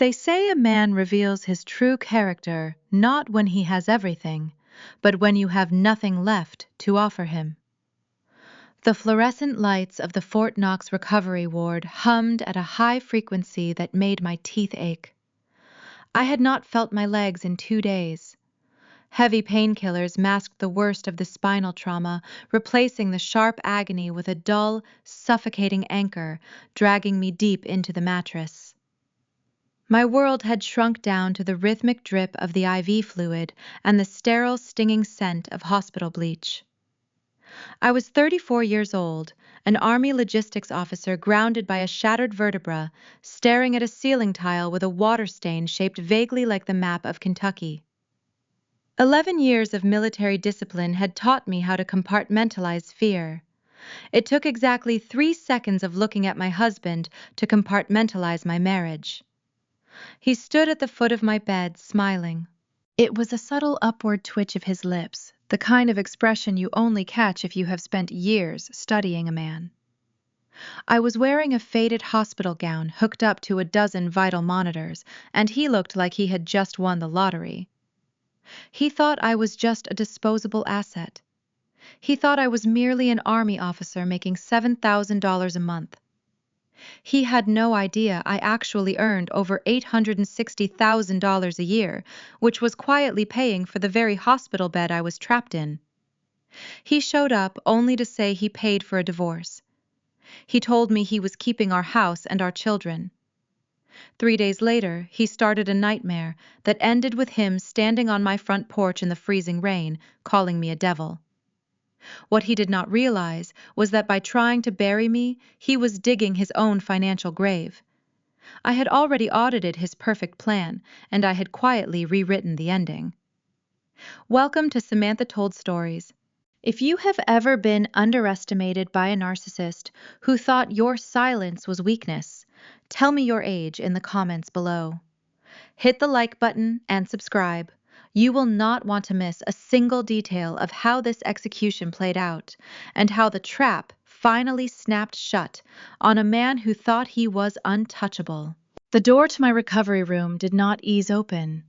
They say a man reveals his true character not when he has everything, but when you have nothing left to offer him. The fluorescent lights of the Fort Knox recovery ward hummed at a high frequency that made my teeth ache. I had not felt my legs in 2 days. Heavy painkillers masked the worst of the spinal trauma, replacing the sharp agony with a dull, suffocating anchor, dragging me deep into the mattress. My world had shrunk down to the rhythmic drip of the IV fluid and the sterile, stinging scent of hospital bleach. I was 34 years old, an Army logistics officer grounded by a shattered vertebra, staring at a ceiling tile with a water stain shaped vaguely like the map of Kentucky. 11 years of military discipline had taught me how to compartmentalize fear. It took exactly 3 seconds of looking at my husband to compartmentalize my marriage. He stood at the foot of my bed, smiling. It was a subtle upward twitch of his lips, the kind of expression you only catch if you have spent years studying a man. I was wearing a faded hospital gown hooked up to a dozen vital monitors, and he looked like he had just won the lottery. He thought I was just a disposable asset. He thought I was merely an Army officer making $7,000 a month. He had no idea I actually earned over $860,000 a year, which was quietly paying for the very hospital bed I was trapped in. He showed up only to say he paid for a divorce. He told me he was keeping our house and our children. 3 days later, he started a nightmare that ended with him standing on my front porch in the freezing rain, calling me a devil. What he did not realize was that by trying to bury me, he was digging his own financial grave. I had already audited his perfect plan, and I had quietly rewritten the ending. Welcome to Samantha Told Stories. If you have ever been underestimated by a narcissist who thought your silence was weakness, tell me your age in the comments below. Hit the like button and subscribe. You will not want to miss a single detail of how this execution played out and how the trap finally snapped shut on a man who thought he was untouchable. The door to my recovery room did not ease open.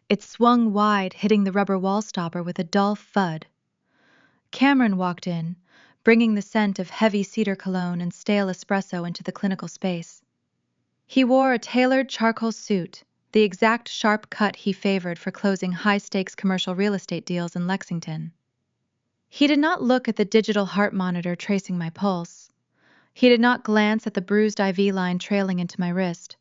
It swung wide, hitting the rubber wall stopper with a dull thud. Cameron walked in, bringing the scent of heavy cedar cologne and stale espresso into the clinical space. He wore a tailored charcoal suit, the exact sharp cut he favored for closing high-stakes commercial real estate deals in Lexington. He did not look at the digital heart monitor tracing my pulse. He did not glance at the bruised IV line trailing into my wrist.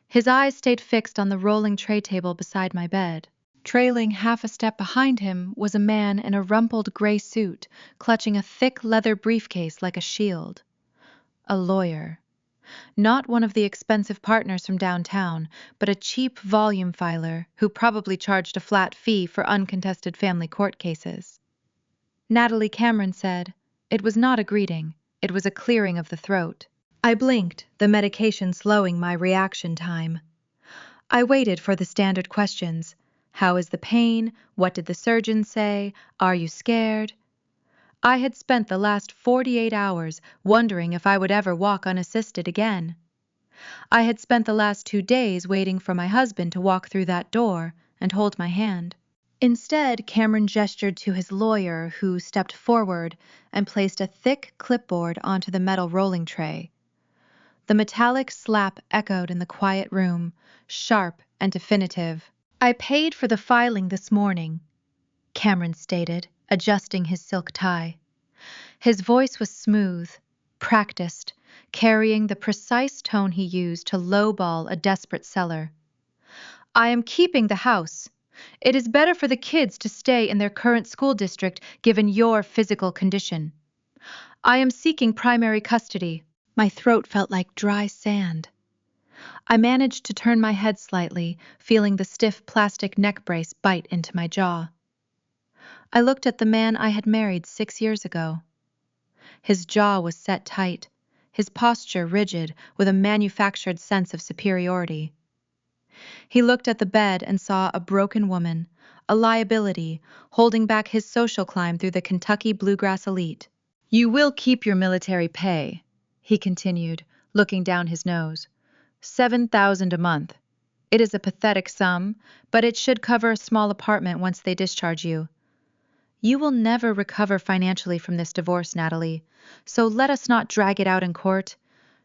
His eyes stayed fixed on the rolling tray table beside my bed. Trailing half a step behind him was a man in a rumpled gray suit, clutching a thick leather briefcase like a shield. A lawyer. Not one of the expensive partners from downtown, but a cheap volume filer who probably charged a flat fee for uncontested family court cases. Natalie Cameron said, "It was not a greeting, it was a clearing of the throat." I blinked, the medication slowing my reaction time. I waited for the standard questions. How is the pain? What did the surgeon say? Are you scared? I had spent the last 48 hours wondering if I would ever walk unassisted again. I had spent the last 2 days waiting for my husband to walk through that door and hold my hand. Instead, Cameron gestured to his lawyer, who stepped forward and placed a thick clipboard onto the metal rolling tray. The metallic slap echoed in the quiet room, sharp and definitive. "I paid for the filing this morning," Cameron stated, adjusting his silk tie. His voice was smooth, practiced, carrying the precise tone he used to lowball a desperate seller. "I am keeping the house. It is better for the kids to stay in their current school district given your physical condition. I am seeking primary custody." My throat felt like dry sand. I managed to turn my head slightly, feeling the stiff plastic neck brace bite into my jaw. I looked at the man I had married 6 years ago. His jaw was set tight, his posture rigid with a manufactured sense of superiority. He looked at the bed and saw a broken woman, a liability, holding back his social climb through the Kentucky bluegrass elite. "You will keep your military pay," he continued, looking down his nose. "$7,000 a month. It is a pathetic sum, but it should cover a small apartment once they discharge you. You will never recover financially from this divorce, Natalie, so let us not drag it out in court.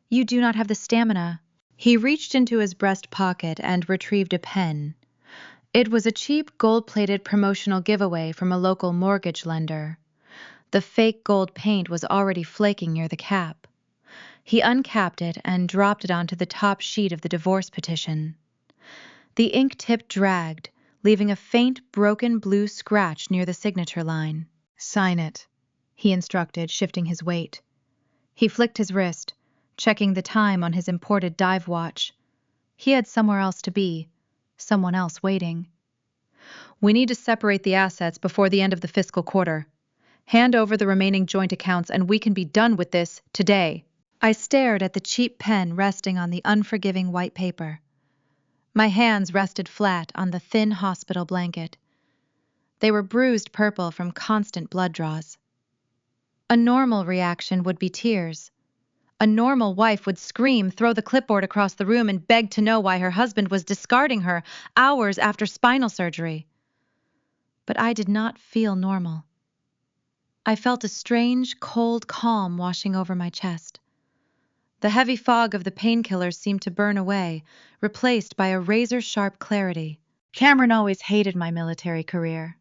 You do not have the stamina." He reached into his breast pocket and retrieved a pen. It was a cheap gold-plated promotional giveaway from a local mortgage lender. The fake gold paint was already flaking near the cap. He uncapped it and dropped it onto the top sheet of the divorce petition. The ink tip dragged, leaving a faint, broken blue scratch near the signature line. "Sign it," he instructed, shifting his weight. He flicked his wrist, checking the time on his imported dive watch. He had somewhere else to be, someone else waiting. "We need to separate the assets before the end of the fiscal quarter. Hand over the remaining joint accounts and we can be done with this today." I stared at the cheap pen resting on the unforgiving white paper. My hands rested flat on the thin hospital blanket. They were bruised purple from constant blood draws. A normal reaction would be tears. A normal wife would scream, throw the clipboard across the room, and beg to know why her husband was discarding her hours after spinal surgery. But I did not feel normal. I felt a strange, cold calm washing over my chest. The heavy fog of the painkillers seemed to burn away, replaced by a razor-sharp clarity. Cameron always hated my military career.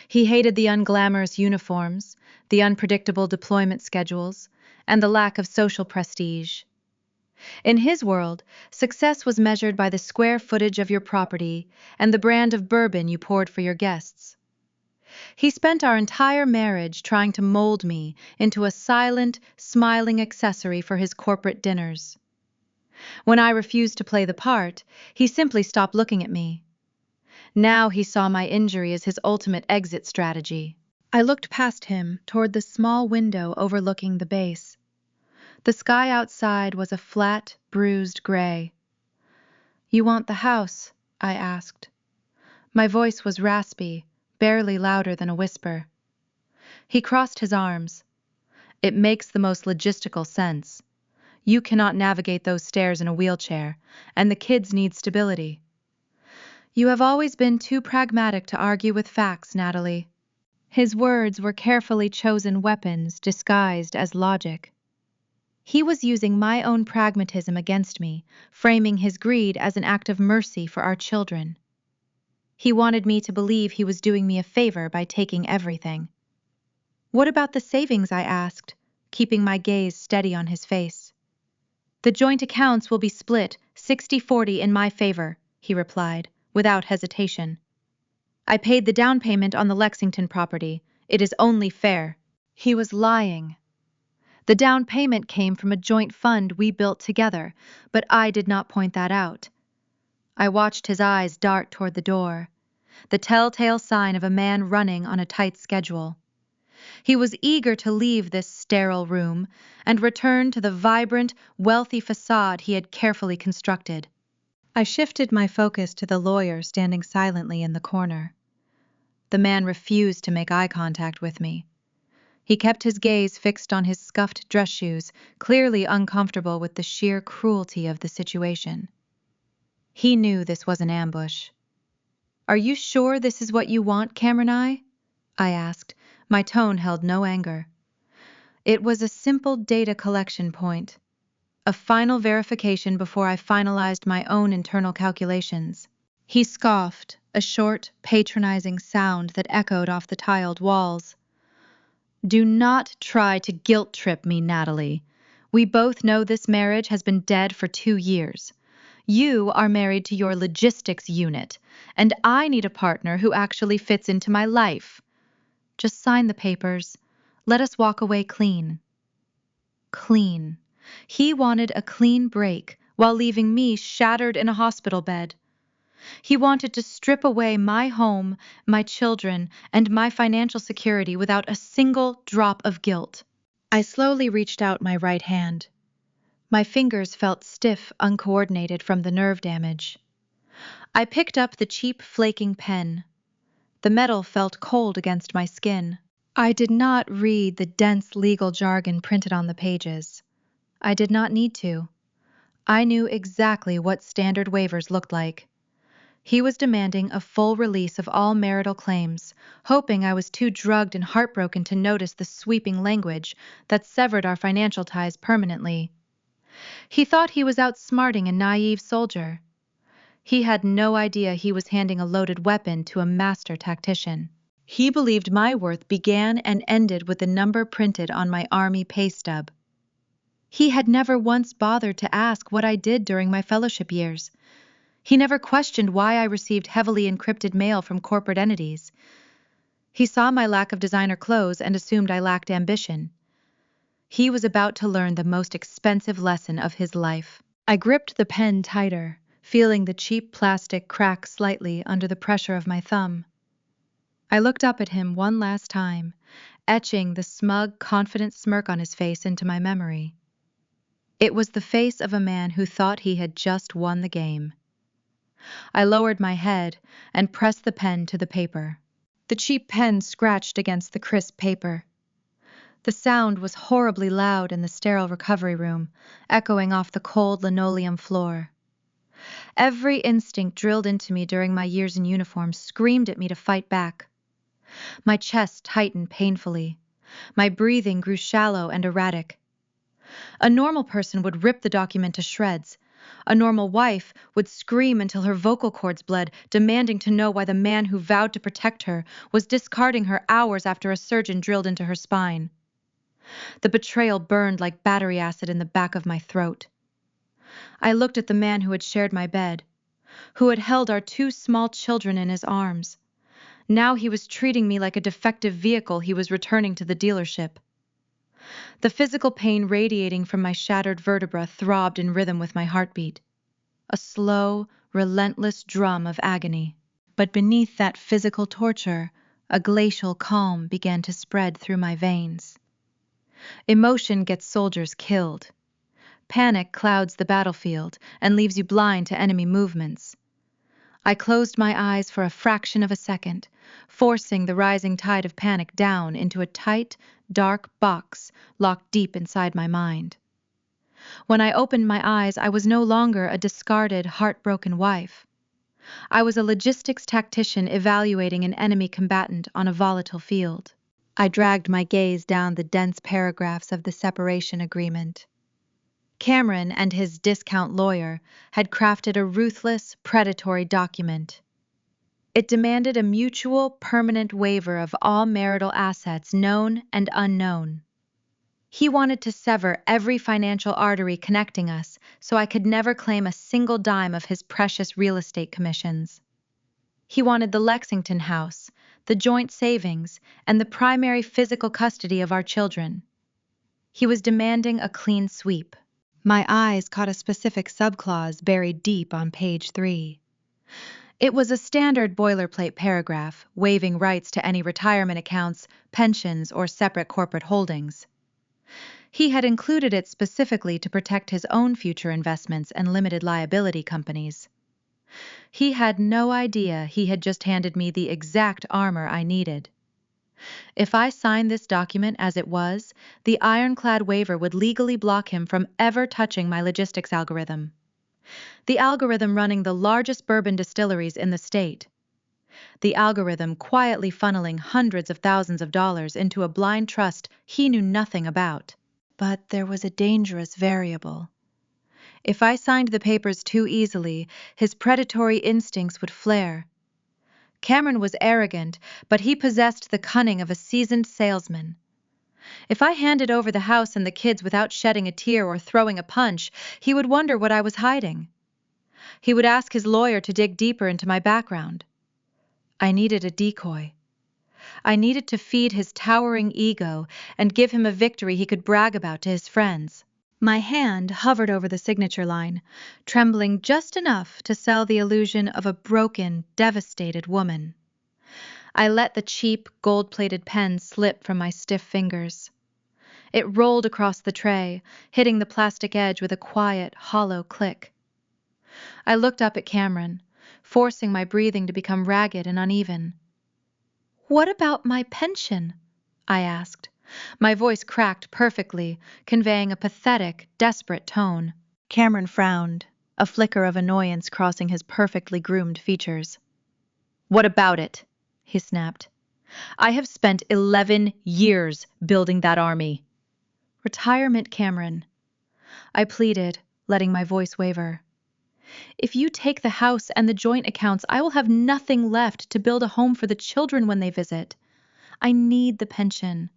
He hated the unglamorous uniforms, the unpredictable deployment schedules, and the lack of social prestige. In his world, success was measured by the square footage of your property and the brand of bourbon you poured for your guests. He spent our entire marriage trying to mold me into a silent, smiling accessory for his corporate dinners. When I refused to play the part, he simply stopped looking at me. Now he saw my injury as his ultimate exit strategy. I looked past him toward the small window overlooking the base. The sky outside was a flat, bruised gray. "You want the house?" I asked. My voice was raspy, barely louder than a whisper. He crossed his arms. "It makes the most logistical sense. You cannot navigate those stairs in a wheelchair, and the kids need stability." "You have always been too pragmatic to argue with facts, Natalie." His words were carefully chosen weapons disguised as logic. He was using my own pragmatism against me, framing his greed as an act of mercy for our children. He wanted me to believe he was doing me a favor by taking everything. "What about the savings?" I asked, keeping my gaze steady on his face. "The joint accounts will be split 60-40 in my favor," he replied, without hesitation. "I paid the down payment on the Lexington property. It is only fair." He was lying. The down payment came from a joint fund we built together, but I did not point that out. I watched his eyes dart toward the door, the telltale sign of a man running on a tight schedule. He was eager to leave this sterile room and return to the vibrant, wealthy facade he had carefully constructed. I shifted my focus to the lawyer standing silently in the corner. The man refused to make eye contact with me. He kept his gaze fixed on his scuffed dress shoes, clearly uncomfortable with the sheer cruelty of the situation. He knew this was an ambush. "Are you sure this is what you want, Cameron?" I asked. My tone held no anger. It was a simple data collection point, a final verification before I finalized my own internal calculations. He scoffed, a short, patronizing sound that echoed off the tiled walls. "Do not try to guilt-trip me, Natalie. We both know this marriage has been dead for 2 years. You are married to your logistics unit, and I need a partner who actually fits into my life. Just sign the papers. Let us walk away clean." Clean. He wanted a clean break while leaving me shattered in a hospital bed. He wanted to strip away my home, my children, and my financial security without a single drop of guilt. I slowly reached out my right hand. My fingers felt stiff, uncoordinated from the nerve damage. I picked up the cheap, flaking pen. The metal felt cold against my skin. I did not read the dense legal jargon printed on the pages. I did not need to. I knew exactly what standard waivers looked like. He was demanding a full release of all marital claims, hoping I was too drugged and heartbroken to notice the sweeping language that severed our financial ties permanently. He thought he was outsmarting a naive soldier. He had no idea he was handing a loaded weapon to a master tactician. He believed my worth began and ended with the number printed on my Army pay stub. He had never once bothered to ask what I did during my fellowship years. He never questioned why I received heavily encrypted mail from corporate entities. He saw my lack of designer clothes and assumed I lacked ambition. He was about to learn the most expensive lesson of his life. I gripped the pen tighter, feeling the cheap plastic crack slightly under the pressure of my thumb. I looked up at him one last time, etching the smug, confident smirk on his face into my memory. It was the face of a man who thought he had just won the game. I lowered my head and pressed the pen to the paper. The cheap pen scratched against the crisp paper. The sound was horribly loud in the sterile recovery room, echoing off the cold linoleum floor. Every instinct drilled into me during my years in uniform screamed at me to fight back. My chest tightened painfully. My breathing grew shallow and erratic. A normal person would rip the document to shreds. A normal wife would scream until her vocal cords bled, demanding to know why the man who vowed to protect her was discarding her hours after a surgeon drilled into her spine. The betrayal burned like battery acid in the back of my throat. I looked at the man who had shared my bed, who had held our two small children in his arms. Now he was treating me like a defective vehicle he was returning to the dealership. The physical pain radiating from my shattered vertebra throbbed in rhythm with my heartbeat. A slow, relentless drum of agony. But beneath that physical torture, a glacial calm began to spread through my veins. Emotion gets soldiers killed. Panic clouds the battlefield and leaves you blind to enemy movements. I closed my eyes for a fraction of a second, forcing the rising tide of panic down into a tight, dark box locked deep inside my mind. When I opened my eyes, I was no longer a discarded, heartbroken wife. I was a logistics tactician evaluating an enemy combatant on a volatile field. I dragged my gaze down the dense paragraphs of the separation agreement. Cameron and his discount lawyer had crafted a ruthless, predatory document. It demanded a mutual, permanent waiver of all marital assets, known and unknown. He wanted to sever every financial artery connecting us so I could never claim a single dime of his precious real estate commissions. He wanted the Lexington house, the joint savings, and the primary physical custody of our children. He was demanding a clean sweep. My eyes caught a specific subclause buried deep on page 3. It was a standard boilerplate paragraph, waiving rights to any retirement accounts, pensions, or separate corporate holdings. He had included it specifically to protect his own future investments and limited liability companies. He had no idea he had just handed me the exact armor I needed. If I signed this document as it was, the ironclad waiver would legally block him from ever touching my logistics algorithm. The algorithm running the largest bourbon distilleries in the state. The algorithm quietly funneling hundreds of thousands of dollars into a blind trust he knew nothing about. But there was a dangerous variable. If I signed the papers too easily, his predatory instincts would flare. Cameron was arrogant, but he possessed the cunning of a seasoned salesman. If I handed over the house and the kids without shedding a tear or throwing a punch, he would wonder what I was hiding. He would ask his lawyer to dig deeper into my background. I needed a decoy. I needed to feed his towering ego and give him a victory he could brag about to his friends. My hand hovered over the signature line, trembling just enough to sell the illusion of a broken, devastated woman. I let the cheap, gold-plated pen slip from my stiff fingers. It rolled across the tray, hitting the plastic edge with a quiet, hollow click. I looked up at Cameron, forcing my breathing to become ragged and uneven. "What about my pension?" I asked. My voice cracked perfectly, conveying a pathetic, desperate tone. Cameron frowned, a flicker of annoyance crossing his perfectly groomed features. "What about it?" he snapped. "I have spent 11 years building that army." "Retirement, Cameron," I pleaded, letting my voice waver. "If you take the house and the joint accounts, I will have nothing left to build a home for the children when they visit. I need the pension.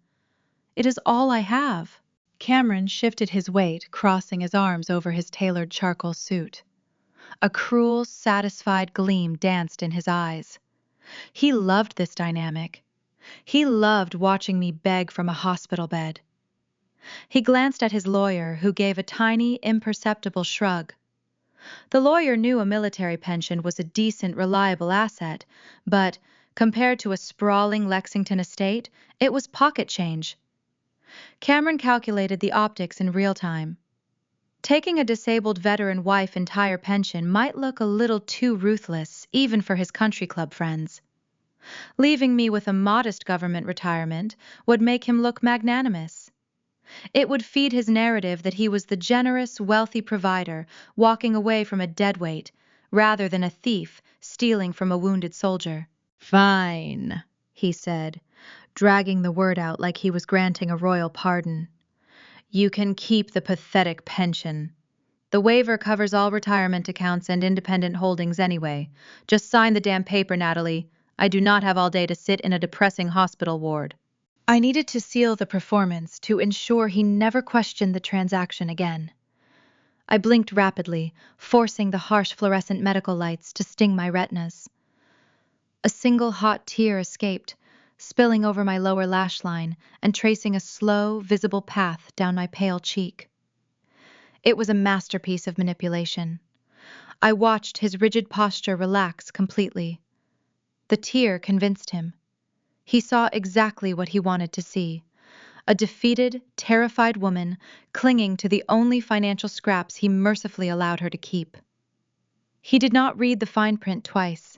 It is all I have." Cameron shifted his weight, crossing his arms over his tailored charcoal suit. A cruel, satisfied gleam danced in his eyes. He loved this dynamic. He loved watching me beg from a hospital bed. He glanced at his lawyer, who gave a tiny, imperceptible shrug. The lawyer knew a military pension was a decent, reliable asset, but compared to a sprawling Lexington estate, it was pocket change. Cameron calculated the optics in real time. Taking a disabled veteran wife entire pension might look a little too ruthless, even for his country club friends. Leaving me with a modest government retirement would make him look magnanimous. It would feed his narrative that he was the generous, wealthy provider walking away from a deadweight, rather than a thief stealing from a wounded soldier. "Fine," he said, dragging the word out like he was granting a royal pardon. "You can keep the pathetic pension. The waiver covers all retirement accounts and independent holdings anyway. Just sign the damn paper, Natalie. I do not have all day to sit in a depressing hospital ward." I needed to seal the performance to ensure he never questioned the transaction again. I blinked rapidly, forcing the harsh fluorescent medical lights to sting my retinas. A single hot tear escaped, spilling over my lower lash line and tracing a slow, visible path down my pale cheek. It was a masterpiece of manipulation. I watched his rigid posture relax completely. The tear convinced him. He saw exactly what he wanted to see: a defeated, terrified woman clinging to the only financial scraps he mercifully allowed her to keep. He did not read the fine print twice.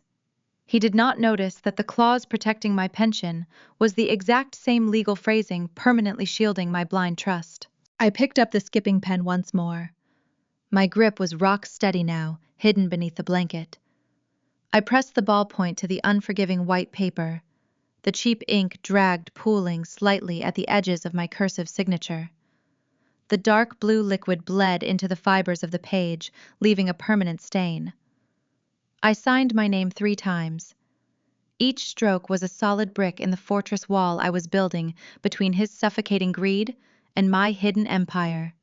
He did not notice that the clause protecting my pension was the exact same legal phrasing permanently shielding my blind trust. I picked up the skipping pen once more. My grip was rock steady now, hidden beneath the blanket. I pressed the ballpoint to the unforgiving white paper. The cheap ink dragged, pooling slightly at the edges of my cursive signature. The dark blue liquid bled into the fibers of the page, leaving a permanent stain. I signed my name 3 times. Each stroke was a solid brick in the fortress wall I was building between his suffocating greed and my hidden empire.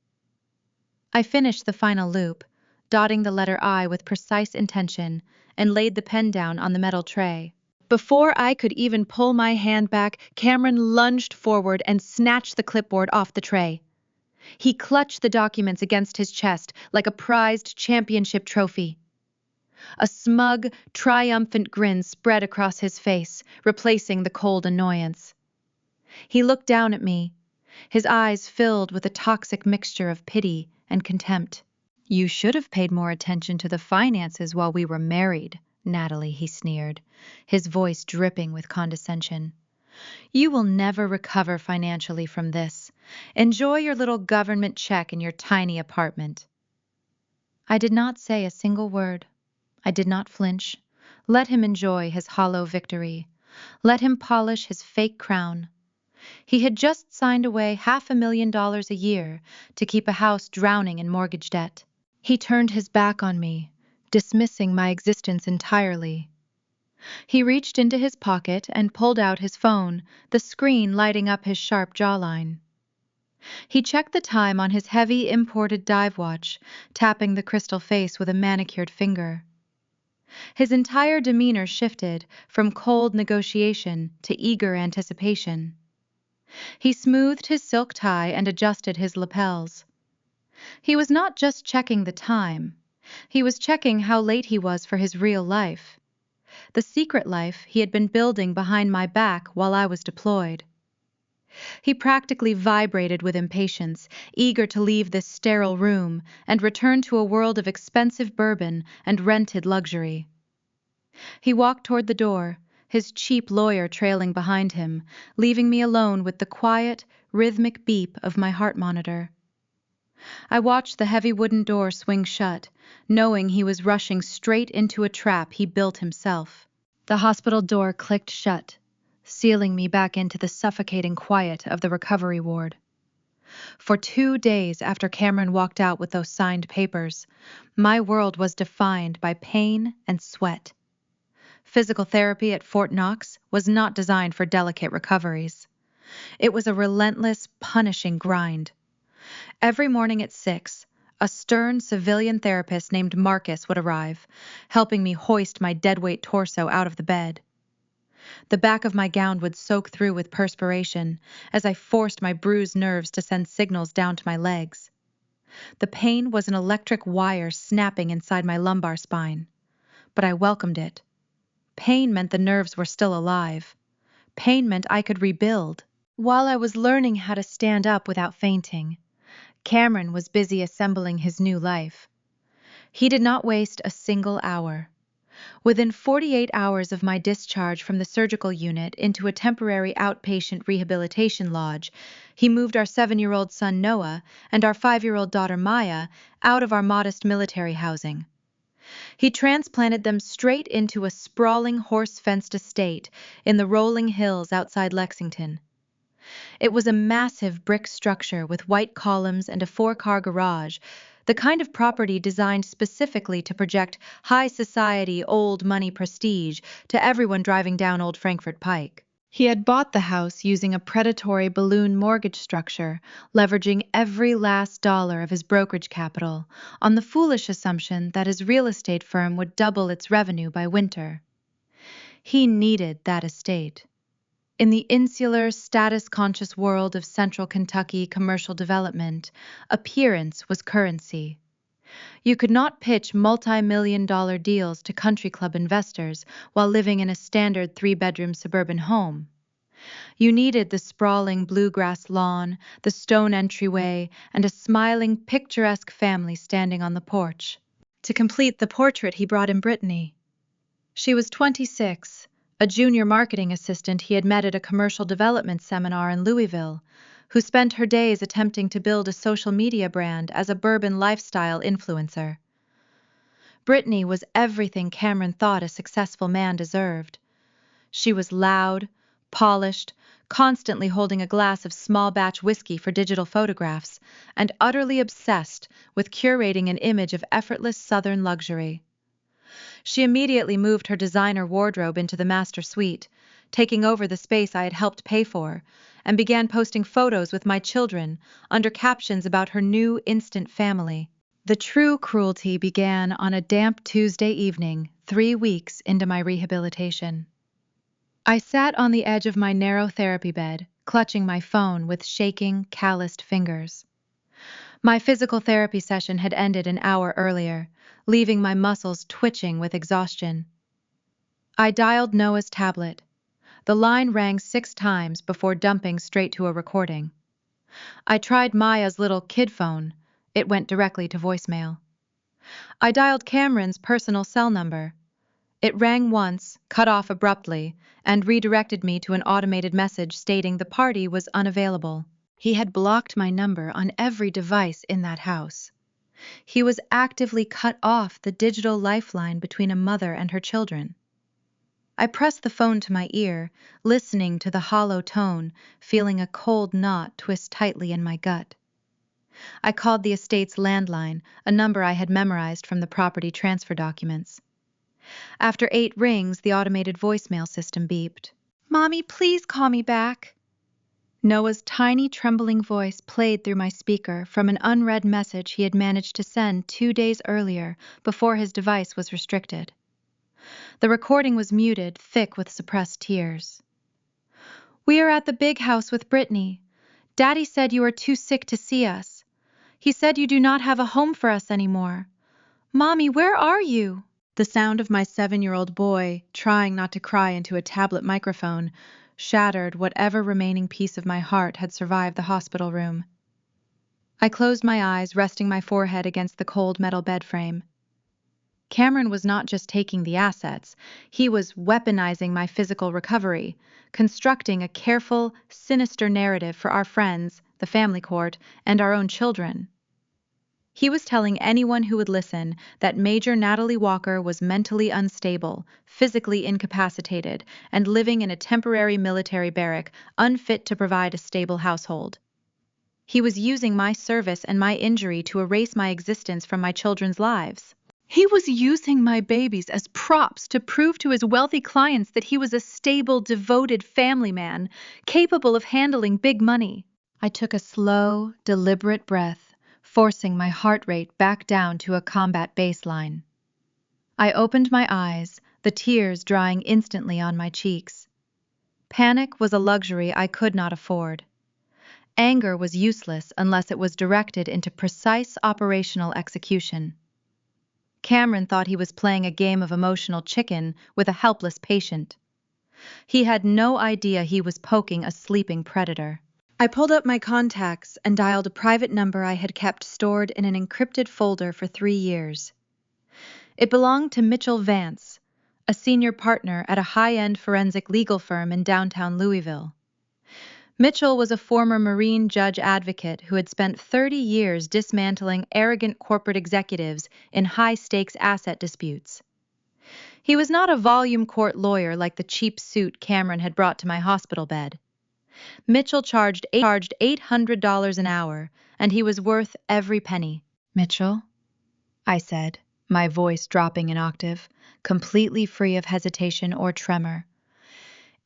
I finished the final loop, dotting the letter I with precise intention, and laid the pen down on the metal tray. Before I could even pull my hand back, Cameron lunged forward and snatched the clipboard off the tray. He clutched the documents against his chest like a prized championship trophy. A smug, triumphant grin spread across his face, replacing the cold annoyance. He looked down at me, his eyes filled with a toxic mixture of pity and contempt. "You should have paid more attention to the finances while we were married, Natalie," he sneered, his voice dripping with condescension. "You will never recover financially from this. Enjoy your little government check in your tiny apartment." I did not say a single word. I did not flinch. Let him enjoy his hollow victory. Let him polish his fake crown. He had just signed away $500,000 a year to keep a house drowning in mortgage debt. He turned his back on me, dismissing my existence entirely. He reached into his pocket and pulled out his phone, the screen lighting up his sharp jawline. He checked the time on his heavy imported dive watch, tapping the crystal face with a manicured finger. His entire demeanor shifted from cold negotiation to eager anticipation. He smoothed his silk tie and adjusted his lapels. He was not just checking the time. He was checking how late he was for his real life, the secret life he had been building behind my back while I was deployed. He practically vibrated with impatience, eager to leave this sterile room and return to a world of expensive bourbon and rented luxury. He walked toward the door, his cheap lawyer trailing behind him, leaving me alone with the quiet, rhythmic beep of my heart monitor. I watched the heavy wooden door swing shut, knowing he was rushing straight into a trap he built himself. The hospital door clicked shut, sealing me back into the suffocating quiet of the recovery ward. For 2 days after Cameron walked out with those signed papers, my world was defined by pain and sweat. Physical therapy at Fort Knox was not designed for delicate recoveries. It was a relentless, punishing grind. Every morning at 6, a stern civilian therapist named Marcus would arrive, helping me hoist my deadweight torso out of the bed. The back of my gown would soak through with perspiration as I forced my bruised nerves to send signals down to my legs. The pain was an electric wire snapping inside my lumbar spine, but I welcomed it. Pain meant the nerves were still alive. Pain meant I could rebuild. While I was learning how to stand up without fainting, Cameron was busy assembling his new life. He did not waste a single hour. Within 48 hours of my discharge from the surgical unit into a temporary outpatient rehabilitation lodge, he moved our 7-year-old son Noah and our 5-year-old daughter Maya out of our modest military housing. He transplanted them straight into a sprawling horse-fenced estate in the rolling hills outside Lexington. It was a massive brick structure with white columns and a 4-car garage, the kind of property designed specifically to project high society, old money prestige to everyone driving down Old Frankfort Pike. He had bought the house using a predatory balloon mortgage structure, leveraging every last dollar of his brokerage capital, on the foolish assumption that his real estate firm would double its revenue by winter. He needed that estate. In the insular, status-conscious world of central Kentucky commercial development, appearance was currency. You could not pitch multi-million-dollar deals to country club investors while living in a standard 3-bedroom suburban home. You needed the sprawling bluegrass lawn, the stone entryway, and a smiling, picturesque family standing on the porch. To complete the portrait he brought in Brittany. She was 26, a junior marketing assistant he had met at a commercial development seminar in Louisville, who spent her days attempting to build a social media brand as a bourbon lifestyle influencer. Brittany was everything Cameron thought a successful man deserved. She was loud, polished, constantly holding a glass of small-batch whiskey for digital photographs, and utterly obsessed with curating an image of effortless Southern luxury. She immediately moved her designer wardrobe into the master suite, taking over the space I had helped pay for, and began posting photos with my children under captions about her new instant family. The true cruelty began on a damp Tuesday evening, 3 weeks into my rehabilitation. I sat on the edge of my narrow therapy bed, clutching my phone with shaking, calloused fingers. My physical therapy session had ended an hour earlier, leaving my muscles twitching with exhaustion. I dialed Noah's tablet. The line rang 6 times before dumping straight to a recording. I tried Maya's little kid phone. It went directly to voicemail. I dialed Cameron's personal cell number. It rang once, cut off abruptly, and redirected me to an automated message stating the party was unavailable. He had blocked my number on every device in that house. He was actively cut off the digital lifeline between a mother and her children. I pressed the phone to my ear, listening to the hollow tone, feeling a cold knot twist tightly in my gut. I called the estate's landline, a number I had memorized from the property transfer documents. After 8 rings, the automated voicemail system beeped. "Mommy, please call me back." Noah's tiny, trembling voice played through my speaker from an unread message he had managed to send 2 days earlier, before his device was restricted. The recording was muted, thick with suppressed tears. "We are at the big house with Brittany. Daddy said you are too sick to see us. He said you do not have a home for us anymore. Mommy, where are you?" The sound of my 7-year-old boy, trying not to cry into a tablet microphone, shattered whatever remaining piece of my heart had survived the hospital room. I closed my eyes, resting my forehead against the cold metal bed frame. Cameron was not just taking the assets, he was weaponizing my physical recovery, constructing a careful, sinister narrative for our friends, the family court, and our own children. He was telling anyone who would listen that Major Natalie Walker was mentally unstable, physically incapacitated, and living in a temporary military barrack, unfit to provide a stable household. He was using my service and my injury to erase my existence from my children's lives. He was using my babies as props to prove to his wealthy clients that he was a stable, devoted family man, capable of handling big money. I took a slow, deliberate breath, forcing my heart rate back down to a combat baseline. I opened my eyes, the tears drying instantly on my cheeks. Panic was a luxury I could not afford. Anger was useless unless it was directed into precise operational execution. Cameron thought he was playing a game of emotional chicken with a helpless patient. He had no idea he was poking a sleeping predator. I pulled up my contacts and dialed a private number I had kept stored in an encrypted folder for 3 years. It belonged to Mitchell Vance, a senior partner at a high-end forensic legal firm in downtown Louisville. Mitchell was a former Marine judge advocate who had spent 30 years dismantling arrogant corporate executives in high-stakes asset disputes. He was not a volume court lawyer like the cheap suit Cameron had brought to my hospital bed. Mitchell charged $800 an hour, and he was worth every penny. "Mitchell?" I said, my voice dropping an octave, completely free of hesitation or tremor.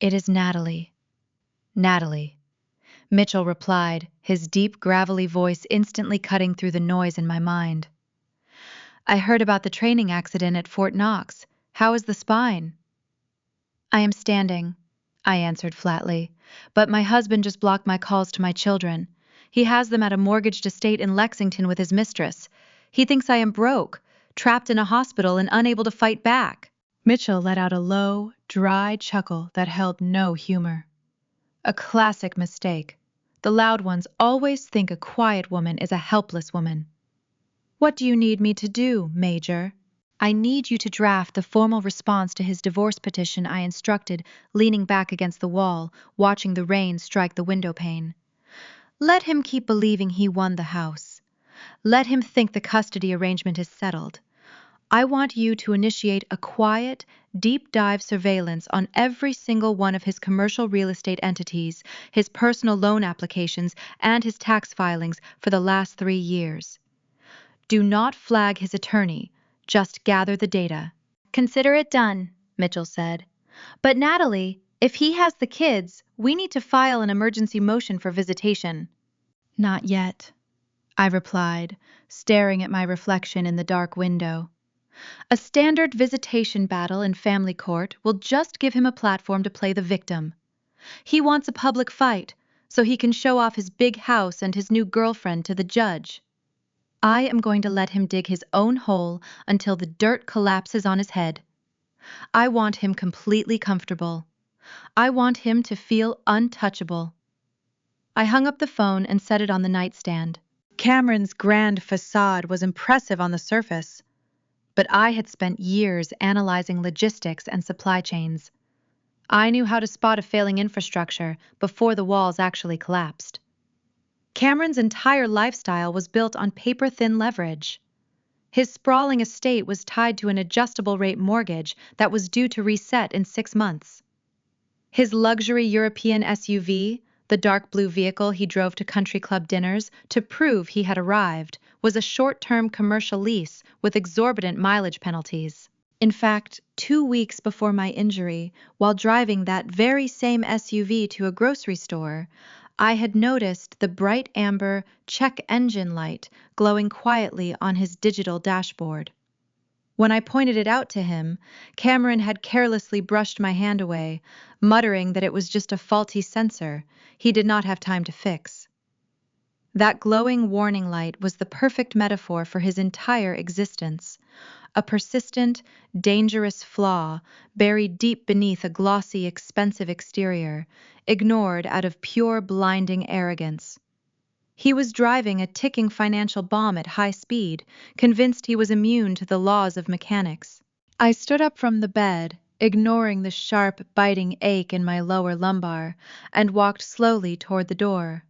"It is Natalie." "Natalie," Mitchell replied, his deep, gravelly voice instantly cutting through the noise in my mind. "I heard about the training accident at Fort Knox. How is the spine?" "I am standing," I answered flatly, "but my husband just blocked my calls to my children. He has them at a mortgaged estate in Lexington with his mistress. He thinks I am broke, trapped in a hospital and unable to fight back." Mitchell let out a low, dry chuckle that held no humor. "A classic mistake. The loud ones always think a quiet woman is a helpless woman." "What do you need me to do, Major?" "I need you to draft the formal response to his divorce petition," I instructed, leaning back against the wall, watching the rain strike the window pane. "Let him keep believing he won the house. Let him think the custody arrangement is settled. I want you to initiate a quiet, deep-dive surveillance on every single one of his commercial real estate entities, his personal loan applications, and his tax filings for the last 3 years. Do not flag his attorney, just gather the data." "Consider it done," Mitchell said. "But Natalie, if he has the kids, we need to file an emergency motion for visitation." "Not yet," I replied, staring at my reflection in the dark window. "A standard visitation battle in family court will just give him a platform to play the victim. He wants a public fight, so he can show off his big house and his new girlfriend to the judge. I am going to let him dig his own hole until the dirt collapses on his head. I want him completely comfortable. I want him to feel untouchable." I hung up the phone and set it on the nightstand. Cameron's grand facade was impressive on the surface, but I had spent years analyzing logistics and supply chains. I knew how to spot a failing infrastructure before the walls actually collapsed. Cameron's entire lifestyle was built on paper-thin leverage. His sprawling estate was tied to an adjustable-rate mortgage that was due to reset in 6 months. His luxury European SUV, the dark blue vehicle he drove to country club dinners to prove he had arrived, was a short-term commercial lease with exorbitant mileage penalties. In fact, 2 weeks before my injury, while driving that very same SUV to a grocery store, I had noticed the bright amber check engine light glowing quietly on his digital dashboard. When I pointed it out to him, Cameron had carelessly brushed my hand away, muttering that it was just a faulty sensor he did not have time to fix. That glowing warning light was the perfect metaphor for his entire existence, a persistent, dangerous flaw buried deep beneath a glossy, expensive exterior, ignored out of pure, blinding arrogance. He was driving a ticking financial bomb at high speed, convinced he was immune to the laws of mechanics. I stood up from the bed, ignoring the sharp, biting ache in my lower lumbar, and walked slowly toward the door.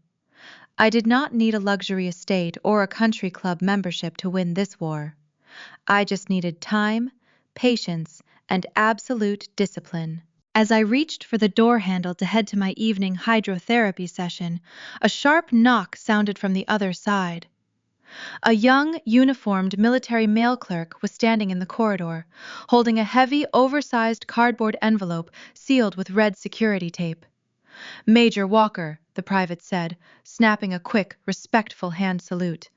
I did not need a luxury estate or a country club membership to win this war. I just needed time, patience, and absolute discipline. As I reached for the door handle to head to my evening hydrotherapy session, a sharp knock sounded from the other side. A young, uniformed military mail clerk was standing in the corridor, holding a heavy, oversized cardboard envelope sealed with red security tape. "Major Walker," the private said, snapping a quick, respectful hand salute.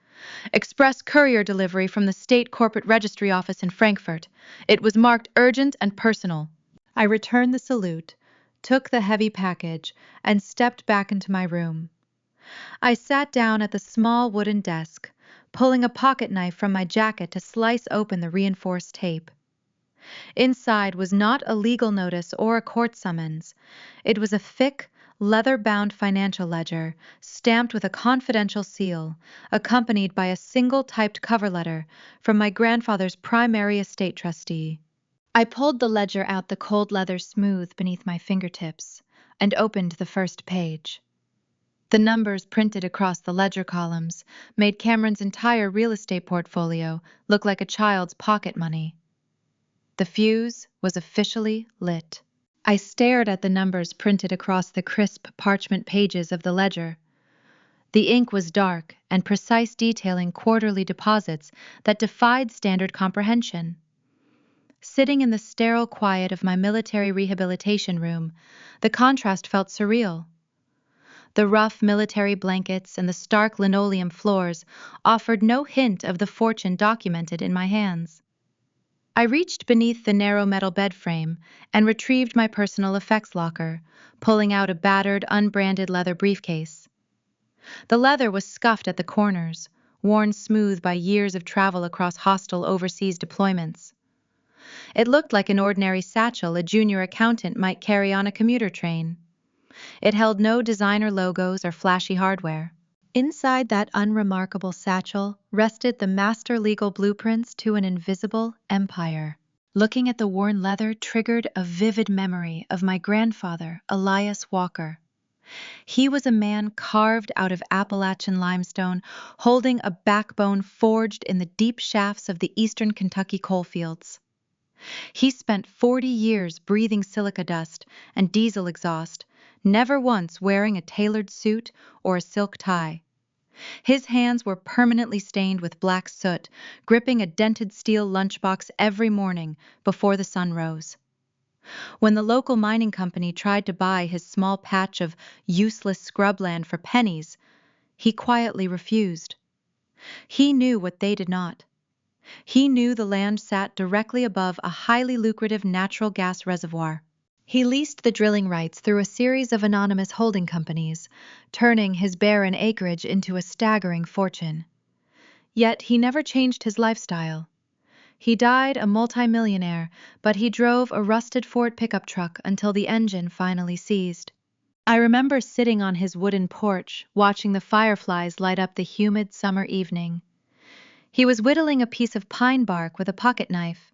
"Express courier delivery from the State Corporate Registry Office in Frankfurt. It was marked urgent and personal." I returned the salute, took the heavy package, and stepped back into my room. I sat down at the small wooden desk, pulling a pocket knife from my jacket to slice open the reinforced tape. Inside was not a legal notice or a court summons. It was a thick, leather-bound financial ledger, stamped with a confidential seal, accompanied by a single typed cover letter from my grandfather's primary estate trustee. I pulled the ledger out the cold leather smooth beneath my fingertips and opened the first page. The numbers printed across the ledger columns made Cameron's entire real estate portfolio look like a child's pocket money. The fuse was officially lit. I stared at the numbers printed across the crisp parchment pages of the ledger. The ink was dark and precise, detailing quarterly deposits that defied standard comprehension. Sitting in the sterile quiet of my military rehabilitation room, the contrast felt surreal. The rough military blankets and the stark linoleum floors offered no hint of the fortune documented in my hands. I reached beneath the narrow metal bed frame and retrieved my personal effects locker, pulling out a battered, unbranded leather briefcase. The leather was scuffed at the corners, worn smooth by years of travel across hostile overseas deployments. It looked like an ordinary satchel a junior accountant might carry on a commuter train. It held no designer logos or flashy hardware. Inside that unremarkable satchel rested the master legal blueprints to an invisible empire. Looking at the worn leather triggered a vivid memory of my grandfather, Elias Walker. He was a man carved out of Appalachian limestone, holding a backbone forged in the deep shafts of the eastern Kentucky coalfields. He spent 40 years breathing silica dust and diesel exhaust, never once wearing a tailored suit or a silk tie. His hands were permanently stained with black soot, gripping a dented steel lunchbox every morning before the sun rose. When the local mining company tried to buy his small patch of useless scrubland for pennies, he quietly refused. He knew what they did not. He knew the land sat directly above a highly lucrative natural gas reservoir. He leased the drilling rights through a series of anonymous holding companies, turning his barren acreage into a staggering fortune. Yet he never changed his lifestyle. He died a multimillionaire, but he drove a rusted Ford pickup truck until the engine finally seized. I remember sitting on his wooden porch, watching the fireflies light up the humid summer evening. He was whittling a piece of pine bark with a pocket knife.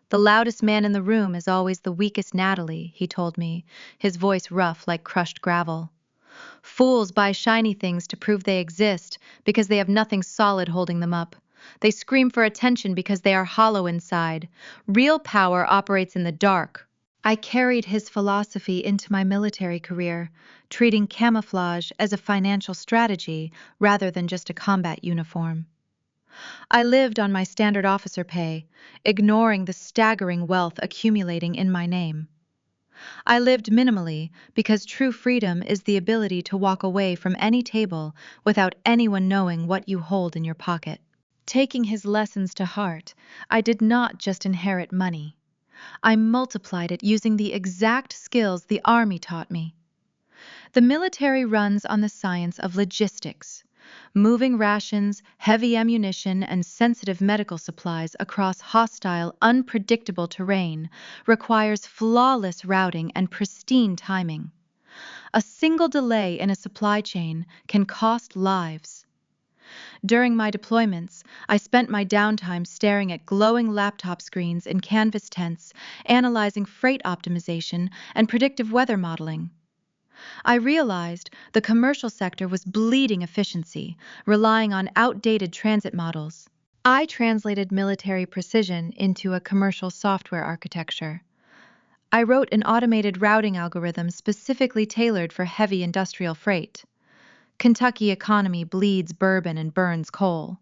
"The loudest man in the room is always the weakest Natalie," he told me, his voice rough like crushed gravel. "Fools buy shiny things to prove they exist because they have nothing solid holding them up. They scream for attention because they are hollow inside. Real power operates in the dark." I carried his philosophy into my military career, treating camouflage as a financial strategy rather than just a combat uniform. I lived on my standard officer pay, ignoring the staggering wealth accumulating in my name. I lived minimally because true freedom is the ability to walk away from any table without anyone knowing what you hold in your pocket. Taking his lessons to heart, I did not just inherit money. I multiplied it using the exact skills the Army taught me. The military runs on the science of logistics. Moving rations, heavy ammunition, and sensitive medical supplies across hostile, unpredictable terrain requires flawless routing and pristine timing. A single delay in a supply chain can cost lives. During my deployments, I spent my downtime staring at glowing laptop screens in canvas tents, analyzing freight optimization and predictive weather modeling. I realized the commercial sector was bleeding efficiency, relying on outdated transit models. I translated military precision into a commercial software architecture. I wrote an automated routing algorithm specifically tailored for heavy industrial freight. Kentucky economy bleeds bourbon and burns coal.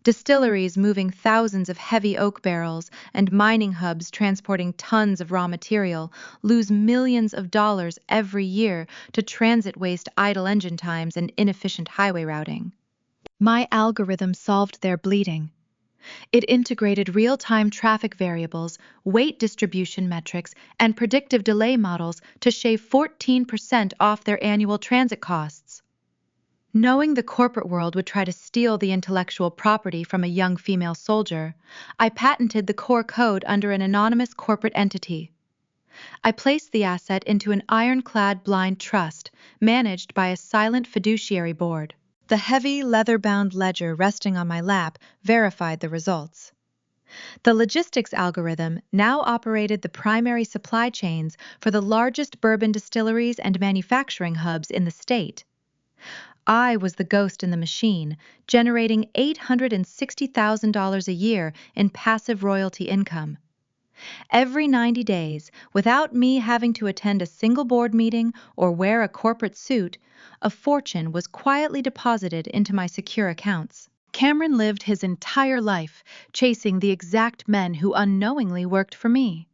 Distilleries moving thousands of heavy oak barrels and mining hubs transporting tons of raw material lose millions of dollars every year to transit waste, idle engine times, and inefficient highway routing. My algorithm solved their bleeding. It integrated real-time traffic variables, weight distribution metrics, and predictive delay models to shave 14% off their annual transit costs. Knowing the corporate world would try to steal the intellectual property from a young female soldier, I patented the core code under an anonymous corporate entity. I placed the asset into an ironclad blind trust managed by a silent fiduciary board. The heavy, leather-bound ledger resting on my lap verified the results. The logistics algorithm now operated the primary supply chains for the largest bourbon distilleries and manufacturing hubs in the state. I was the ghost in the machine, generating $860,000 a year in passive royalty income. Every 90 days, without me having to attend a single board meeting or wear a corporate suit, a fortune was quietly deposited into my secure accounts. Cameron lived his entire life chasing the exact men who unknowingly worked for me.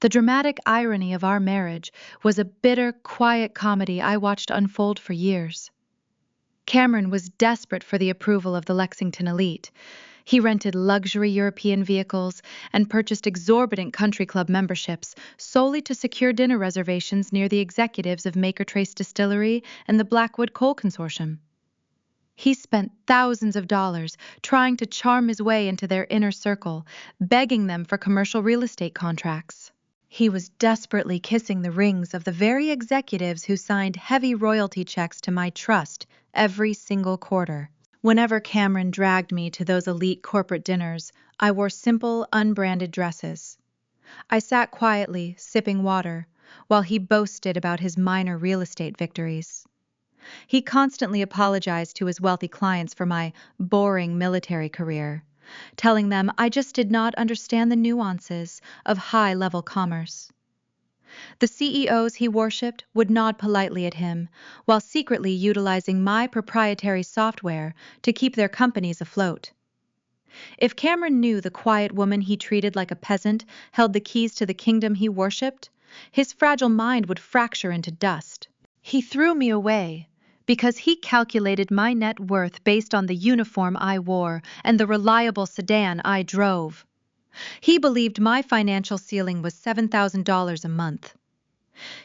The dramatic irony of our marriage was a bitter, quiet comedy I watched unfold for years. Cameron was desperate for the approval of the Lexington elite. He rented luxury European vehicles and purchased exorbitant country club memberships solely to secure dinner reservations near the executives of Maker Trace Distillery and the Blackwood Coal Consortium. He spent thousands of dollars trying to charm his way into their inner circle, begging them for commercial real estate contracts. He was desperately kissing the rings of the very executives who signed heavy royalty checks to my trust every single quarter. Whenever Cameron dragged me to those elite corporate dinners, I wore simple, unbranded dresses. I sat quietly, sipping water, while he boasted about his minor real estate victories. He constantly apologized to his wealthy clients for my boring military career, telling them I just did not understand the nuances of high-level commerce. The CEOs he worshipped would nod politely at him, while secretly utilizing my proprietary software to keep their companies afloat. If Cameron knew the quiet woman he treated like a peasant held the keys to the kingdom he worshipped, his fragile mind would fracture into dust. He threw me away because he calculated my net worth based on the uniform I wore and the reliable sedan I drove. He believed my financial ceiling was $7,000 a month.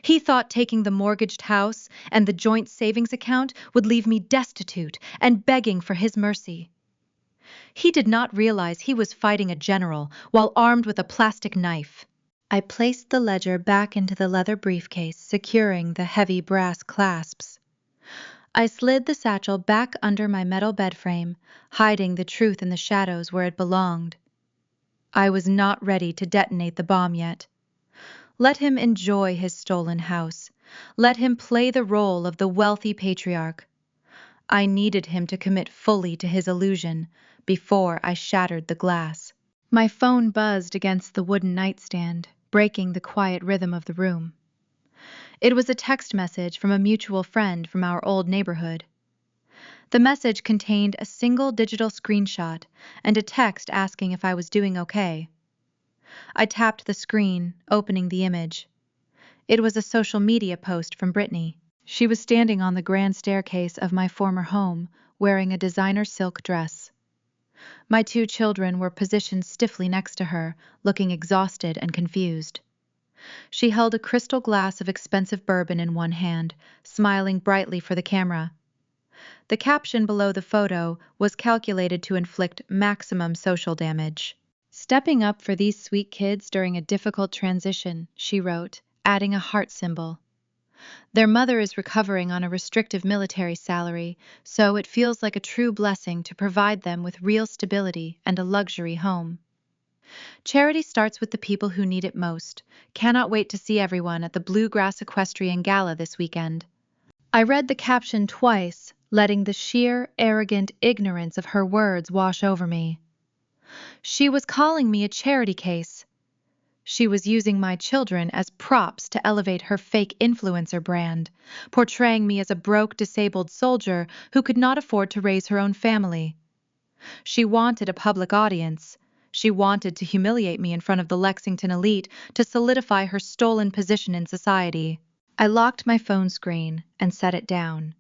He thought taking the mortgaged house and the joint savings account would leave me destitute and begging for his mercy. He did not realize he was fighting a general while armed with a plastic knife. I placed the ledger back into the leather briefcase, securing the heavy brass clasps. I slid the satchel back under my metal bed frame, hiding the truth in the shadows where it belonged. I was not ready to detonate the bomb yet. Let him enjoy his stolen house. Let him play the role of the wealthy patriarch. I needed him to commit fully to his illusion before I shattered the glass. My phone buzzed against the wooden nightstand, breaking the quiet rhythm of the room. It was a text message from a mutual friend from our old neighborhood. The message contained a single digital screenshot and a text asking if I was doing okay. I tapped the screen, opening the image. It was a social media post from Brittany. She was standing on the grand staircase of my former home, wearing a designer silk dress. My 2 children were positioned stiffly next to her, looking exhausted and confused. She held a crystal glass of expensive bourbon in one hand, smiling brightly for the camera. The caption below the photo was calculated to inflict maximum social damage. "Stepping up for these sweet kids during a difficult transition," she wrote, adding a heart symbol. "Their mother is recovering on a restrictive military salary, so it feels like a true blessing to provide them with real stability and a luxury home." Charity starts with the people who need it most. Cannot wait to see everyone at the Bluegrass Equestrian Gala this weekend. I read the caption twice, letting the sheer, arrogant ignorance of her words wash over me. She was calling me a charity case. She was using my children as props to elevate her fake influencer brand, portraying me as a broke, disabled soldier who could not afford to raise her own family. She wanted a public audience. She wanted to humiliate me in front of the Lexington elite to solidify her stolen position in society. I locked my phone screen and set it down.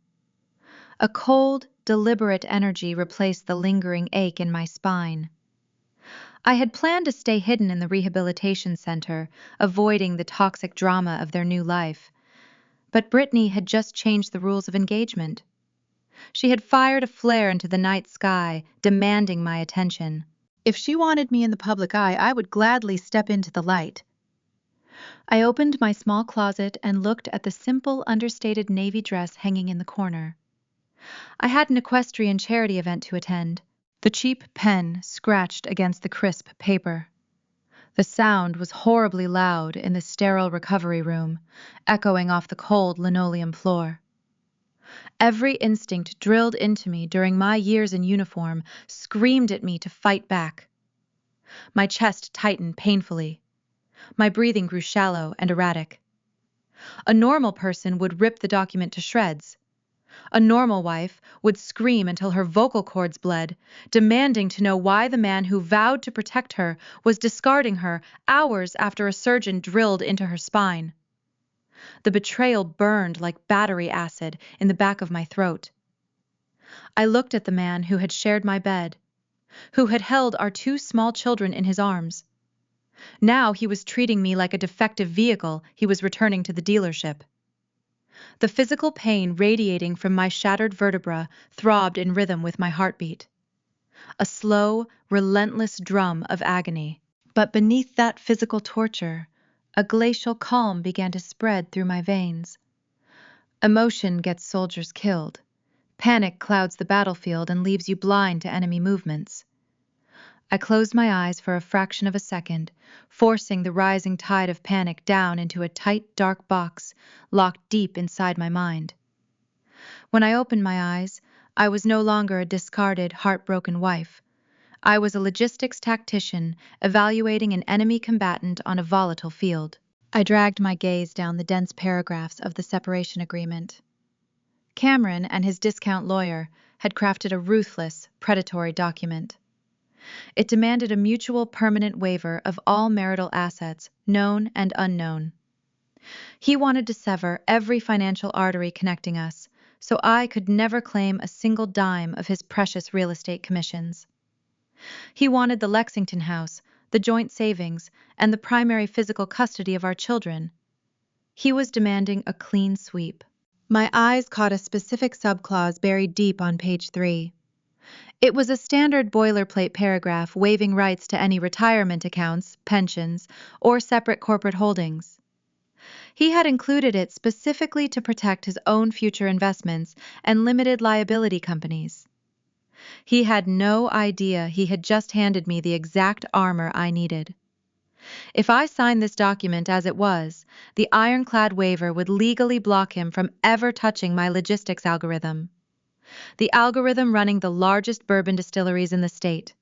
A cold, deliberate energy replaced the lingering ache in my spine. I had planned to stay hidden in the rehabilitation center, avoiding the toxic drama of their new life. But Brittany had just changed the rules of engagement. She had fired a flare into the night sky, demanding my attention. If she wanted me in the public eye, I would gladly step into the light. I opened my small closet and looked at the simple, understated navy dress hanging in the corner. I had an equestrian charity event to attend. The cheap pen scratched against the crisp paper. The sound was horribly loud in the sterile recovery room, echoing off the cold linoleum floor. Every instinct drilled into me during my years in uniform screamed at me to fight back. My chest tightened painfully. My breathing grew shallow and erratic. A normal person would rip the document to shreds. A normal wife would scream until her vocal cords bled, demanding to know why the man who vowed to protect her was discarding her hours after a surgeon drilled into her spine. The betrayal burned like battery acid in the back of my throat. I looked at the man who had shared my bed, who had held our two small children in his arms. Now he was treating me like a defective vehicle he was returning to the dealership. The physical pain radiating from my shattered vertebra throbbed in rhythm with my heartbeat. A slow, relentless drum of agony. But beneath that physical torture, a glacial calm began to spread through my veins. Emotion gets soldiers killed. Panic clouds the battlefield and leaves you blind to enemy movements. I closed my eyes for a fraction of a second, forcing the rising tide of panic down into a tight, dark box locked deep inside my mind. When I opened my eyes, I was no longer a discarded, heartbroken wife. I was a logistics tactician evaluating an enemy combatant on a volatile field. I dragged my gaze down the dense paragraphs of the separation agreement. Cameron and his discount lawyer had crafted a ruthless, predatory document. It demanded a mutual permanent waiver of all marital assets, known and unknown. He wanted to sever every financial artery connecting us, so I could never claim a single dime of his precious real estate commissions. He wanted the Lexington house, the joint savings, and the primary physical custody of our children. He was demanding a clean sweep. My eyes caught a specific subclause buried deep on page 3. It was a standard boilerplate paragraph waiving rights to any retirement accounts, pensions, or separate corporate holdings. He had included it specifically to protect his own future investments and limited liability companies. He had no idea he had just handed me the exact armor I needed. If I signed this document as it was, the ironclad waiver would legally block him from ever touching my logistics algorithm. The algorithm running the largest bourbon distilleries in the state.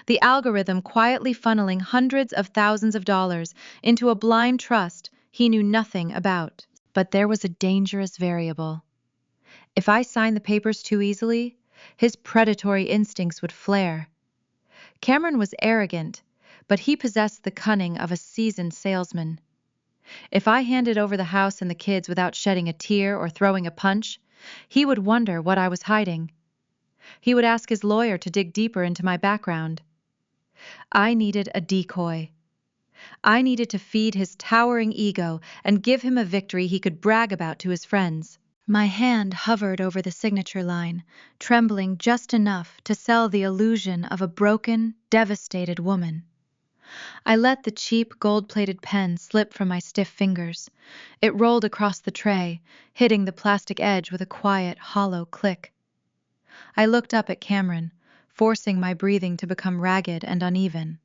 The algorithm quietly funneling hundreds of thousands of dollars into a blind trust he knew nothing about. But there was a dangerous variable. If I signed the papers too easily, his predatory instincts would flare. Cameron was arrogant, but he possessed the cunning of a seasoned salesman. If I handed over the house and the kids without shedding a tear or throwing a punch, he would wonder what I was hiding. He would ask his lawyer to dig deeper into my background. I needed a decoy. I needed to feed his towering ego and give him a victory he could brag about to his friends. My hand hovered over the signature line, trembling just enough to sell the illusion of a broken, devastated woman. I let the cheap, gold-plated pen slip from my stiff fingers. It rolled across the tray, hitting the plastic edge with a quiet, hollow click. I looked up at Cameron, forcing my breathing to become ragged and uneven.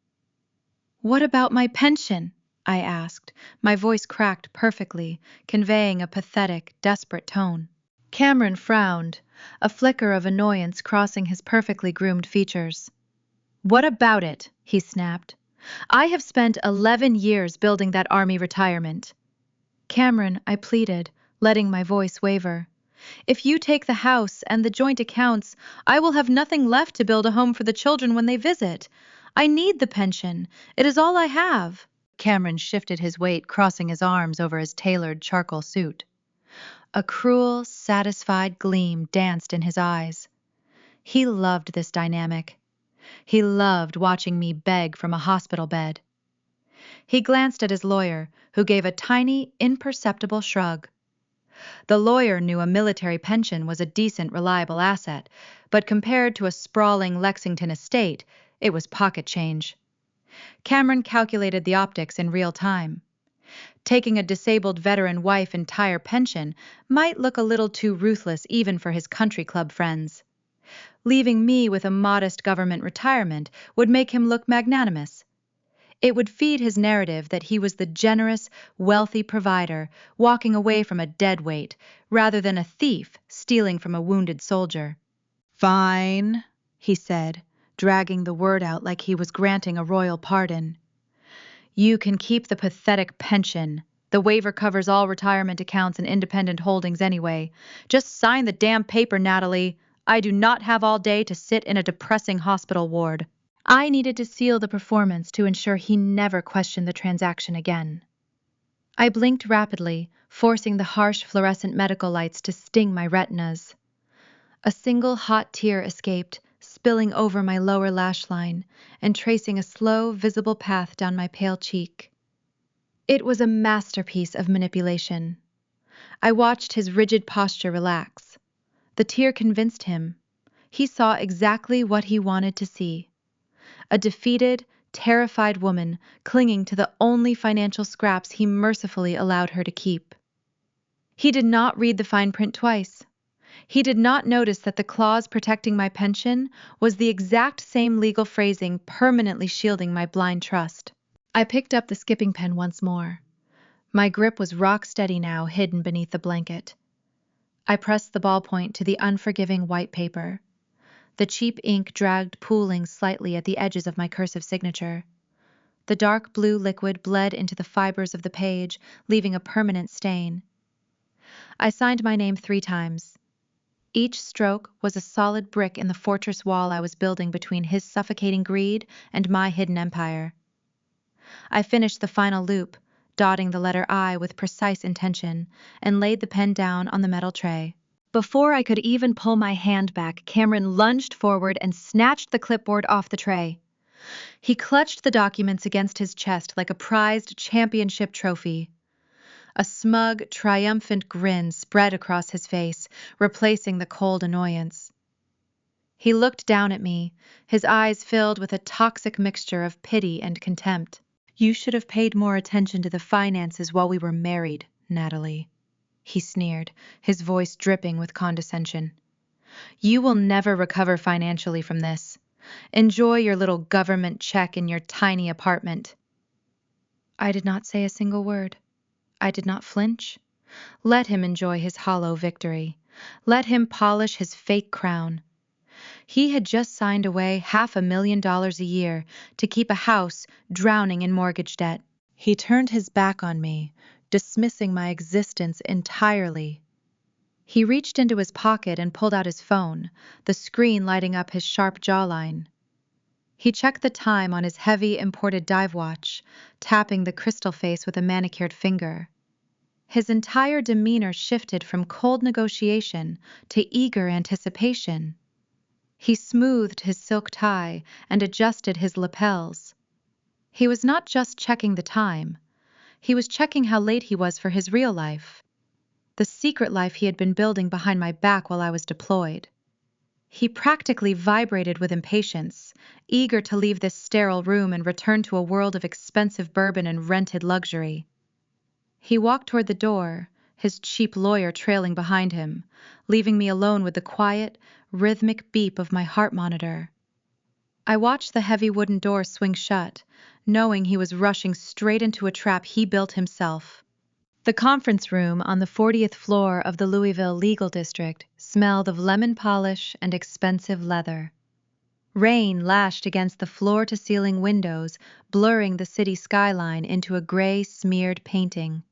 "What about my pension?" I asked, my voice cracked perfectly, conveying a pathetic, desperate tone. Cameron frowned, a flicker of annoyance crossing his perfectly groomed features. "What about it?" he snapped. "I have spent 11 years building that Army retirement." "Cameron," I pleaded, letting my voice waver. "If you take the house and the joint accounts, I will have nothing left to build a home for the children when they visit. I need the pension. It is all I have." Cameron shifted his weight, crossing his arms over his tailored charcoal suit. A cruel, satisfied gleam danced in his eyes. He loved this dynamic. He loved watching me beg from a hospital bed. He glanced at his lawyer, who gave a tiny, imperceptible shrug. The lawyer knew a military pension was a decent, reliable asset, but compared to a sprawling Lexington estate, it was pocket change. Cameron calculated the optics in real time. Taking a disabled veteran wife entire pension might look a little too ruthless even for his country club friends. Leaving me with a modest government retirement would make him look magnanimous. It would feed his narrative that he was the generous, wealthy provider walking away from a deadweight rather than a thief stealing from a wounded soldier. "Fine," he said, dragging the word out like he was granting a royal pardon. "You can keep the pathetic pension. The waiver covers all retirement accounts and independent holdings anyway. Just sign the damn paper, Natalie. I do not have all day to sit in a depressing hospital ward." I needed to seal the performance to ensure he never questioned the transaction again. I blinked rapidly, forcing the harsh fluorescent medical lights to sting my retinas. A single hot tear escaped, spilling over my lower lash line and tracing a slow, visible path down my pale cheek. It was a masterpiece of manipulation. I watched his rigid posture relax. The tear convinced him. He saw exactly what he wanted to see. A defeated, terrified woman clinging to the only financial scraps he mercifully allowed her to keep. He did not read the fine print twice. He did not notice that the clause protecting my pension was the exact same legal phrasing permanently shielding my blind trust. I picked up the skipping pen once more. My grip was rock steady now, hidden beneath the blanket. I pressed the ballpoint to the unforgiving white paper. The cheap ink dragged pooling slightly at the edges of my cursive signature. The dark blue liquid bled into the fibers of the page, leaving a permanent stain. I signed my name 3 times. Each stroke was a solid brick in the fortress wall I was building between his suffocating greed and my hidden empire. I finished the final loop, dotting the letter I with precise intention, and laid the pen down on the metal tray. Before I could even pull my hand back, Cameron lunged forward and snatched the clipboard off the tray. He clutched the documents against his chest like a prized championship trophy. A smug, triumphant grin spread across his face, replacing the cold annoyance. He looked down at me, his eyes filled with a toxic mixture of pity and contempt. "You should have paid more attention to the finances while we were married, Natalie," he sneered, his voice dripping with condescension. "You will never recover financially from this. Enjoy your little government check in your tiny apartment." I did not say a single word. I did not flinch. Let him enjoy his hollow victory. Let him polish his fake crown. He had just signed away $500,000 a year to keep a house drowning in mortgage debt. He turned his back on me, dismissing my existence entirely. He reached into his pocket and pulled out his phone, the screen lighting up his sharp jawline. He checked the time on his heavy imported dive watch, tapping the crystal face with a manicured finger. His entire demeanor shifted from cold negotiation to eager anticipation. He smoothed his silk tie and adjusted his lapels. He was not just checking the time. He was checking how late he was for his real life, the secret life he had been building behind my back while I was deployed. He practically vibrated with impatience, eager to leave this sterile room and return to a world of expensive bourbon and rented luxury. He walked toward the door, his cheap lawyer trailing behind him, leaving me alone with the quiet, rhythmic beep of my heart monitor. I watched the heavy wooden door swing shut, knowing he was rushing straight into a trap he built himself. The conference room on the 40th floor of the Louisville Legal District smelled of lemon polish and expensive leather. Rain lashed against the floor-to-ceiling windows, blurring the city skyline into a gray, smeared painting.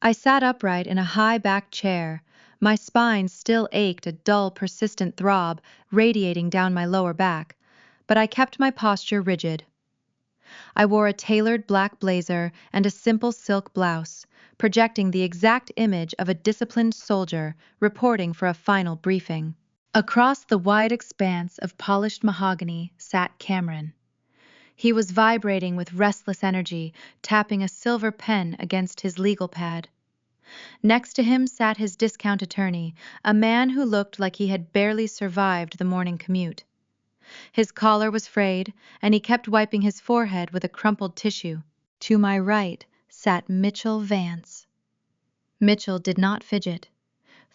I sat upright in a high-backed chair. My spine still ached, a dull, persistent throb radiating down my lower back, but I kept my posture rigid. I wore a tailored black blazer and a simple silk blouse, projecting the exact image of a disciplined soldier reporting for a final briefing. Across the wide expanse of polished mahogany sat Cameron. He was vibrating with restless energy, tapping a silver pen against his legal pad. Next to him sat his discount attorney, a man who looked like he had barely survived the morning commute. His collar was frayed, and he kept wiping his forehead with a crumpled tissue. To my right sat Mitchell Vance. Mitchell did not fidget.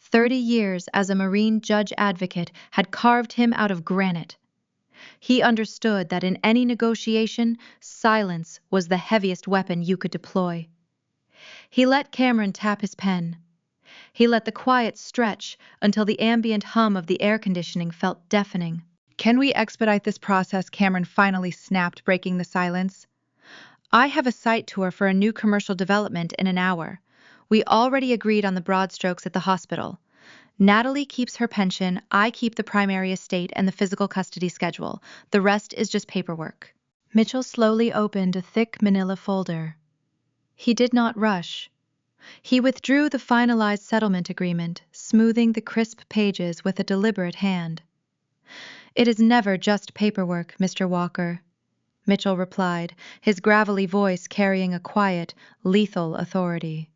30 years as a Marine judge advocate had carved him out of granite. He understood that in any negotiation, silence was the heaviest weapon you could deploy. He let Cameron tap his pen. He let the quiet stretch until the ambient hum of the air conditioning felt deafening. "Can we expedite this process?" Cameron finally snapped, breaking the silence. "I have a site tour for a new commercial development in an hour. We already agreed on the broad strokes at the hospital. Natalie keeps her pension, I keep the primary estate and the physical custody schedule. The rest is just paperwork." Mitchell slowly opened a thick manila folder. He did not rush. He withdrew the finalized settlement agreement, smoothing the crisp pages with a deliberate hand. "It is never just paperwork, Mr. Walker," Mitchell replied, his gravelly voice carrying a quiet, lethal authority.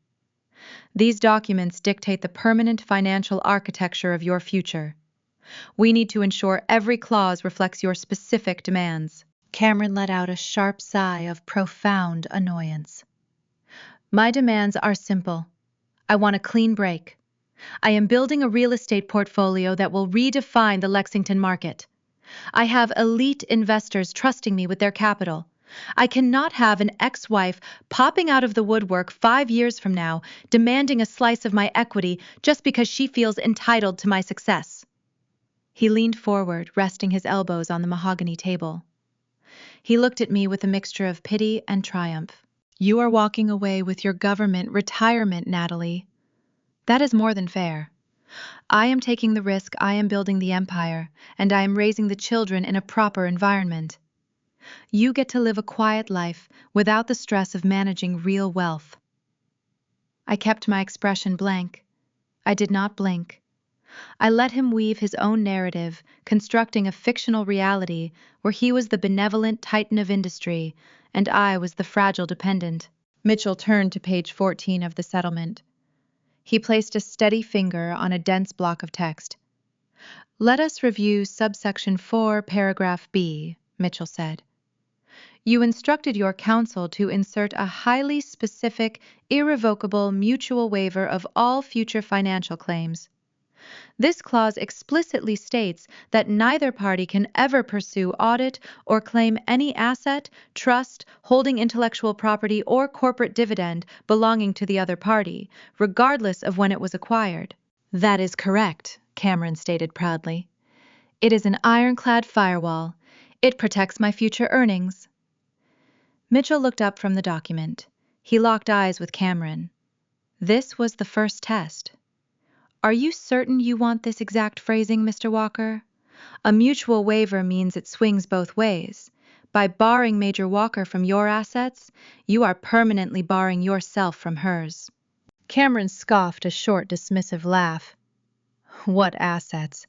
"These documents dictate the permanent financial architecture of your future. We need to ensure every clause reflects your specific demands." Cameron let out a sharp sigh of profound annoyance. "My demands are simple. I want a clean break. I am building a real estate portfolio that will redefine the Lexington market. I have elite investors trusting me with their capital. I cannot have an ex-wife popping out of the woodwork 5 years from now, demanding a slice of my equity just because she feels entitled to my success." He leaned forward, resting his elbows on the mahogany table. He looked at me with a mixture of pity and triumph. "You are walking away with your government retirement, Natalie. That is more than fair. I am taking the risk, I am building the empire, and I am raising the children in a proper environment. You get to live a quiet life without the stress of managing real wealth." I kept my expression blank. I did not blink. I let him weave his own narrative, constructing a fictional reality where he was the benevolent titan of industry and I was the fragile dependent. Mitchell turned to page 14 of the settlement. He placed a steady finger on a dense block of text. "Let us review subsection 4, paragraph B," Mitchell said. "You instructed your counsel to insert a highly specific, irrevocable mutual waiver of all future financial claims. This clause explicitly states that neither party can ever pursue audit or claim any asset, trust, holding intellectual property, or corporate dividend belonging to the other party, regardless of when it was acquired." "That is correct," Cameron stated proudly. "It is an ironclad firewall. It protects my future earnings." Mitchell looked up from the document. He locked eyes with Cameron. This was the first test. "Are you certain you want this exact phrasing, Mr. Walker? A mutual waiver means it swings both ways. By barring Major Walker from your assets, you are permanently barring yourself from hers." Cameron scoffed a short, dismissive laugh. "What assets?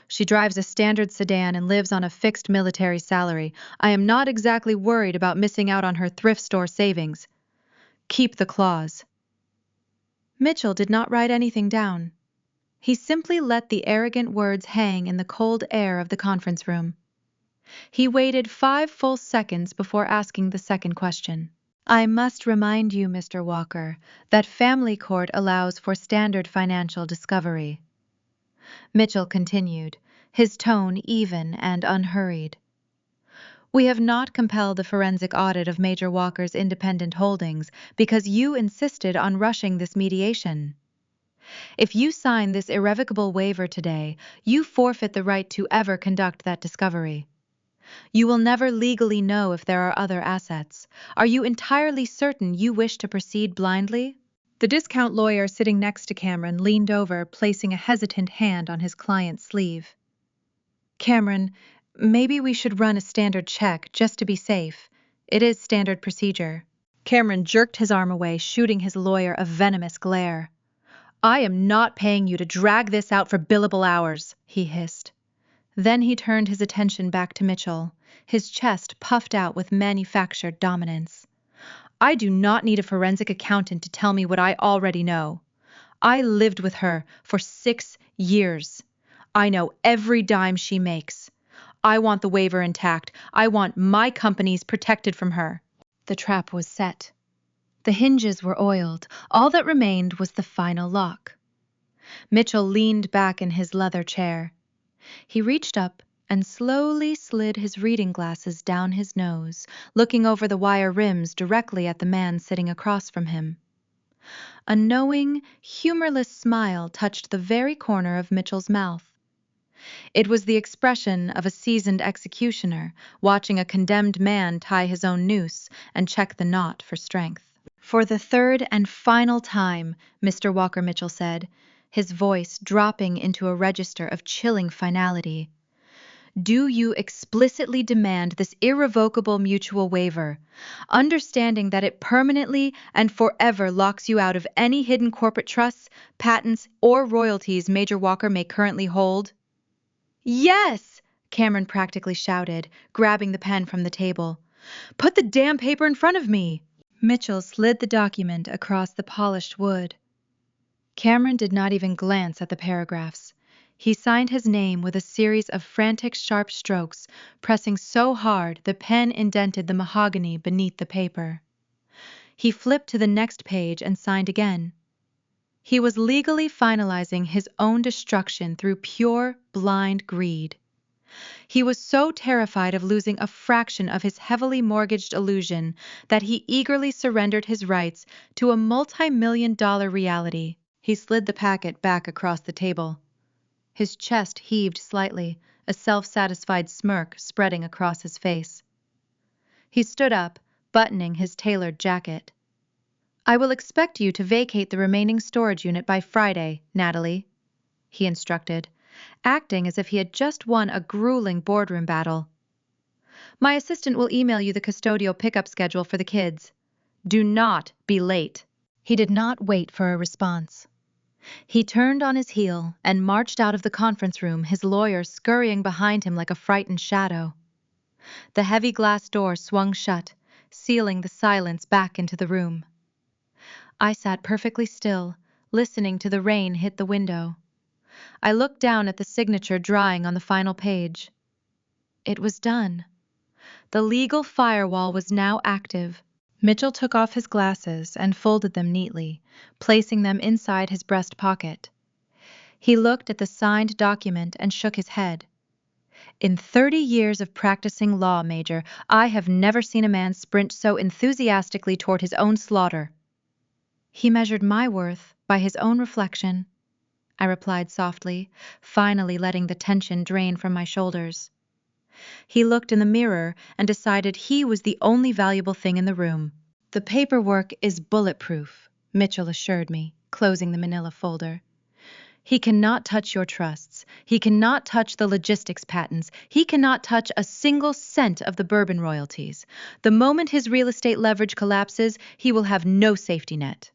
She drives a standard sedan and lives on a fixed military salary. I am not exactly worried about missing out on her thrift store savings. Keep the clause." Mitchell did not write anything down. He simply let the arrogant words hang in the cold air of the conference room. He waited 5 full seconds before asking the second question. "I must remind you, Mr. Walker, that family court allows for standard financial discovery." Mitchell continued, his tone even and unhurried. We have not compelled a forensic audit of Major Walker's independent holdings because you insisted on rushing this mediation. If you sign this irrevocable waiver today, you forfeit the right to ever conduct that discovery. You will never legally know if there are other assets. Are you entirely certain you wish to proceed blindly? The discount lawyer sitting next to Cameron leaned over, placing a hesitant hand on his client's sleeve. Cameron, maybe we should run a standard check just to be safe. It is standard procedure. Cameron jerked his arm away, shooting his lawyer a venomous glare. I am not paying you to drag this out for billable hours, he hissed. Then he turned his attention back to Mitchell, his chest puffed out with manufactured dominance. I do not need a forensic accountant to tell me what I already know. I lived with her for 6 years. I know every dime she makes. I want the waiver intact. I want my companies protected from her. The trap was set. The hinges were oiled. All that remained was the final lock. Mitchell leaned back in his leather chair. He reached up and slowly slid his reading glasses down his nose, looking over the wire rims directly at the man sitting across from him. A knowing, humorless smile touched the very corner of Mitchell's mouth. It was the expression of a seasoned executioner watching a condemned man tie his own noose and check the knot for strength. For the third and final time, Mr. Walker Mitchell said, his voice dropping into a register of chilling finality. Do you explicitly demand this irrevocable mutual waiver, understanding that it permanently and forever locks you out of any hidden corporate trusts, patents, or royalties Major Walker may currently hold? Yes, Cameron practically shouted, grabbing the pen from the table. Put the damn paper in front of me! Mitchell slid the document across the polished wood. Cameron did not even glance at the paragraphs. He signed his name with a series of frantic, sharp strokes, pressing so hard the pen indented the mahogany beneath the paper. He flipped to the next page and signed again. He was legally finalizing his own destruction through pure, blind greed. He was so terrified of losing a fraction of his heavily mortgaged illusion that he eagerly surrendered his rights to a multi-million-dollar reality. He slid the packet back across the table. His chest heaved slightly, a self-satisfied smirk spreading across his face. He stood up, buttoning his tailored jacket. I will expect you to vacate the remaining storage unit by Friday, Natalie, he instructed, acting as if he had just won a grueling boardroom battle. My assistant will email you the custodial pickup schedule for the kids. Do not be late. He did not wait for a response. He turned on his heel and marched out of the conference room, his lawyer scurrying behind him like a frightened shadow. The heavy glass door swung shut, sealing the silence back into the room. I sat perfectly still, listening to the rain hit the window. I looked down at the signature drying on the final page. It was done. The legal firewall was now active. Mitchell took off his glasses and folded them neatly, placing them inside his breast pocket. He looked at the signed document and shook his head. In 30 years of practicing law, Major, I have never seen a man sprint so enthusiastically toward his own slaughter. He measured my worth by his own reflection, I replied softly, finally letting the tension drain from my shoulders. He looked in the mirror and decided he was the only valuable thing in the room. The paperwork is bulletproof, Mitchell assured me, closing the manila folder. He cannot touch your trusts. He cannot touch the logistics patents. He cannot touch a single cent of the bourbon royalties. The moment his real estate leverage collapses, he will have no safety net.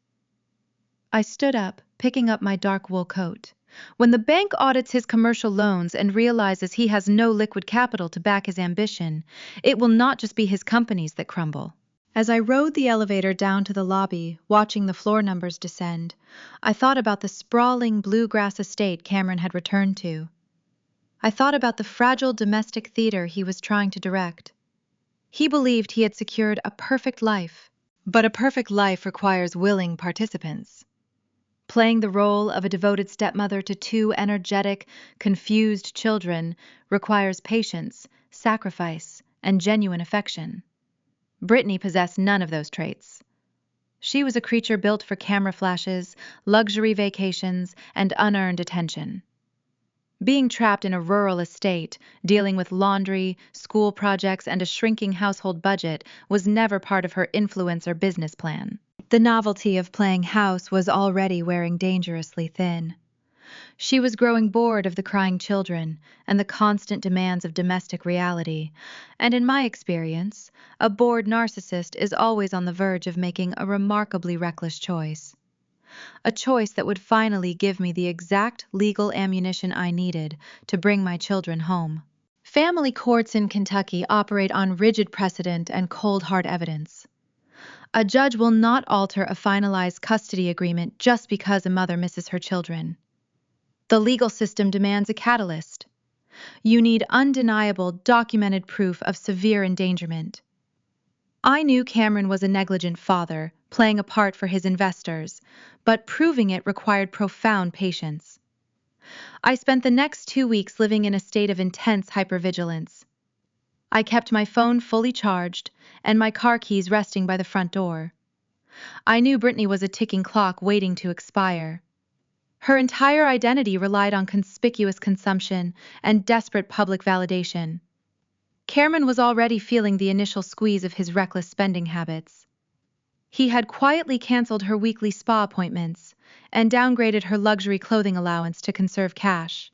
I stood up, picking up my dark wool coat. When the bank audits his commercial loans and realizes he has no liquid capital to back his ambition, it will not just be his companies that crumble. As I rode the elevator down to the lobby, watching the floor numbers descend, I thought about the sprawling bluegrass estate Cameron had returned to. I thought about the fragile domestic theater he was trying to direct. He believed he had secured a perfect life, but a perfect life requires willing participants. Playing the role of a devoted stepmother to 2 energetic, confused children requires patience, sacrifice, and genuine affection. Brittany possessed none of those traits. She was a creature built for camera flashes, luxury vacations, and unearned attention. Being trapped in a rural estate, dealing with laundry, school projects, and a shrinking household budget was never part of her influence or business plan. The novelty of playing house was already wearing dangerously thin. She was growing bored of the crying children and the constant demands of domestic reality, and in my experience, a bored narcissist is always on the verge of making a remarkably reckless choice. A choice that would finally give me the exact legal ammunition I needed to bring my children home. Family courts in Kentucky operate on rigid precedent and cold hard evidence. A judge will not alter a finalized custody agreement just because a mother misses her children. The legal system demands a catalyst. You need undeniable, documented proof of severe endangerment. I knew Cameron was a negligent father, playing a part for his investors, but proving it required profound patience. I spent the next 2 weeks living in a state of intense hypervigilance. I kept my phone fully charged and my car keys resting by the front door. I knew Brittany was a ticking clock waiting to expire. Her entire identity relied on conspicuous consumption and desperate public validation. Cameron was already feeling the initial squeeze of his reckless spending habits. He had quietly canceled her weekly spa appointments and downgraded her luxury clothing allowance to conserve cash.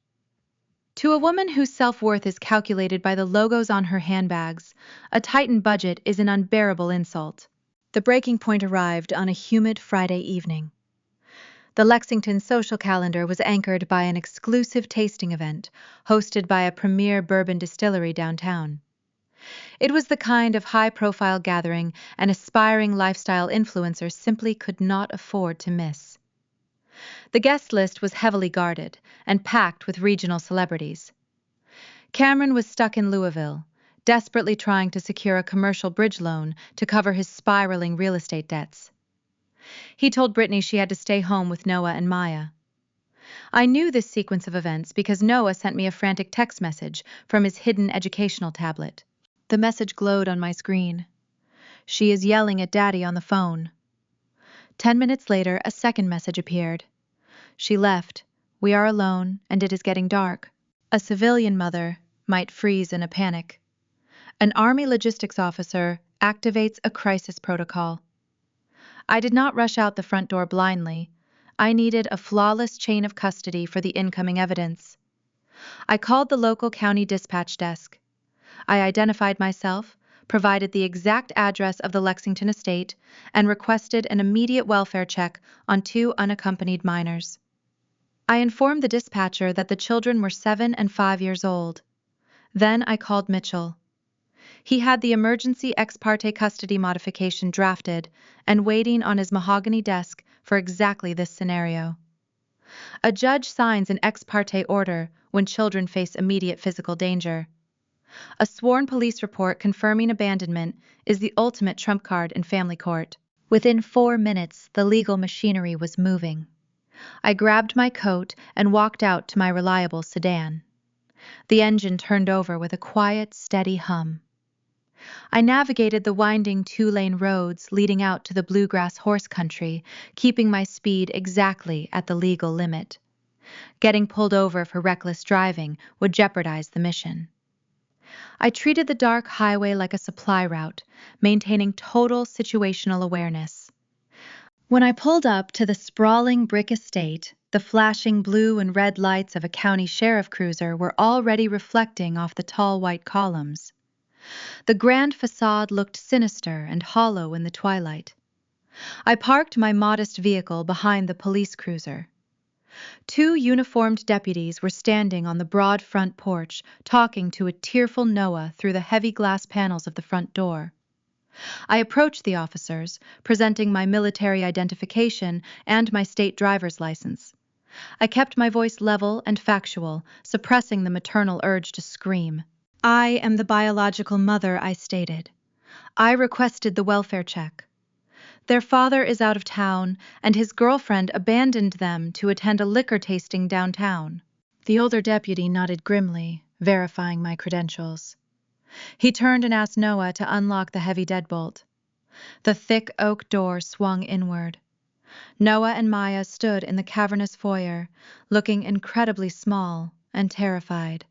To a woman whose self-worth is calculated by the logos on her handbags, a tightened budget is an unbearable insult. The breaking point arrived on a humid Friday evening. The Lexington social calendar was anchored by an exclusive tasting event hosted by a premier bourbon distillery downtown. It was the kind of high-profile gathering an aspiring lifestyle influencer simply could not afford to miss. The guest list was heavily guarded and packed with regional celebrities. Cameron was stuck in Louisville, desperately trying to secure a commercial bridge loan to cover his spiraling real estate debts. He told Brittany she had to stay home with Noah and Maya. I knew this sequence of events because Noah sent me a frantic text message from his hidden educational tablet. The message glowed on my screen. "She is yelling at Daddy on the phone." 10 minutes later, a second message appeared. "She left. We are alone, and it is getting dark." A civilian mother might freeze in a panic. An Army logistics officer activates a crisis protocol. I did not rush out the front door blindly. I needed a flawless chain of custody for the incoming evidence. I called the local county dispatch desk. I identified myself, provided the exact address of the Lexington estate, and requested an immediate welfare check on 2 unaccompanied minors. I informed the dispatcher that the children were 7 and 5 years old. Then I called Mitchell. He had the emergency ex parte custody modification drafted and waiting on his mahogany desk for exactly this scenario. A judge signs an ex parte order when children face immediate physical danger. A sworn police report confirming abandonment is the ultimate trump card in family court. Within 4 minutes, the legal machinery was moving. I grabbed my coat and walked out to my reliable sedan. The engine turned over with a quiet, steady hum. I navigated the winding 2-lane roads leading out to the bluegrass horse country, keeping my speed exactly at the legal limit. Getting pulled over for reckless driving would jeopardize the mission. I treated the dark highway like a supply route, maintaining total situational awareness. When I pulled up to the sprawling brick estate, the flashing blue and red lights of a county sheriff cruiser were already reflecting off the tall white columns. The grand facade looked sinister and hollow in the twilight. I parked my modest vehicle behind the police cruiser. 2 uniformed deputies were standing on the broad front porch, talking to a tearful Noah through the heavy glass panels of the front door. I approached the officers, presenting my military identification and my state driver's license. I kept my voice level and factual, suppressing the maternal urge to scream. "I am the biological mother," I stated. "I requested the welfare check. Their father is out of town, and his girlfriend abandoned them to attend a liquor tasting downtown." The older deputy nodded grimly, verifying my credentials. He turned and asked Noah to unlock the heavy deadbolt. The thick oak door swung inward. Noah and Maya stood in the cavernous foyer, looking incredibly small and terrified.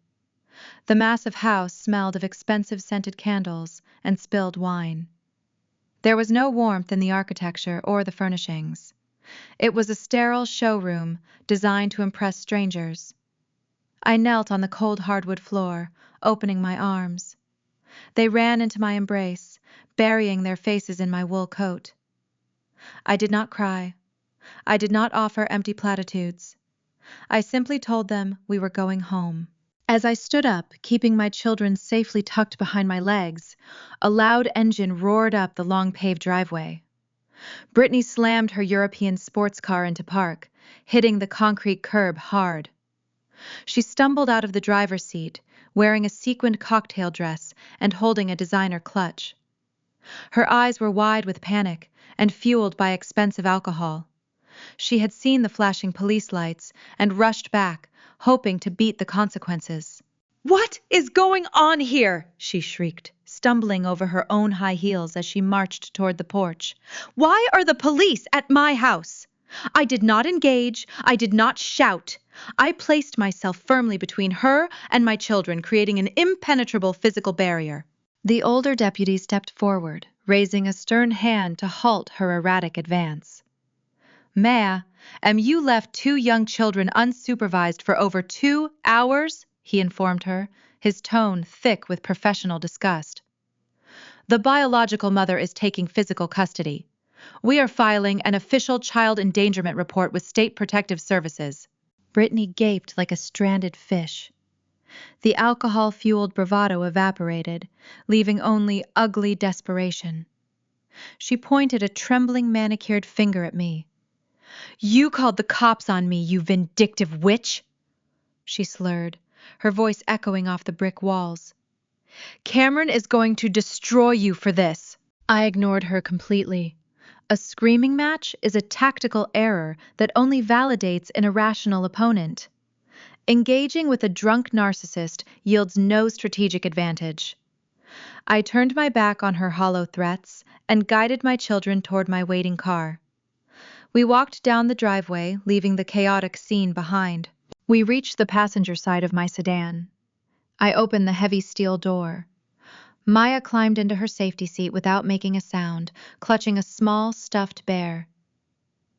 The massive house smelled of expensive scented candles and spilled wine. There was no warmth in the architecture or the furnishings. It was a sterile showroom designed to impress strangers. I knelt on the cold hardwood floor, opening my arms. They ran into my embrace, burying their faces in my wool coat. I did not cry. I did not offer empty platitudes. I simply told them we were going home. As I stood up, keeping my children safely tucked behind my legs, a loud engine roared up the long paved driveway. Brittany slammed her European sports car into park, hitting the concrete curb hard. She stumbled out of the driver's seat, wearing a sequined cocktail dress and holding a designer clutch. Her eyes were wide with panic and fueled by expensive alcohol. She had seen the flashing police lights and rushed back, hoping to beat the consequences. "What is going on here?" she shrieked, stumbling over her own high heels as she marched toward the porch. "Why are the police at my house? I did not engage. I did not shout. I placed myself firmly between her and my children, creating an impenetrable physical barrier." The older deputy stepped forward, raising a stern hand to halt her erratic advance. "Ma'am, you left 2 young children unsupervised for over 2 hours?" he informed her, his tone thick with professional disgust. "The biological mother is taking physical custody. We are filing an official child endangerment report with State Protective Services." Brittany gaped like a stranded fish. The alcohol-fueled bravado evaporated, leaving only ugly desperation. She pointed a trembling manicured finger at me. "You called the cops on me, you vindictive witch!" she slurred, her voice echoing off the brick walls. "Cameron is going to destroy you for this." I ignored her completely. A screaming match is a tactical error that only validates an irrational opponent. Engaging with a drunk narcissist yields no strategic advantage. I turned my back on her hollow threats and guided my children toward my waiting car. We walked down the driveway, leaving the chaotic scene behind. We reached the passenger side of my sedan. I opened the heavy steel door. Maya climbed into her safety seat without making a sound, clutching a small, stuffed bear.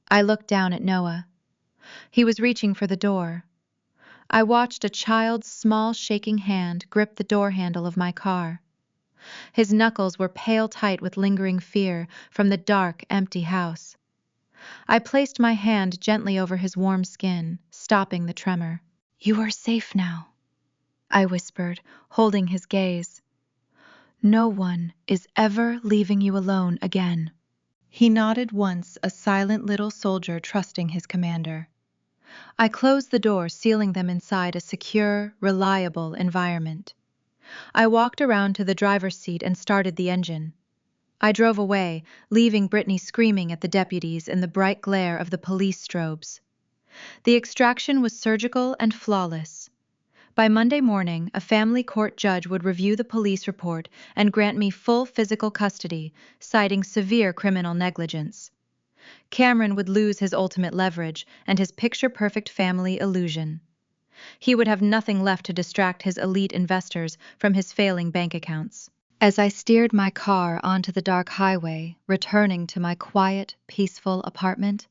I looked down at Noah. He was reaching for the door. I watched a child's small, shaking hand grip the door handle of my car. His knuckles were pale tight with lingering fear from the dark, empty house. I placed my hand gently over his warm skin, stopping the tremor. "You are safe now," I whispered, holding his gaze. "No one is ever leaving you alone again." He nodded once, a silent little soldier trusting his commander. I closed the door, sealing them inside a secure, reliable environment. I walked around to the driver's seat and started the engine. I drove away, leaving Brittany screaming at the deputies in the bright glare of the police strobes. The extraction was surgical and flawless. By Monday morning, a family court judge would review the police report and grant me full physical custody, citing severe criminal negligence. Cameron would lose his ultimate leverage and his picture-perfect family illusion. He would have nothing left to distract his elite investors from his failing bank accounts. As I steered my car onto the dark highway, returning to my quiet, peaceful apartment,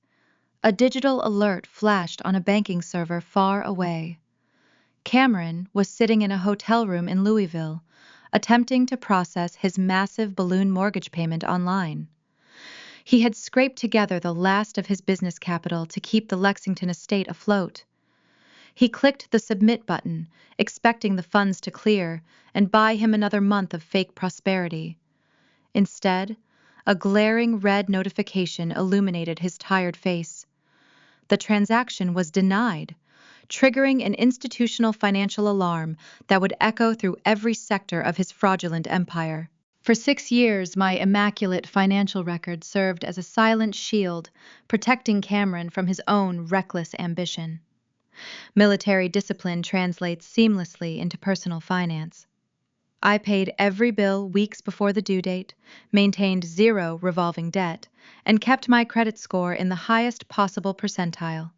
a digital alert flashed on a banking server far away. Cameron was sitting in a hotel room in Louisville, attempting to process his massive balloon mortgage payment online. He had scraped together the last of his business capital to keep the Lexington estate afloat. He clicked the submit button, expecting the funds to clear and buy him another month of fake prosperity. Instead, a glaring red notification illuminated his tired face. The transaction was denied, triggering an institutional financial alarm that would echo through every sector of his fraudulent empire. For 6 years, my immaculate financial record served as a silent shield, protecting Cameron from his own reckless ambition. Military discipline translates seamlessly into personal finance. I paid every bill weeks before the due date, maintained zero revolving debt, and kept my credit score in the highest possible percentile.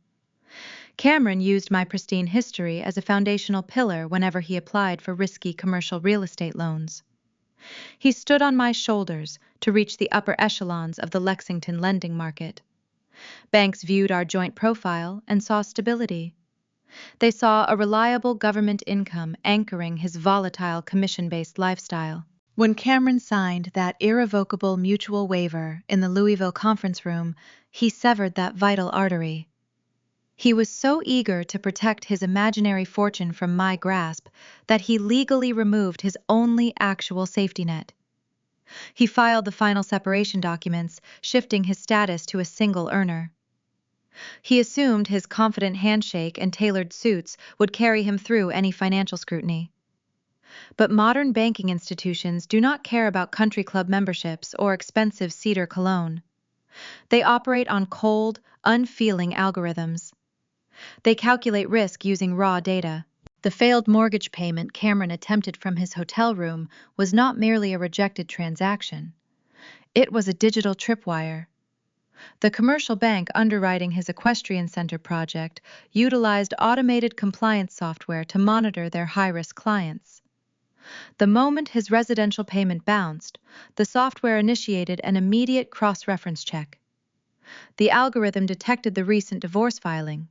Cameron used my pristine history as a foundational pillar whenever he applied for risky commercial real estate loans. He stood on my shoulders to reach the upper echelons of the Lexington lending market. Banks viewed our joint profile and saw stability. They saw a reliable government income anchoring his volatile commission-based lifestyle. When Cameron signed that irrevocable mutual waiver in the Louisville conference room, he severed that vital artery. He was so eager to protect his imaginary fortune from my grasp that he legally removed his only actual safety net. He filed the final separation documents, shifting his status to a single earner. He assumed his confident handshake and tailored suits would carry him through any financial scrutiny. But modern banking institutions do not care about country club memberships or expensive cedar cologne. They operate on cold, unfeeling algorithms. They calculate risk using raw data. The failed mortgage payment Cameron attempted from his hotel room was not merely a rejected transaction. It was a digital tripwire. The commercial bank underwriting his equestrian center project utilized automated compliance software to monitor their high-risk clients. The moment his residential payment bounced, the software initiated an immediate cross-reference check. The algorithm detected the recent divorce filing.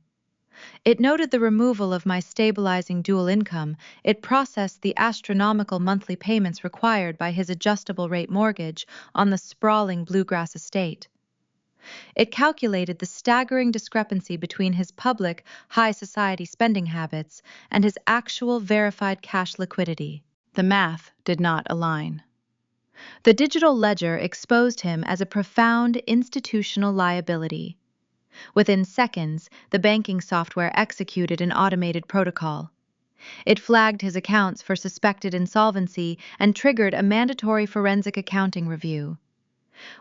It noted the removal of my stabilizing dual income. It processed the astronomical monthly payments required by his adjustable-rate mortgage on the sprawling bluegrass estate. It calculated the staggering discrepancy between his public, high society spending habits and his actual verified cash liquidity. The math did not align. The digital ledger exposed him as a profound institutional liability. Within seconds, the banking software executed an automated protocol. It flagged his accounts for suspected insolvency and triggered a mandatory forensic accounting review.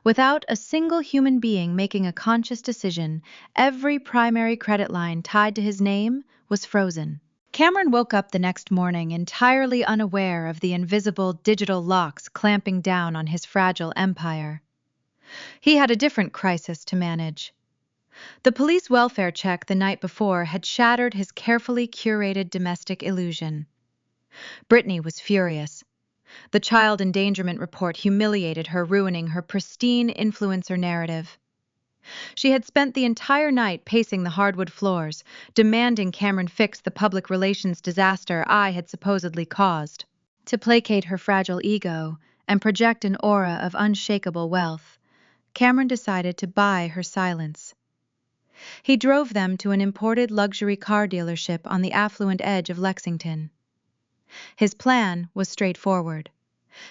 Without a single human being making a conscious decision, every primary credit line tied to his name was frozen. Cameron woke up the next morning entirely unaware of the invisible digital locks clamping down on his fragile empire. He had a different crisis to manage. The police welfare check the night before had shattered his carefully curated domestic illusion. Brittany was furious. The child endangerment report humiliated her, ruining her pristine influencer narrative. She had spent the entire night pacing the hardwood floors, demanding Cameron fix the public relations disaster I had supposedly caused. To placate her fragile ego and project an aura of unshakable wealth, Cameron decided to buy her silence. He drove them to an imported luxury car dealership on the affluent edge of Lexington. His plan was straightforward.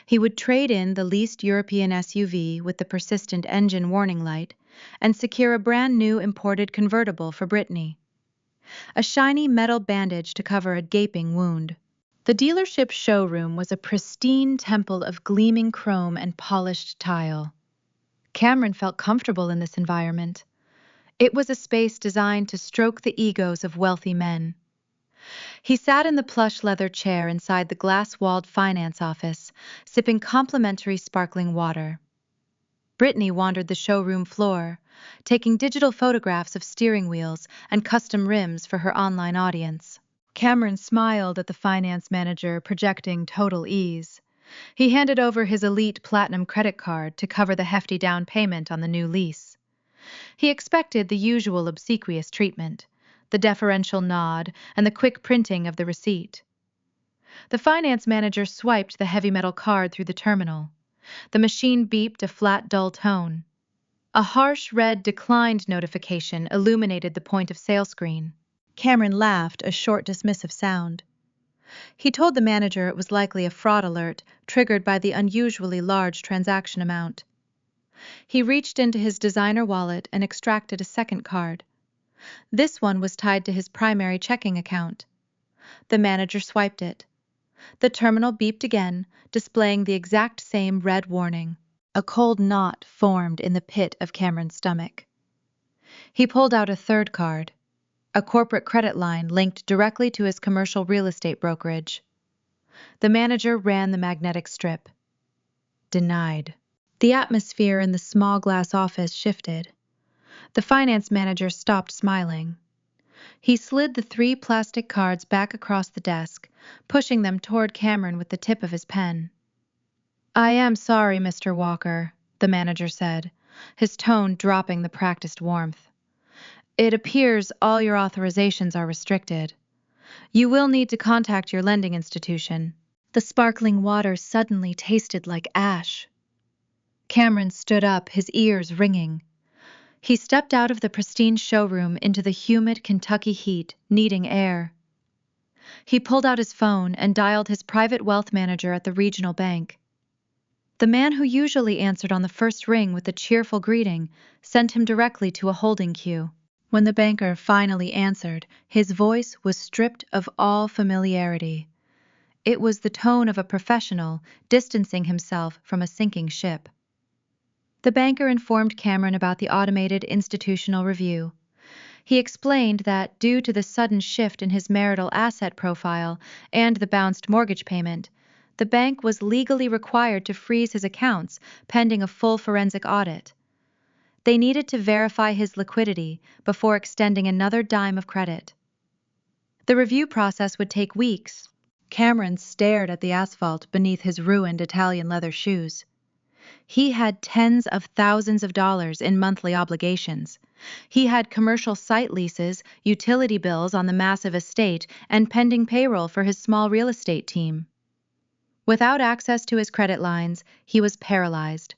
He would trade in the leased European SUV with the persistent engine warning light and secure a brand new imported convertible for Brittany. A shiny metal bandage to cover a gaping wound. The dealership's showroom was a pristine temple of gleaming chrome and polished tile. Cameron felt comfortable in this environment. It was a space designed to stroke the egos of wealthy men. He sat in the plush leather chair inside the glass-walled finance office, sipping complimentary sparkling water. Brittany wandered the showroom floor, taking digital photographs of steering wheels and custom rims for her online audience. Cameron smiled at the finance manager, projecting total ease. He handed over his elite platinum credit card to cover the hefty down payment on the new lease. He expected the usual obsequious treatment, the deferential nod, and the quick printing of the receipt. The finance manager swiped the heavy metal card through the terminal. The machine beeped a flat, dull tone. A harsh red declined notification illuminated the point-of-sale screen. Cameron laughed, a short, dismissive sound. He told the manager it was likely a fraud alert, triggered by the unusually large transaction amount. He reached into his designer wallet and extracted a second card. This one was tied to his primary checking account. The manager swiped it. The terminal beeped again, displaying the exact same red warning. A cold knot formed in the pit of Cameron's stomach. He pulled out a third card, a corporate credit line linked directly to his commercial real estate brokerage. The manager ran the magnetic strip. Denied. The atmosphere in the small glass office shifted. The finance manager stopped smiling. He slid the 3 plastic cards back across the desk, pushing them toward Cameron with the tip of his pen. "I am sorry, Mr. Walker," the manager said, his tone dropping the practiced warmth. "It appears all your authorizations are restricted. You will need to contact your lending institution." The sparkling water suddenly tasted like ash. Cameron stood up, his ears ringing. He stepped out of the pristine showroom into the humid Kentucky heat, needing air. He pulled out his phone and dialed his private wealth manager at the regional bank. The man who usually answered on the first ring with a cheerful greeting sent him directly to a holding queue. When the banker finally answered, his voice was stripped of all familiarity. It was the tone of a professional distancing himself from a sinking ship. The banker informed Cameron about the automated institutional review. He explained that, due to the sudden shift in his marital asset profile and the bounced mortgage payment, the bank was legally required to freeze his accounts pending a full forensic audit. They needed to verify his liquidity before extending another dime of credit. The review process would take weeks. Cameron stared at the asphalt beneath his ruined Italian leather shoes. He had tens of thousands of dollars in monthly obligations. He had commercial site leases, utility bills on the massive estate, and pending payroll for his small real estate team. Without access to his credit lines, he was paralyzed.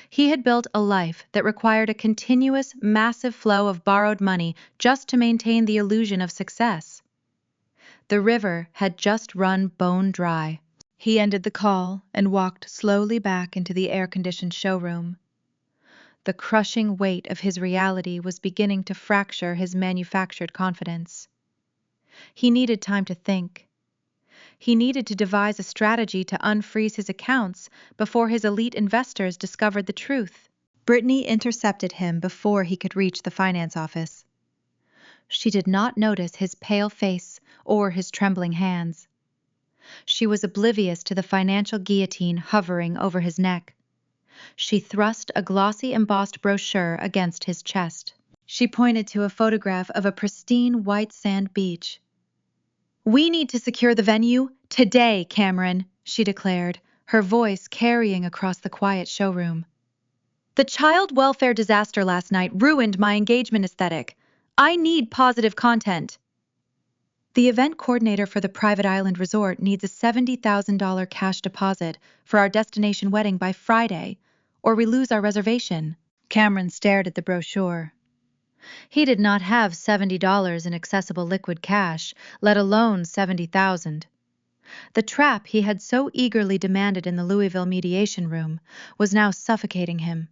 He had built a life that required a continuous, massive flow of borrowed money just to maintain the illusion of success. The river had just run bone dry. He ended the call and walked slowly back into the air-conditioned showroom. The crushing weight of his reality was beginning to fracture his manufactured confidence. He needed time to think. He needed to devise a strategy to unfreeze his accounts before his elite investors discovered the truth. Brittany intercepted him before he could reach the finance office. She did not notice his pale face or his trembling hands. She was oblivious to the financial guillotine hovering over his neck. She thrust a glossy embossed brochure against his chest. She pointed to a photograph of a pristine white sand beach. "We need to secure the venue today, Cameron," she declared, her voice carrying across the quiet showroom. "The child welfare disaster last night ruined my engagement aesthetic. I need positive content." "The event coordinator for the private island resort needs a $70,000 cash deposit for our destination wedding by Friday, or we lose our reservation." Cameron stared at the brochure. He did not have $70 in accessible liquid cash, let alone $70,000. The trap he had so eagerly demanded in the Louisville mediation room was now suffocating him.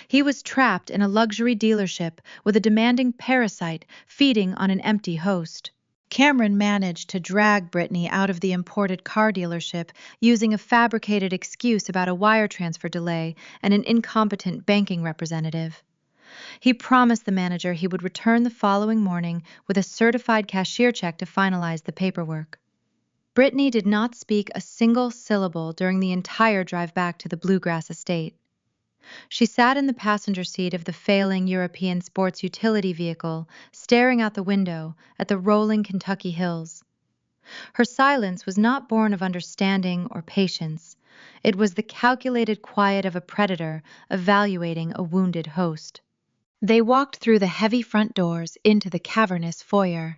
He was trapped in a luxury dealership with a demanding parasite feeding on an empty host. Cameron managed to drag Brittany out of the imported car dealership using a fabricated excuse about a wire transfer delay and an incompetent banking representative. He promised the manager he would return the following morning with a certified cashier check to finalize the paperwork. Brittany did not speak a single syllable during the entire drive back to the Bluegrass estate. She sat in the passenger seat of the failing European sports utility vehicle, staring out the window at the rolling Kentucky hills. Her silence was not born of understanding or patience. It was the calculated quiet of a predator evaluating a wounded host. They walked through the heavy front doors into the cavernous foyer.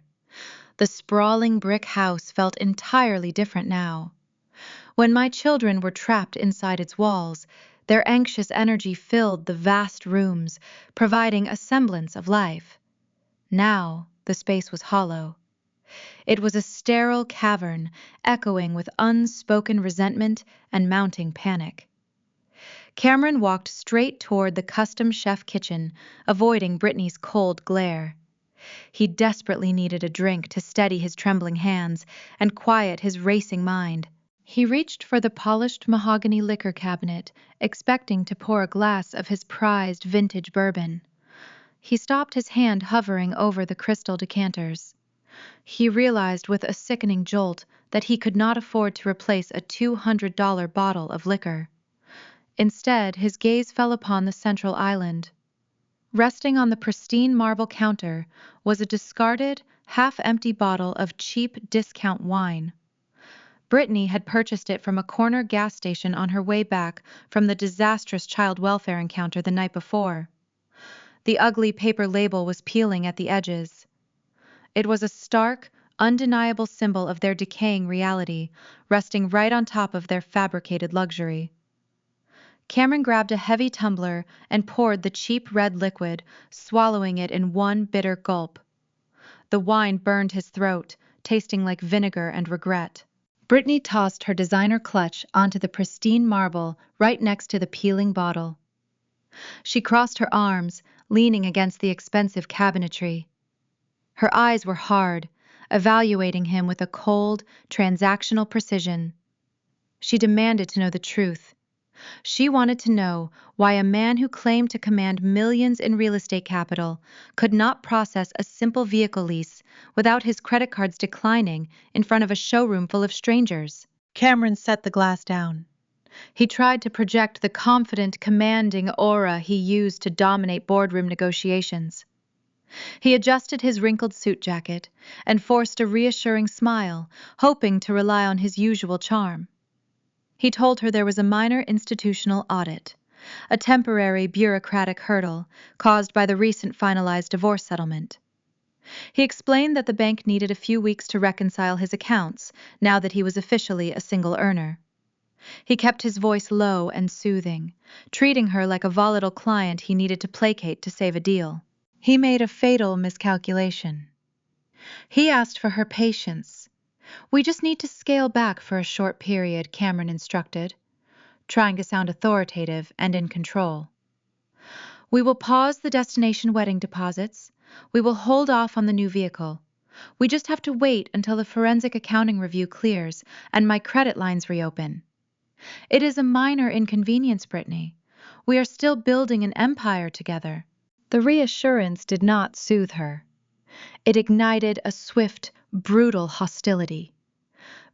The sprawling brick house felt entirely different now. When my children were trapped inside its walls, their anxious energy filled the vast rooms, providing a semblance of life. Now the space was hollow. It was a sterile cavern, echoing with unspoken resentment and mounting panic. Cameron walked straight toward the custom chef kitchen, avoiding Brittany's cold glare. He desperately needed a drink to steady his trembling hands and quiet his racing mind. He reached for the polished mahogany liquor cabinet, expecting to pour a glass of his prized vintage bourbon. He stopped, his hand hovering over the crystal decanters. He realized with a sickening jolt that he could not afford to replace a $200 bottle of liquor. Instead, his gaze fell upon the central island. Resting on the pristine marble counter was a discarded, half-empty bottle of cheap discount wine. Brittany had purchased it from a corner gas station on her way back from the disastrous child welfare encounter the night before. The ugly paper label was peeling at the edges. It was a stark, undeniable symbol of their decaying reality, resting right on top of their fabricated luxury. Cameron grabbed a heavy tumbler and poured the cheap red liquid, swallowing it in one bitter gulp. The wine burned his throat, tasting like vinegar and regret. Brittany tossed her designer clutch onto the pristine marble right next to the peeling bottle. She crossed her arms, leaning against the expensive cabinetry. Her eyes were hard, evaluating him with a cold, transactional precision. She demanded to know the truth. She wanted to know why a man who claimed to command millions in real estate capital could not process a simple vehicle lease without his credit cards declining in front of a showroom full of strangers. Cameron set the glass down. He tried to project the confident, commanding aura he used to dominate boardroom negotiations. He adjusted his wrinkled suit jacket and forced a reassuring smile, hoping to rely on his usual charm. He told her there was a minor institutional audit, a temporary bureaucratic hurdle caused by the recent finalized divorce settlement. He explained that the bank needed a few weeks to reconcile his accounts now that he was officially a single earner. He kept his voice low and soothing, treating her like a volatile client he needed to placate to save a deal. He made a fatal miscalculation. He asked for her patience. "We just need to scale back for a short period," Cameron instructed, trying to sound authoritative and in control. "We will pause the destination wedding deposits. We will hold off on the new vehicle. We just have to wait until the forensic accounting review clears and my credit lines reopen. It is a minor inconvenience, Brittany. We are still building an empire together." The reassurance did not soothe her. It ignited a swift, brutal hostility.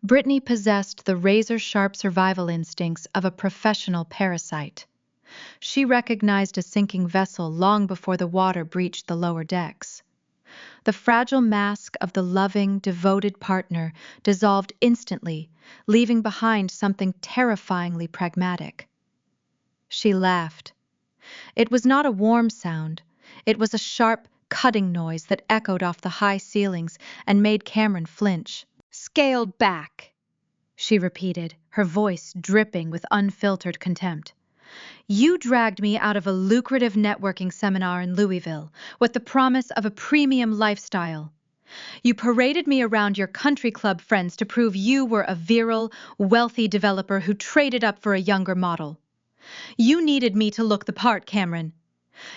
Brittany possessed the razor-sharp survival instincts of a professional parasite. She recognized a sinking vessel long before the water breached the lower decks. The fragile mask of the loving, devoted partner dissolved instantly, leaving behind something terrifyingly pragmatic. She laughed. It was not a warm sound. It was a sharp, cutting noise that echoed off the high ceilings and made Cameron flinch. "Scaled back," she repeated, her voice dripping with unfiltered contempt. "You dragged me out of a lucrative networking seminar in Louisville with the promise of a premium lifestyle. You paraded me around your country club friends to prove you were a virile, wealthy developer who traded up for a younger model. You needed me to look the part, Cameron.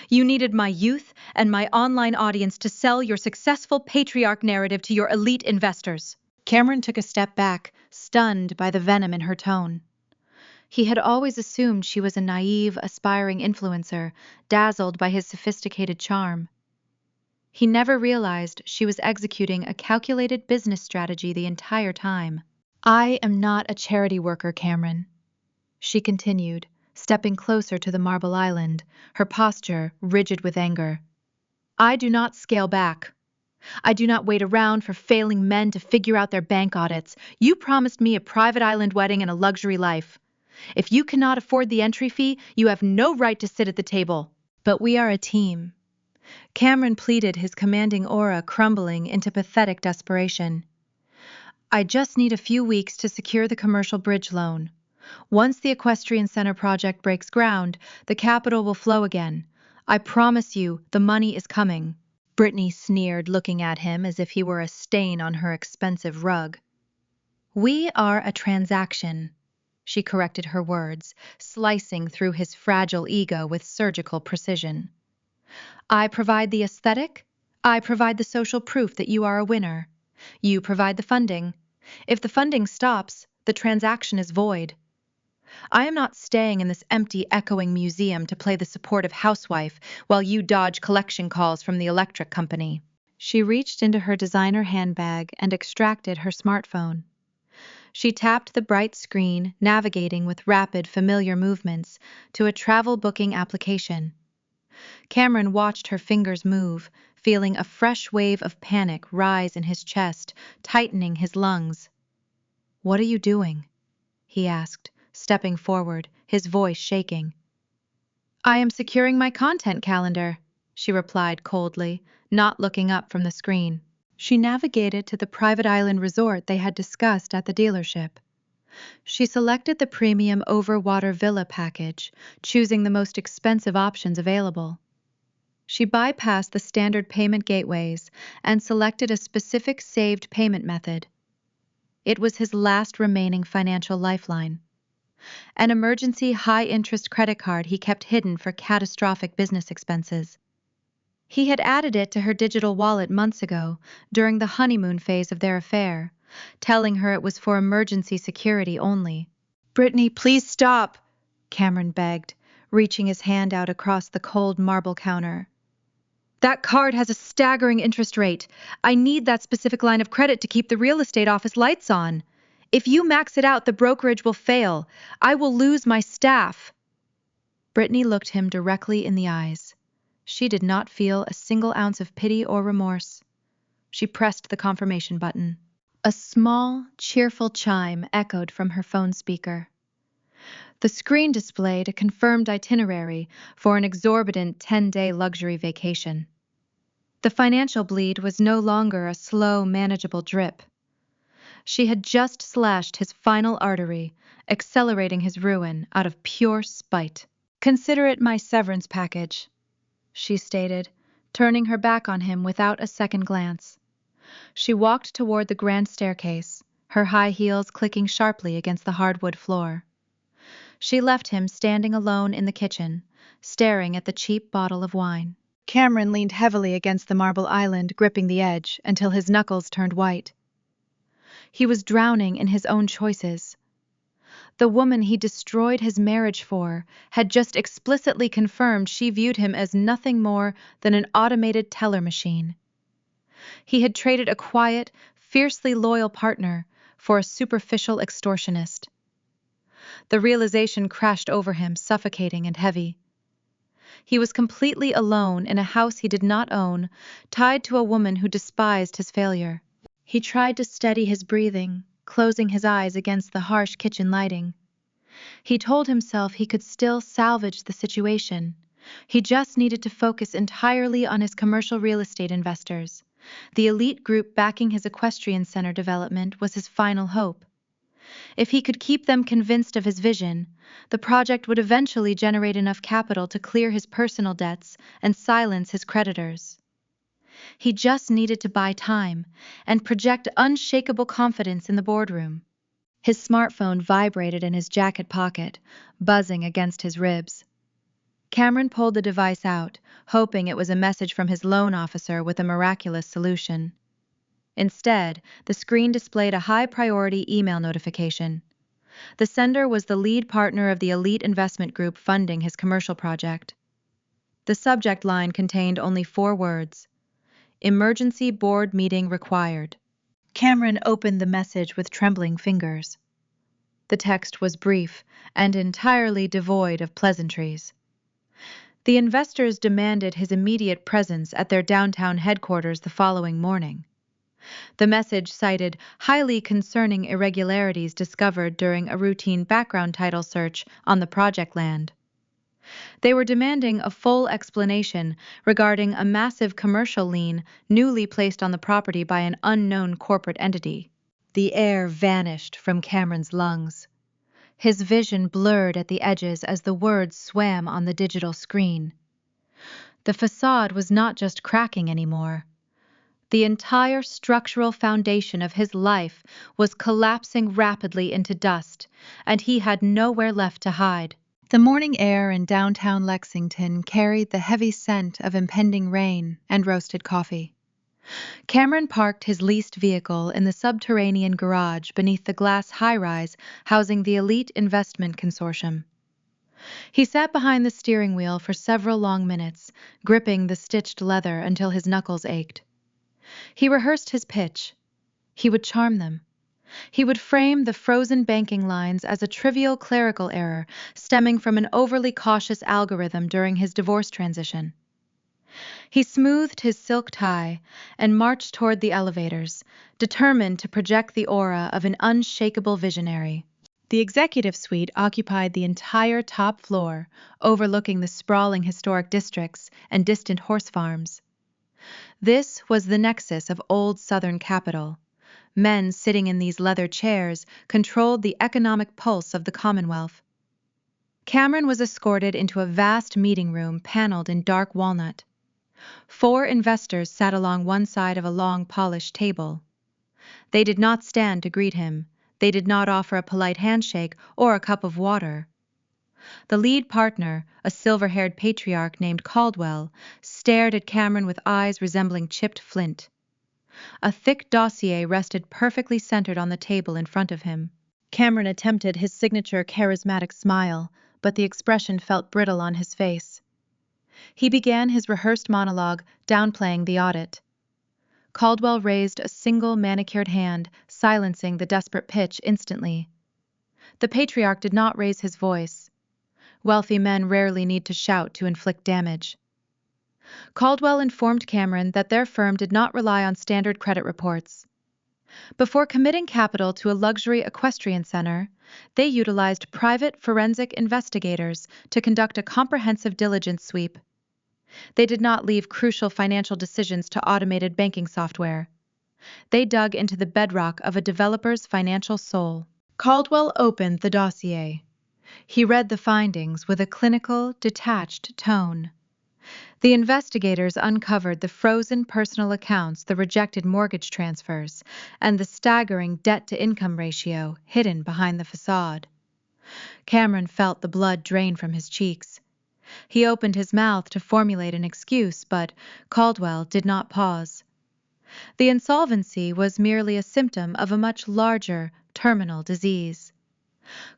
You needed my youth and my online audience to sell your successful patriarch narrative to your elite investors." Cameron took a step back, stunned by the venom in her tone. He had always assumed she was a naive, aspiring influencer, dazzled by his sophisticated charm. He never realized she was executing a calculated business strategy the entire time. "I am not a charity worker, Cameron," she continued, stepping closer to the marble island, her posture rigid with anger. "I do not scale back. I do not wait around for failing men to figure out their bank audits. You promised me a private island wedding and a luxury life. If you cannot afford the entry fee, you have no right to sit at the table." "But we are a team," Cameron pleaded, his commanding aura crumbling into pathetic desperation. "I just need a few weeks to secure the commercial bridge loan. Once the Equestrian Center project breaks ground, the capital will flow again. I promise you, the money is coming." Brittany sneered, looking at him as if he were a stain on her expensive rug. "We are a transaction," she corrected her words, slicing through his fragile ego with surgical precision. "I provide the aesthetic. I provide the social proof that you are a winner. You provide the funding. If the funding stops, the transaction is void. I am not staying in this empty, echoing museum to play the supportive housewife while you dodge collection calls from the electric company." She reached into her designer handbag and extracted her smartphone. She tapped the bright screen, navigating with rapid, familiar movements to a travel booking application. Cameron watched her fingers move, feeling a fresh wave of panic rise in his chest, tightening his lungs. "What are you doing?" he asked, stepping forward, his voice shaking. "I am securing my content calendar," she replied coldly, not looking up from the screen. She navigated to the private island resort they had discussed at the dealership. She selected the premium overwater villa package, choosing the most expensive options available. She bypassed the standard payment gateways and selected a specific saved payment method. It was his last remaining financial lifeline. An emergency high-interest credit card he kept hidden for catastrophic business expenses. He had added it to her digital wallet months ago, during the honeymoon phase of their affair, telling her it was for emergency security only. "Brittany, please stop," Cameron begged, reaching his hand out across the cold marble counter. "That card has a staggering interest rate. I need that specific line of credit to keep the real estate office lights on. If you max it out, the brokerage will fail. I will lose my staff." Brittany looked him directly in the eyes. She did not feel a single ounce of pity or remorse. She pressed the confirmation button. A small, cheerful chime echoed from her phone speaker. The screen displayed a confirmed itinerary for an exorbitant 10-day luxury vacation. The financial bleed was no longer a slow, manageable drip. She had just slashed his final artery, accelerating his ruin out of pure spite. "Consider it my severance package," she stated, turning her back on him without a second glance. She walked toward the grand staircase, her high heels clicking sharply against the hardwood floor. She left him standing alone in the kitchen, staring at the cheap bottle of wine. Cameron leaned heavily against the marble island, gripping the edge, until his knuckles turned white. He was drowning in his own choices. The woman he destroyed his marriage for had just explicitly confirmed she viewed him as nothing more than an automated teller machine. He had traded a quiet, fiercely loyal partner for a superficial extortionist. The realization crashed over him, suffocating and heavy. He was completely alone in a house he did not own, tied to a woman who despised his failure. He tried to steady his breathing, closing his eyes against the harsh kitchen lighting. He told himself he could still salvage the situation. He just needed to focus entirely on his commercial real estate investors. The elite group backing his equestrian center development was his final hope. If he could keep them convinced of his vision, the project would eventually generate enough capital to clear his personal debts and silence his creditors. He just needed to buy time and project unshakable confidence in the boardroom. His smartphone vibrated in his jacket pocket, buzzing against his ribs. Cameron pulled the device out, hoping it was a message from his loan officer with a miraculous solution. Instead, the screen displayed a high-priority email notification. The sender was the lead partner of the elite investment group funding his commercial project. The subject line contained only 4 words: "Emergency board meeting required." Cameron opened the message with trembling fingers. The text was brief and entirely devoid of pleasantries. The investors demanded his immediate presence at their downtown headquarters the following morning. The message cited highly concerning irregularities discovered during a routine background title search on the project land. They were demanding a full explanation regarding a massive commercial lien newly placed on the property by an unknown corporate entity. The air vanished from Cameron's lungs. His vision blurred at the edges as the words swam on the digital screen. The facade was not just cracking anymore. The entire structural foundation of his life was collapsing rapidly into dust, and he had nowhere left to hide. The morning air in downtown Lexington carried the heavy scent of impending rain and roasted coffee. Cameron parked his leased vehicle in the subterranean garage beneath the glass high-rise housing the Elite Investment Consortium. He sat behind the steering wheel for several long minutes, gripping the stitched leather until his knuckles ached. He rehearsed his pitch. He would charm them. He would frame the frozen banking lines as a trivial clerical error stemming from an overly cautious algorithm during his divorce transition. He smoothed his silk tie and marched toward the elevators, determined to project the aura of an unshakable visionary. The executive suite occupied the entire top floor, overlooking the sprawling historic districts and distant horse farms. This was the nexus of old Southern capital. Men sitting in these leather chairs controlled the economic pulse of the Commonwealth. Cameron was escorted into a vast meeting room paneled in dark walnut. 4 investors sat along one side of a long, polished table. They did not stand to greet him. They did not offer a polite handshake or a cup of water. The lead partner, a silver-haired patriarch named Caldwell, stared at Cameron with eyes resembling chipped flint. A thick dossier rested perfectly centered on the table in front of him. Cameron attempted his signature charismatic smile, but the expression felt brittle on his face. He began his rehearsed monologue, downplaying the audit. Caldwell raised a single manicured hand, silencing the desperate pitch instantly. The patriarch did not raise his voice. Wealthy men rarely need to shout to inflict damage. Caldwell informed Cameron that their firm did not rely on standard credit reports. Before committing capital to a luxury equestrian center, they utilized private forensic investigators to conduct a comprehensive diligence sweep. They did not leave crucial financial decisions to automated banking software. They dug into the bedrock of a developer's financial soul. Caldwell opened the dossier. He read the findings with a clinical, detached tone. The investigators uncovered the frozen personal accounts, the rejected mortgage transfers, and the staggering debt-to-income ratio hidden behind the facade. Cameron felt the blood drain from his cheeks. He opened his mouth to formulate an excuse, but Caldwell did not pause. The insolvency was merely a symptom of a much larger, terminal disease.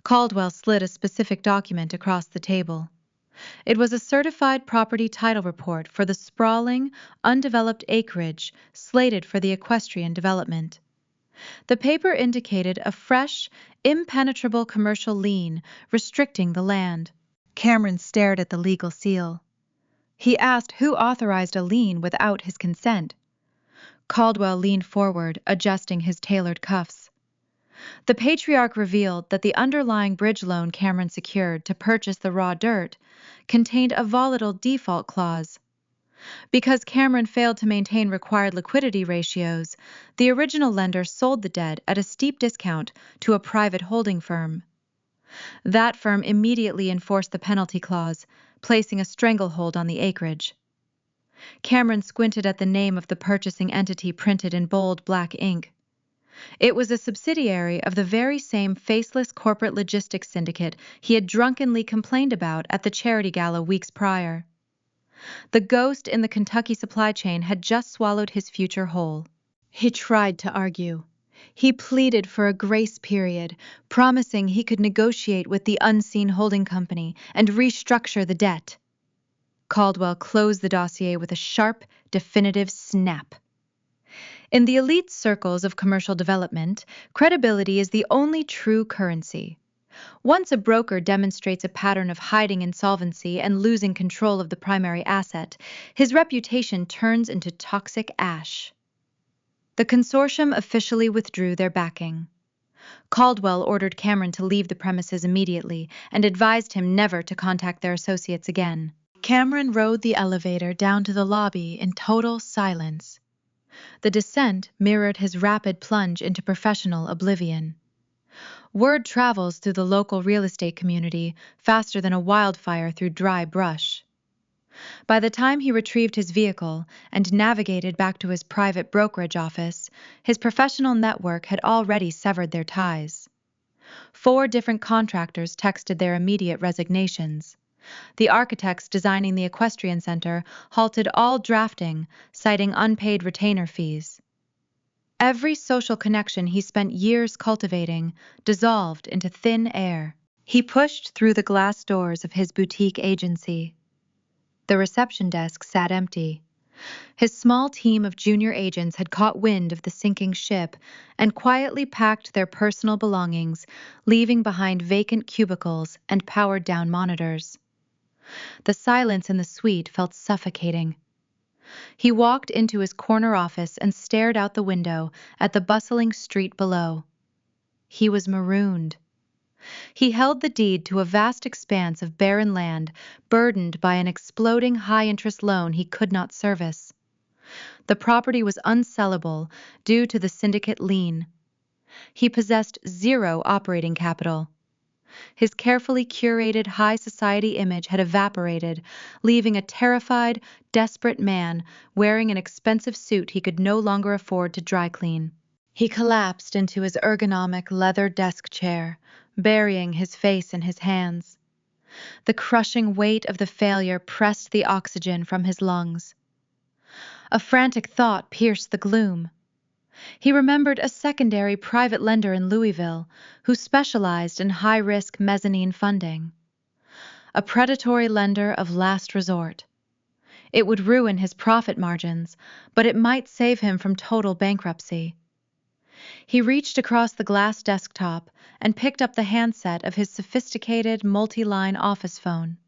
Caldwell slid a specific document across the table. It was a certified property title report for the sprawling, undeveloped acreage slated for the equestrian development. The paper indicated a fresh, impenetrable commercial lien restricting the land. Cameron stared at the legal seal. He asked who authorized a lien without his consent. Caldwell leaned forward, adjusting his tailored cuffs. The patriarch revealed that the underlying bridge loan Cameron secured to purchase the raw dirt contained a volatile default clause. Because Cameron failed to maintain required liquidity ratios, the original lender sold the debt at a steep discount to a private holding firm. That firm immediately enforced the penalty clause, placing a stranglehold on the acreage. Cameron squinted at the name of the purchasing entity printed in bold black ink. It was a subsidiary of the very same faceless corporate logistics syndicate he had drunkenly complained about at the charity gala weeks prior. The ghost in the Kentucky supply chain had just swallowed his future whole. He tried to argue. He pleaded for a grace period, promising he could negotiate with the unseen holding company and restructure the debt. Caldwell closed the dossier with a sharp, definitive snap. In the elite circles of commercial development, credibility is the only true currency. Once a broker demonstrates a pattern of hiding insolvency and losing control of the primary asset, his reputation turns into toxic ash. The consortium officially withdrew their backing. Caldwell ordered Cameron to leave the premises immediately and advised him never to contact their associates again. Cameron rode the elevator down to the lobby in total silence. The descent mirrored his rapid plunge into professional oblivion. Word travels through the local real estate community faster than a wildfire through dry brush. By the time he retrieved his vehicle and navigated back to his private brokerage office, his professional network had already severed their ties. 4 different contractors texted their immediate resignations. The architects designing the equestrian center halted all drafting, citing unpaid retainer fees. Every social connection he spent years cultivating dissolved into thin air. He pushed through the glass doors of his boutique agency. The reception desk sat empty. His small team of junior agents had caught wind of the sinking ship and quietly packed their personal belongings, leaving behind vacant cubicles and powered-down monitors. The silence in the suite felt suffocating. He walked into his corner office and stared out the window at the bustling street below. He was marooned. He held the deed to a vast expanse of barren land, burdened by an exploding high-interest loan he could not service. The property was unsellable due to the syndicate lien. He possessed zero operating capital. His carefully curated high society image had evaporated, leaving a terrified, desperate man wearing an expensive suit he could no longer afford to dry clean. He collapsed into his ergonomic leather desk chair, burying his face in his hands. The crushing weight of the failure pressed the oxygen from his lungs. A frantic thought pierced the gloom. He remembered a secondary private lender in Louisville who specialized in high-risk mezzanine funding. A predatory lender of last resort. It would ruin his profit margins, but it might save him from total bankruptcy. He reached across the glass desktop and picked up the handset of his sophisticated multi-line office phone.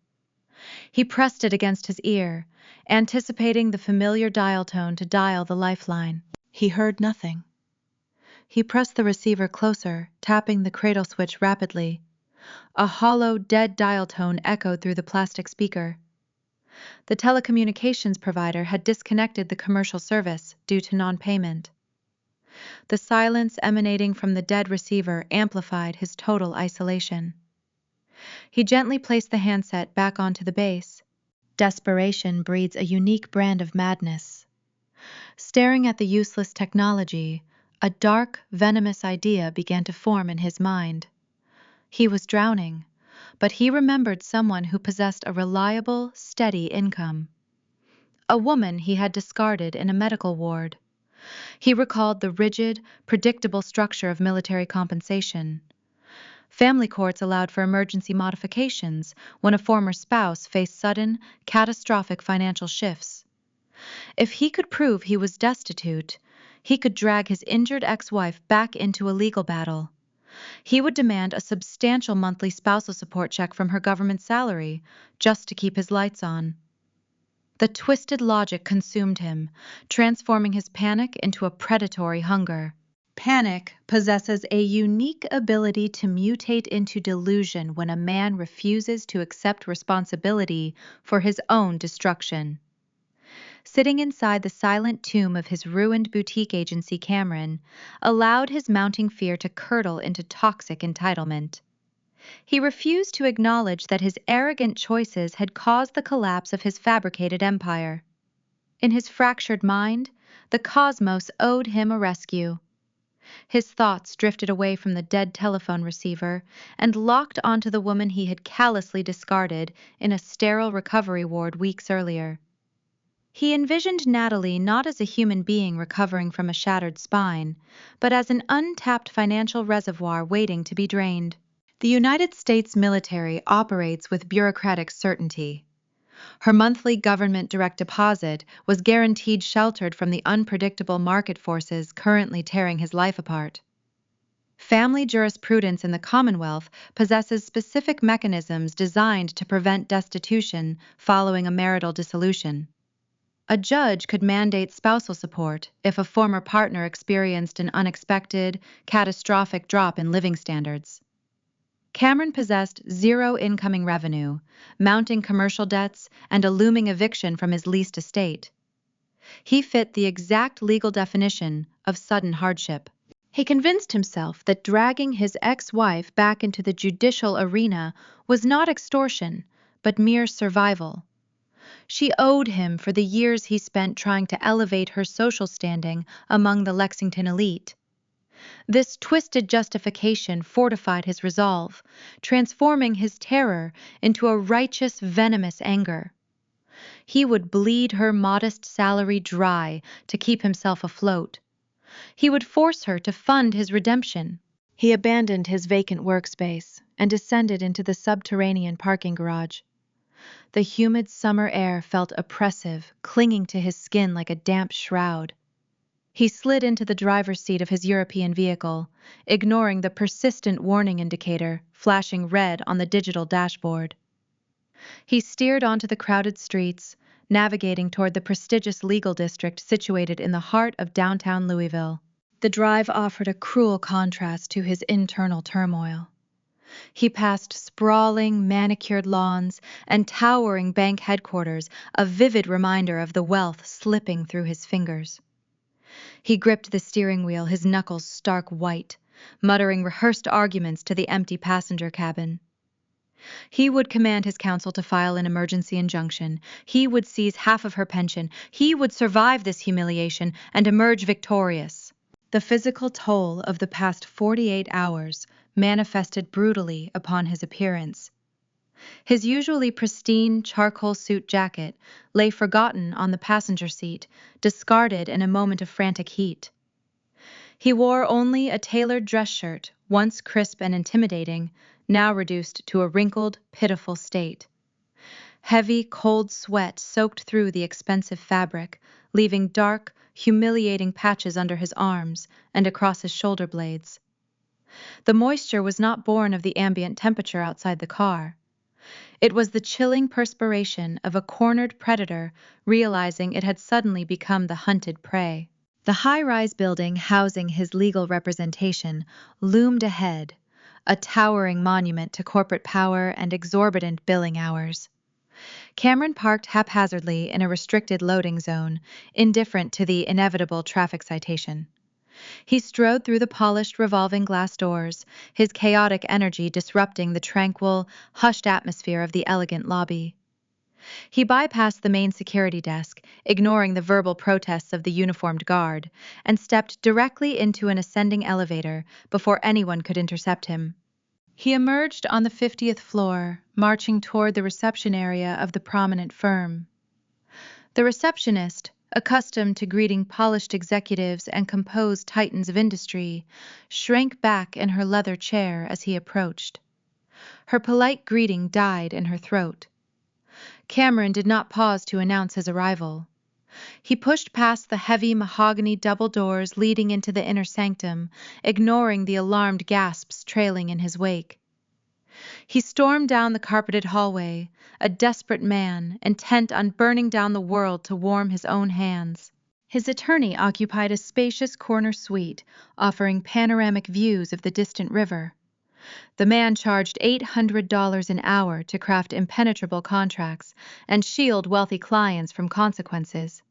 He pressed it against his ear, anticipating the familiar dial tone to dial the lifeline. He heard nothing. He pressed the receiver closer, tapping the cradle switch rapidly. A hollow, dead dial tone echoed through the plastic speaker. The telecommunications provider had disconnected the commercial service due to non-payment. The silence emanating from the dead receiver amplified his total isolation. He gently placed the handset back onto the base. Desperation breeds a unique brand of madness. Staring at the useless technology, a dark, venomous idea began to form in his mind. He was drowning, but he remembered someone who possessed a reliable, steady income. A woman he had discarded in a medical ward. He recalled the rigid, predictable structure of military compensation. Family courts allowed for emergency modifications when a former spouse faced sudden, catastrophic financial shifts. If he could prove he was destitute, he could drag his injured ex-wife back into a legal battle. He would demand a substantial monthly spousal support check from her government salary just to keep his lights on. The twisted logic consumed him, transforming his panic into a predatory hunger. Panic possesses a unique ability to mutate into delusion when a man refuses to accept responsibility for his own destruction. Sitting inside the silent tomb of his ruined boutique agency, Cameron allowed his mounting fear to curdle into toxic entitlement. He refused to acknowledge that his arrogant choices had caused the collapse of his fabricated empire. In his fractured mind, the cosmos owed him a rescue. His thoughts drifted away from the dead telephone receiver and locked onto the woman he had callously discarded in a sterile recovery ward weeks earlier. He envisioned Natalie not as a human being recovering from a shattered spine, but as an untapped financial reservoir waiting to be drained. The United States military operates with bureaucratic certainty. Her monthly government direct deposit was guaranteed sheltered from the unpredictable market forces currently tearing his life apart. Family jurisprudence in the Commonwealth possesses specific mechanisms designed to prevent destitution following a marital dissolution. A judge could mandate spousal support if a former partner experienced an unexpected, catastrophic drop in living standards. Cameron possessed zero incoming revenue, mounting commercial debts, and a looming eviction from his leased estate. He fit the exact legal definition of sudden hardship. He convinced himself that dragging his ex-wife back into the judicial arena was not extortion, but mere survival. She owed him for the years he spent trying to elevate her social standing among the Lexington elite. This twisted justification fortified his resolve, transforming his terror into a righteous, venomous anger. He would bleed her modest salary dry to keep himself afloat. He would force her to fund his redemption. He abandoned his vacant workspace and descended into the subterranean parking garage. The humid summer air felt oppressive, clinging to his skin like a damp shroud. He slid into the driver's seat of his European vehicle, ignoring the persistent warning indicator flashing red on the digital dashboard. He steered onto the crowded streets, navigating toward the prestigious legal district situated in the heart of downtown Louisville. The drive offered a cruel contrast to his internal turmoil. He passed sprawling, manicured lawns and towering bank headquarters, a vivid reminder of the wealth slipping through his fingers. He gripped the steering wheel, his knuckles stark white, muttering rehearsed arguments to the empty passenger cabin. He would command his counsel to file an emergency injunction. He would seize half of her pension. He would survive this humiliation and emerge victorious. The physical toll of the past 48 hours manifested brutally upon his appearance. His usually pristine charcoal suit jacket lay forgotten on the passenger seat, discarded in a moment of frantic heat. He wore only a tailored dress shirt, once crisp and intimidating, now reduced to a wrinkled, pitiful state. Heavy, cold sweat soaked through the expensive fabric, leaving dark, humiliating patches under his arms and across his shoulder blades. The moisture was not born of the ambient temperature outside the car. It was the chilling perspiration of a cornered predator realizing it had suddenly become the hunted prey. The high-rise building housing his legal representation loomed ahead, a towering monument to corporate power and exorbitant billing hours. Cameron parked haphazardly in a restricted loading zone, indifferent to the inevitable traffic citation. He strode through the polished revolving glass doors, his chaotic energy disrupting the tranquil, hushed atmosphere of the elegant lobby. He bypassed the main security desk, ignoring the verbal protests of the uniformed guard, and stepped directly into an ascending elevator before anyone could intercept him. He emerged on the 50th floor, marching toward the reception area of the prominent firm. The receptionist, accustomed to greeting polished executives and composed titans of industry, shrank back in her leather chair as he approached. Her polite greeting died in her throat. Cameron did not pause to announce his arrival. He pushed past the heavy mahogany double doors leading into the inner sanctum, ignoring the alarmed gasps trailing in his wake. He stormed down the carpeted hallway, a desperate man, intent on burning down the world to warm his own hands. His attorney occupied a spacious corner suite, offering panoramic views of the distant river. The man charged $800 an hour to craft impenetrable contracts and shield wealthy clients from consequences.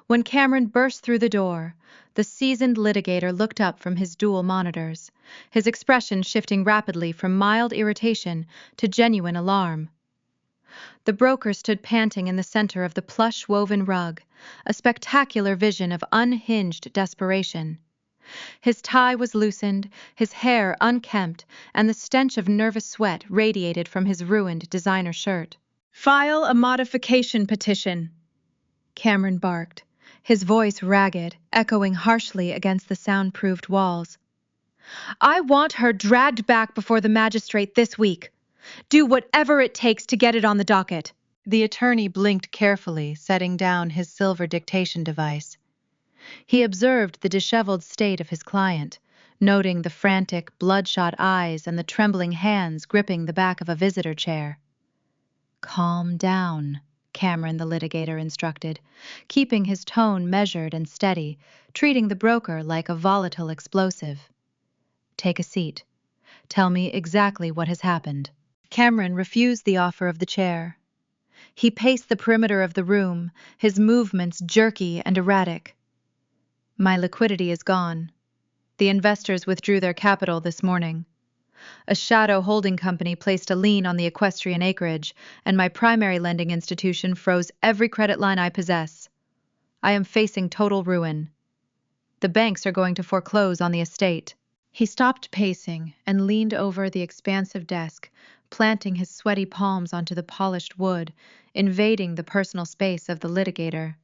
When Cameron burst through the door, the seasoned litigator looked up from his dual monitors, his expression shifting rapidly from mild irritation to genuine alarm. The broker stood panting in the center of the plush-woven rug, a spectacular vision of unhinged desperation. His tie was loosened, his hair unkempt, and the stench of nervous sweat radiated from his ruined designer shirt. "File a modification petition," Cameron barked, his voice ragged, echoing harshly against the soundproofed walls. "I want her dragged back before the magistrate this week. Do whatever it takes to get it on the docket." The attorney blinked carefully, setting down his silver dictation device. He observed the disheveled state of his client, noting the frantic, bloodshot eyes and the trembling hands gripping the back of a visitor chair. "Calm down," Cameron the litigator instructed, keeping his tone measured and steady, treating the broker like a volatile explosive. "Take a seat. Tell me exactly what has happened." Cameron refused the offer of the chair. He paced the perimeter of the room, his movements jerky and erratic. "My liquidity is gone. The investors withdrew their capital this morning. A shadow holding company placed a lien on the equestrian acreage, and my primary lending institution froze every credit line I possess. I am facing total ruin. The banks are going to foreclose on the estate." He stopped pacing and leaned over the expansive desk, planting his sweaty palms onto the polished wood, invading the personal space of the litigator.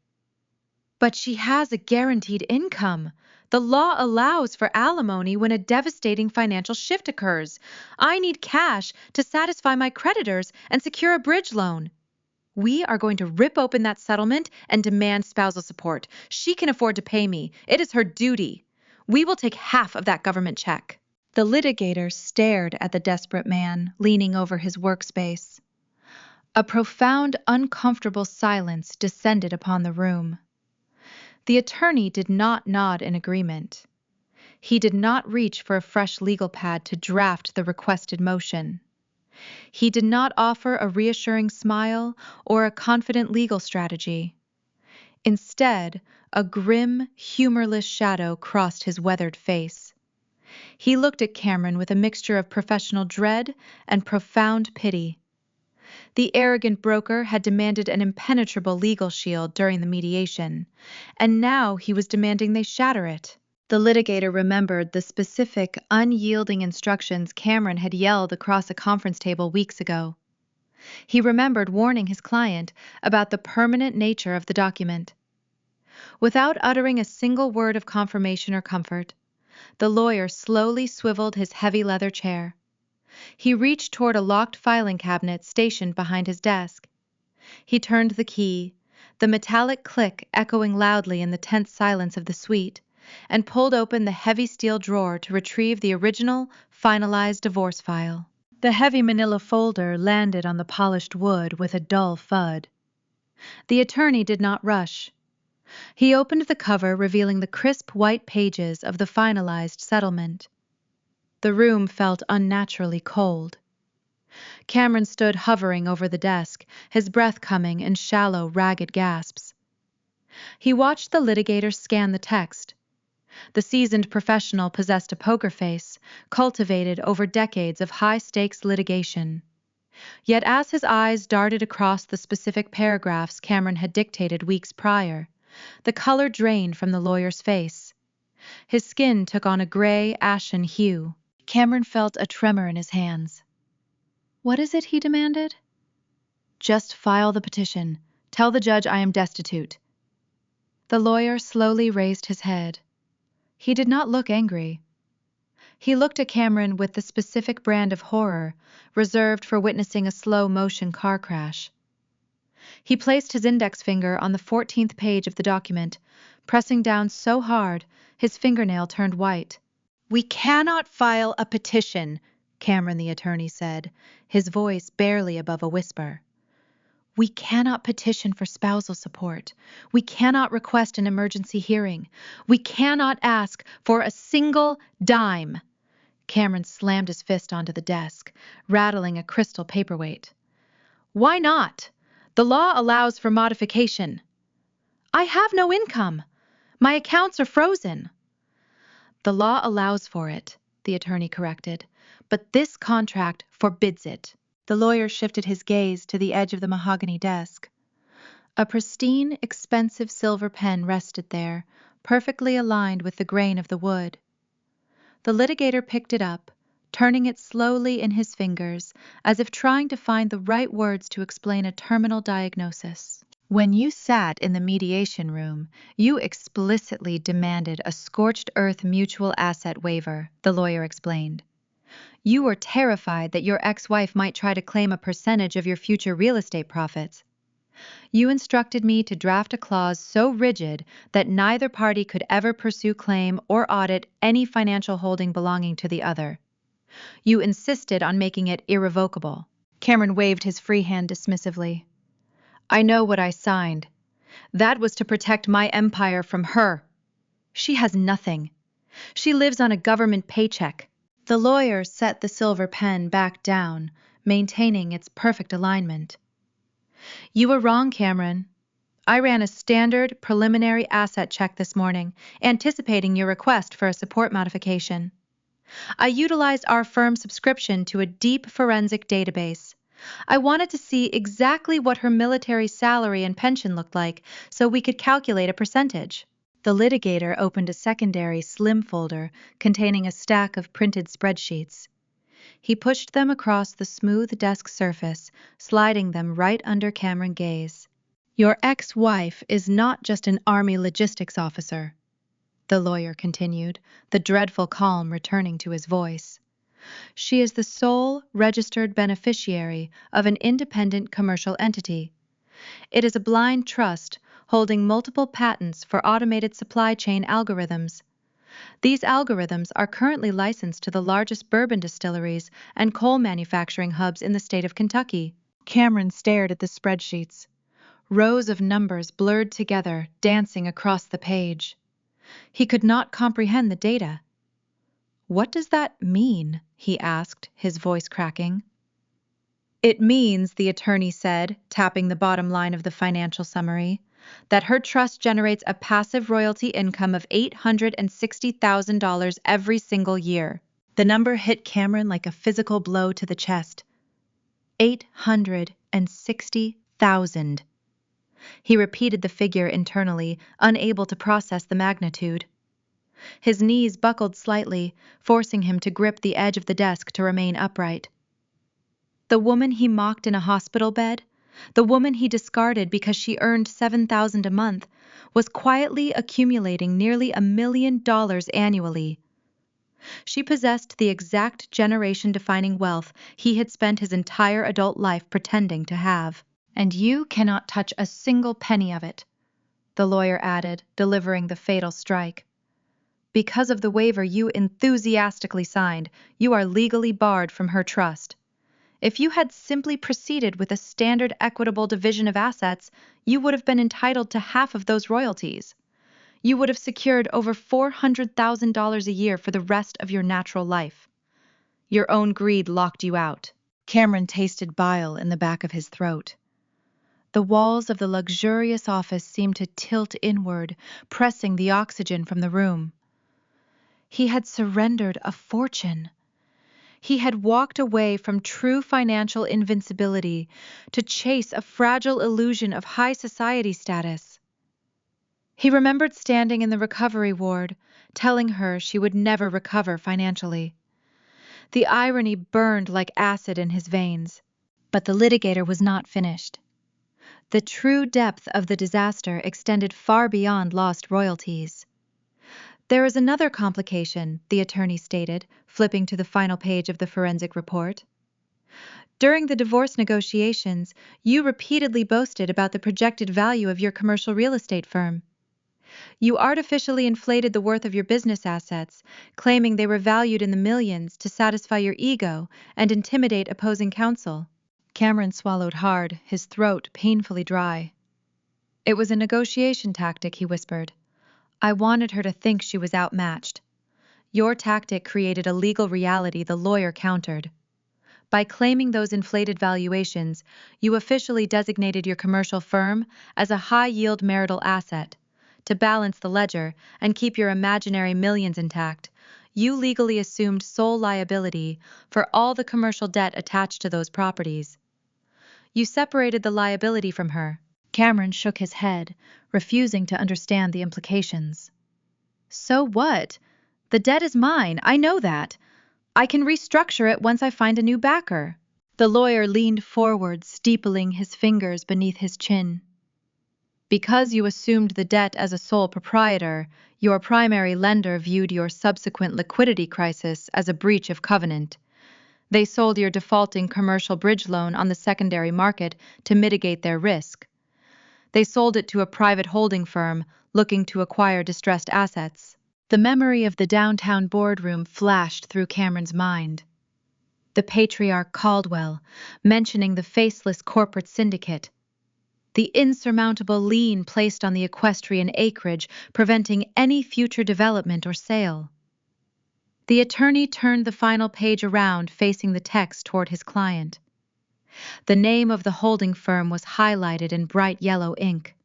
"But she has a guaranteed income," The law allows for alimony when a devastating financial shift occurs. I need cash to satisfy my creditors and secure a bridge loan. We are going to rip open that settlement and demand spousal support. She can afford to pay me. It is her duty. We will take half of that government check." The litigator stared at the desperate man, leaning over his workspace. A profound, uncomfortable silence descended upon the room. The attorney did not nod in agreement. He did not reach for a fresh legal pad to draft the requested motion. He did not offer a reassuring smile or a confident legal strategy. Instead, a grim, humorless shadow crossed his weathered face. He looked at Cameron with a mixture of professional dread and profound pity. The arrogant broker had demanded an impenetrable legal shield during the mediation, and now he was demanding they shatter it. The litigator remembered the specific, unyielding instructions Cameron had yelled across a conference table weeks ago. He remembered warning his client about the permanent nature of the document. Without uttering a single word of confirmation or comfort, the lawyer slowly swiveled his heavy leather chair. He reached toward a locked filing cabinet stationed behind his desk. He turned the key, the metallic click echoing loudly in the tense silence of the suite, and pulled open the heavy steel drawer to retrieve the original, finalized divorce file. The heavy manila folder landed on the polished wood with a dull thud. The attorney did not rush. He opened the cover, revealing the crisp white pages of the finalized settlement. The room felt unnaturally cold. Cameron stood hovering over the desk, his breath coming in shallow, ragged gasps. He watched the litigator scan the text. The seasoned professional possessed a poker face, cultivated over decades of high-stakes litigation. Yet as his eyes darted across the specific paragraphs Cameron had dictated weeks prior, the color drained from the lawyer's face. His skin took on a gray, ashen hue. Cameron felt a tremor in his hands. "What is it?" he demanded. "Just file the petition. Tell the judge I am destitute." The lawyer slowly raised his head. He did not look angry. He looked at Cameron with the specific brand of horror reserved for witnessing a slow-motion car crash. He placed his index finger on the 14th page of the document, pressing down so hard his fingernail turned white. "We cannot file a petition," Cameron the attorney said, his voice barely above a whisper. "We cannot petition for spousal support. We cannot request an emergency hearing. We cannot ask for a single dime." Cameron slammed his fist onto the desk, rattling a crystal paperweight. "Why not? The law allows for modification." "I have no income. My accounts are frozen." "The law allows for it," the attorney corrected, "but this contract forbids it." The lawyer shifted his gaze to the edge of the mahogany desk. A pristine, expensive silver pen rested there, perfectly aligned with the grain of the wood. The litigator picked it up, turning it slowly in his fingers, as if trying to find the right words to explain a terminal diagnosis. "When you sat in the mediation room, you explicitly demanded a scorched earth mutual asset waiver," the lawyer explained. "You were terrified that your ex-wife might try to claim a percentage of your future real estate profits. You instructed me to draft a clause so rigid that neither party could ever pursue claim or audit any financial holding belonging to the other. You insisted on making it irrevocable." Cameron waved his free hand dismissively. "I know what I signed. That was to protect my empire from her. She has nothing. She lives on a government paycheck." The lawyer set the silver pen back down, maintaining its perfect alignment. "You were wrong, Cameron. I ran a standard preliminary asset check this morning, anticipating your request for a support modification. I utilized our firm's subscription to a deep forensic database. I wanted to see exactly what her military salary and pension looked like so we could calculate a percentage." The litigator opened a secondary slim folder containing a stack of printed spreadsheets. He pushed them across the smooth desk surface, sliding them right under Cameron's gaze. "Your ex-wife is not just an Army logistics officer. the lawyer continued, the dreadful calm returning to his voice. She is the sole registered beneficiary of an independent commercial entity. It is a blind trust holding multiple patents for automated supply chain algorithms. These algorithms are currently licensed to the largest bourbon distilleries and coal manufacturing hubs in the state of Kentucky. Cameron stared at the spreadsheets. Rows of numbers blurred together, dancing across the page. He could not comprehend the data. "What does that mean?" he asked, his voice cracking. "It means," the attorney said, tapping the bottom line of the financial summary, "that her trust generates a passive royalty income of $860,000 every single year." The number hit Cameron like a physical blow to the chest. 860,000. He repeated the figure internally, unable to process the magnitude. His knees buckled slightly, forcing him to grip the edge of the desk to remain upright. The woman he mocked in a hospital bed, the woman he discarded because she earned $7,000 a month, was quietly accumulating nearly $1 million annually. She possessed the exact generation-defining wealth he had spent his entire adult life pretending to have. "And you cannot touch a single penny of it," the lawyer added, delivering the fatal strike. "Because of the waiver you enthusiastically signed, you are legally barred from her trust. If you had simply proceeded with a standard equitable division of assets, you would have been entitled to half of those royalties. You would have secured over $400,000 a year for the rest of your natural life. Your own greed locked you out." Cameron tasted bile in the back of his throat. The walls of the luxurious office seemed to tilt inward, pressing the oxygen from the room. He had surrendered a fortune. He had walked away from true financial invincibility to chase a fragile illusion of high society status. He remembered standing in the recovery ward, telling her she would never recover financially. The irony burned like acid in his veins. But the litigator was not finished. The true depth of the disaster extended far beyond lost royalties. "There is another complication," the attorney stated, flipping to the final page of the forensic report. "During the divorce negotiations, you repeatedly boasted about the projected value of your commercial real estate firm. You artificially inflated the worth of your business assets, claiming they were valued in the millions to satisfy your ego and intimidate opposing counsel." Cameron swallowed hard, his throat painfully dry. "It was a negotiation tactic," he whispered. "I wanted her to think she was outmatched. Your tactic created a legal reality the lawyer countered. By claiming those inflated valuations, you officially designated your commercial firm as a high-yield marital asset. To balance the ledger and keep your imaginary millions intact, you legally assumed sole liability for all the commercial debt attached to those properties. You separated the liability from her." Cameron shook his head, refusing to understand the implications. "So what? The debt is mine, I know that. I can restructure it once I find a new backer." The lawyer leaned forward, steepling his fingers beneath his chin. "Because you assumed the debt as a sole proprietor, your primary lender viewed your subsequent liquidity crisis as a breach of covenant. They sold your defaulting commercial bridge loan on the secondary market to mitigate their risk. They sold it to a private holding firm looking to acquire distressed assets." The memory of the downtown boardroom flashed through Cameron's mind. The patriarch Caldwell, mentioning the faceless corporate syndicate. The insurmountable lien placed on the equestrian acreage, preventing any future development or sale. The attorney turned the final page around, facing the text toward his client. The name of the holding firm was highlighted in bright yellow ink.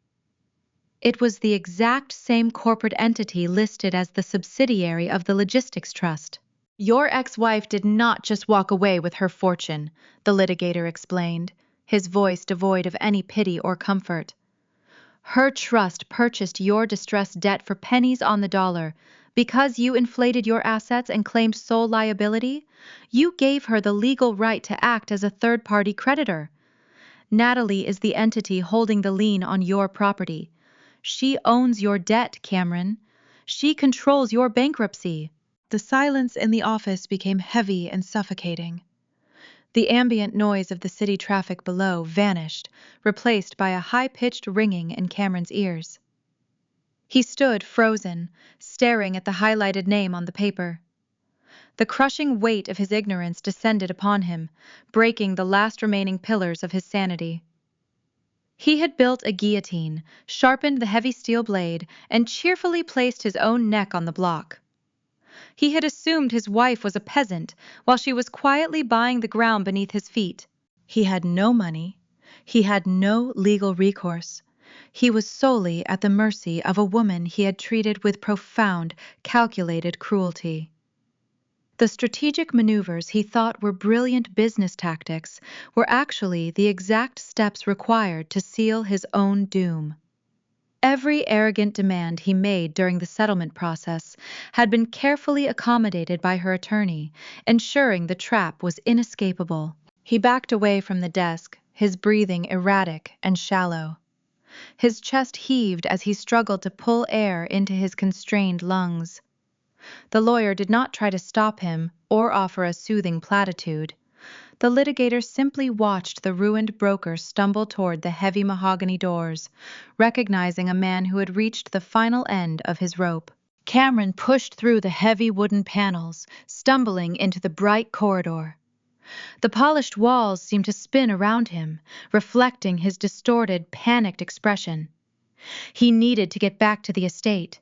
It was the exact same corporate entity listed as the subsidiary of the Logistics Trust. "Your ex-wife did not just walk away with her fortune," the litigator explained, his voice devoid of any pity or comfort. "Her trust purchased your distressed debt for pennies on the dollar. Because you inflated your assets and claimed sole liability, you gave her the legal right to act as a third-party creditor. Natalie is the entity holding the lien on your property. She owns your debt, Cameron. She controls your bankruptcy. The silence in the office became heavy and suffocating. The ambient noise of the city traffic below vanished, replaced by a high-pitched ringing in Cameron's ears. He stood frozen, staring at the highlighted name on the paper. The crushing weight of his ignorance descended upon him, breaking the last remaining pillars of his sanity. He had built a guillotine, sharpened the heavy steel blade, and cheerfully placed his own neck on the block. He had assumed his wife was a peasant, while she was quietly buying the ground beneath his feet. He had no money. He had no legal recourse. He was solely at the mercy of a woman he had treated with profound, calculated cruelty. The strategic maneuvers he thought were brilliant business tactics were actually the exact steps required to seal his own doom. Every arrogant demand he made during the settlement process had been carefully accommodated by her attorney, ensuring the trap was inescapable. He backed away from the desk, his breathing erratic and shallow. His chest heaved as he struggled to pull air into his constrained lungs. The lawyer did not try to stop him or offer a soothing platitude. The litigator simply watched the ruined broker stumble toward the heavy mahogany doors, recognizing a man who had reached the final end of his rope. Cameron pushed through the heavy wooden panels, stumbling into the bright corridor. The polished walls seemed to spin around him, reflecting his distorted, panicked expression. He needed to get back to the estate.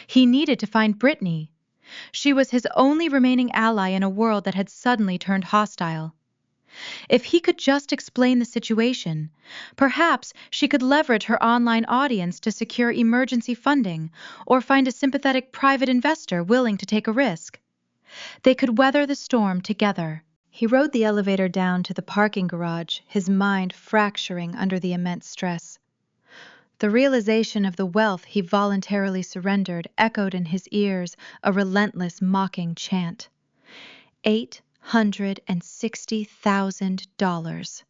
He needed to find Brittany. She was his only remaining ally in a world that had suddenly turned hostile. If he could just explain the situation, perhaps she could leverage her online audience to secure emergency funding or find a sympathetic private investor willing to take a risk. They could weather the storm together. He rode the elevator down to the parking garage, his mind fracturing under the immense stress. The realization of the wealth he voluntarily surrendered echoed in his ears, a relentless, mocking chant. $860,000.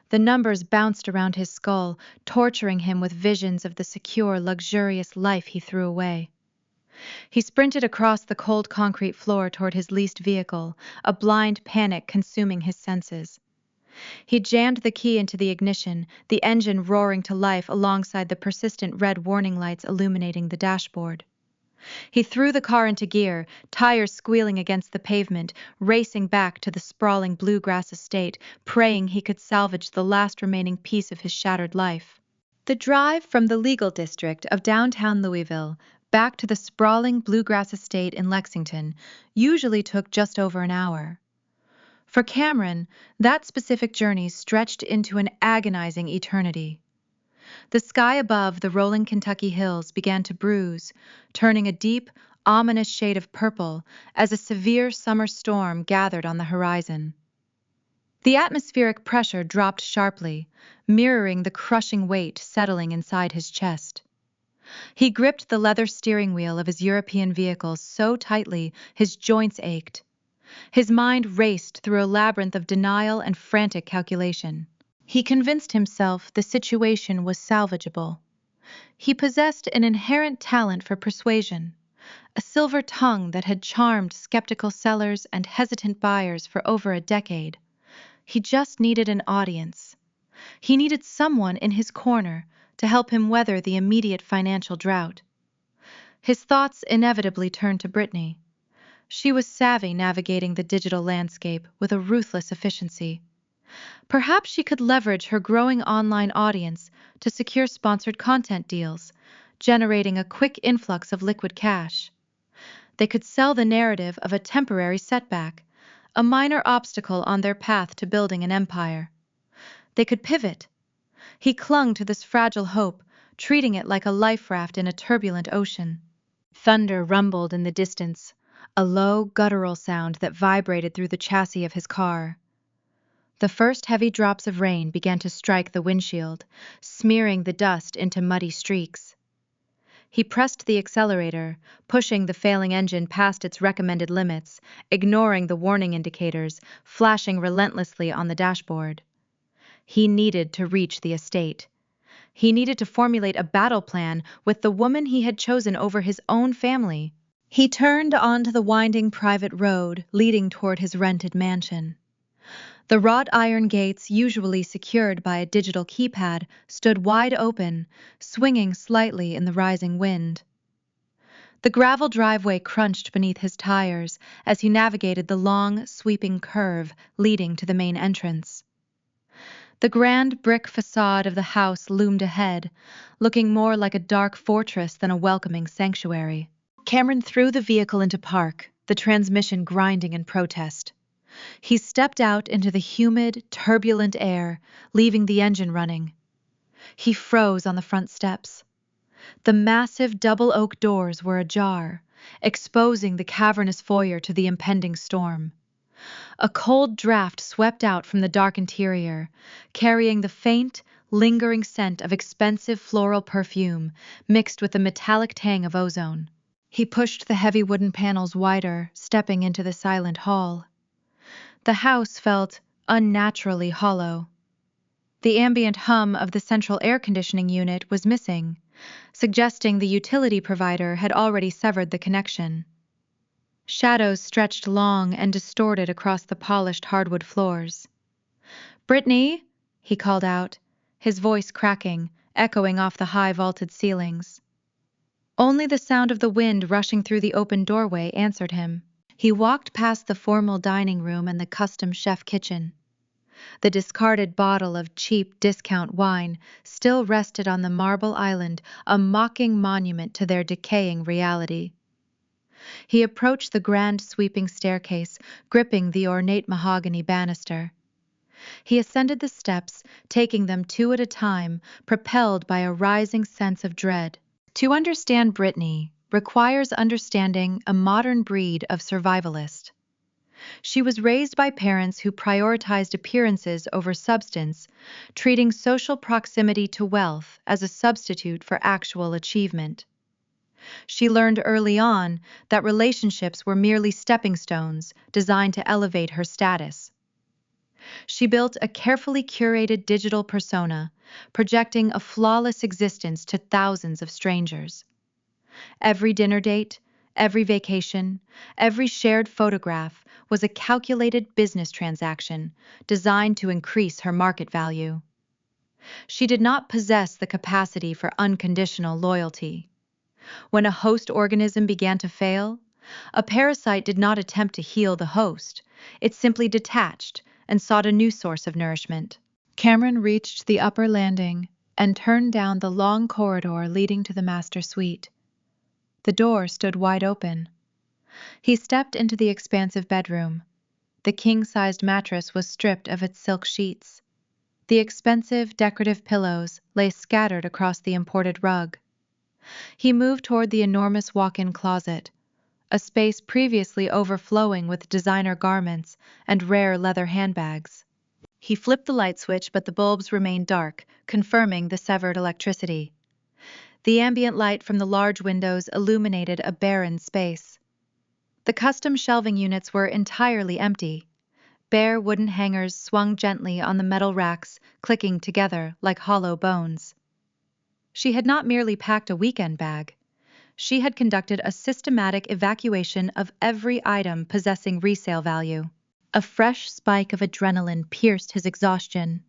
The numbers bounced around his skull, torturing him with visions of the secure, luxurious life he threw away. He sprinted across the cold concrete floor toward his leased vehicle, a blind panic consuming his senses. He jammed the key into the ignition, the engine roaring to life alongside the persistent red warning lights illuminating the dashboard. He threw the car into gear, tires squealing against the pavement, racing back to the sprawling bluegrass estate, praying he could salvage the last remaining piece of his shattered life. The drive from the legal district of downtown Louisville back to the sprawling bluegrass estate in Lexington usually took just over an hour. For Cameron, that specific journey stretched into an agonizing eternity. The sky above the rolling Kentucky hills began to bruise, turning a deep, ominous shade of purple as a severe summer storm gathered on the horizon. The atmospheric pressure dropped sharply, mirroring the crushing weight settling inside his chest. He gripped the leather steering wheel of his European vehicle so tightly his joints ached. His mind raced through a labyrinth of denial and frantic calculation. He convinced himself the situation was salvageable. He possessed an inherent talent for persuasion, a silver tongue that had charmed skeptical sellers and hesitant buyers for over a decade. He just needed an audience. He needed someone in his corner to help him weather the immediate financial drought. His thoughts inevitably turned to Brittany. She was savvy navigating the digital landscape with a ruthless efficiency. Perhaps she could leverage her growing online audience to secure sponsored content deals, generating a quick influx of liquid cash. They could sell the narrative of a temporary setback, a minor obstacle on their path to building an empire. They could pivot. He clung to this fragile hope, treating it like a life raft in a turbulent ocean. Thunder rumbled in the distance, a low, guttural sound that vibrated through the chassis of his car. The first heavy drops of rain began to strike the windshield, smearing the dust into muddy streaks. He pressed the accelerator, pushing the failing engine past its recommended limits, ignoring the warning indicators, flashing relentlessly on the dashboard. He needed to reach the estate. He needed to formulate a battle plan with the woman he had chosen over his own family. He turned onto the winding private road leading toward his rented mansion. The wrought iron gates, usually secured by a digital keypad, stood wide open, swinging slightly in the rising wind. The gravel driveway crunched beneath his tires as he navigated the long, sweeping curve leading to the main entrance. The grand brick facade of the house loomed ahead, looking more like a dark fortress than a welcoming sanctuary. Cameron threw the vehicle into park, the transmission grinding in protest. He stepped out into the humid, turbulent air, leaving the engine running. He froze on the front steps. The massive double oak doors were ajar, exposing the cavernous foyer to the impending storm. A cold draft swept out from the dark interior, carrying the faint, lingering scent of expensive floral perfume mixed with the metallic tang of ozone. He pushed the heavy wooden panels wider, stepping into the silent hall. The house felt unnaturally hollow. The ambient hum of the central air conditioning unit was missing, suggesting the utility provider had already severed the connection. Shadows stretched long and distorted across the polished hardwood floors. "Brittany," he called out, his voice cracking, echoing off the high vaulted ceilings. Only the sound of the wind rushing through the open doorway answered him. He walked past the formal dining room and the custom chef kitchen. The discarded bottle of cheap discount wine still rested on the marble island, a mocking monument to their decaying reality. He approached the grand sweeping staircase, gripping the ornate mahogany banister. He ascended the steps, taking them two at a time, propelled by a rising sense of dread. To understand Brittany requires understanding a modern breed of survivalist. She was raised by parents who prioritized appearances over substance, treating social proximity to wealth as a substitute for actual achievement. She learned early on that relationships were merely stepping stones designed to elevate her status. She built a carefully curated digital persona, projecting a flawless existence to thousands of strangers. Every dinner date, every vacation, every shared photograph was a calculated business transaction designed to increase her market value. She did not possess the capacity for unconditional loyalty. When a host organism began to fail, a parasite did not attempt to heal the host. It simply detached and sought a new source of nourishment. Cameron reached the upper landing and turned down the long corridor leading to the master suite. The door stood wide open. He stepped into the expansive bedroom. The king-sized mattress was stripped of its silk sheets. The expensive, decorative pillows lay scattered across the imported rug. He moved toward the enormous walk-in closet, a space previously overflowing with designer garments and rare leather handbags. He flipped the light switch, but the bulbs remained dark, confirming the severed electricity. The ambient light from the large windows illuminated a barren space. The custom shelving units were entirely empty. Bare wooden hangers swung gently on the metal racks, clicking together like hollow bones. She had not merely packed a weekend bag. She had conducted a systematic evacuation of every item possessing resale value. A fresh spike of adrenaline pierced his exhaustion.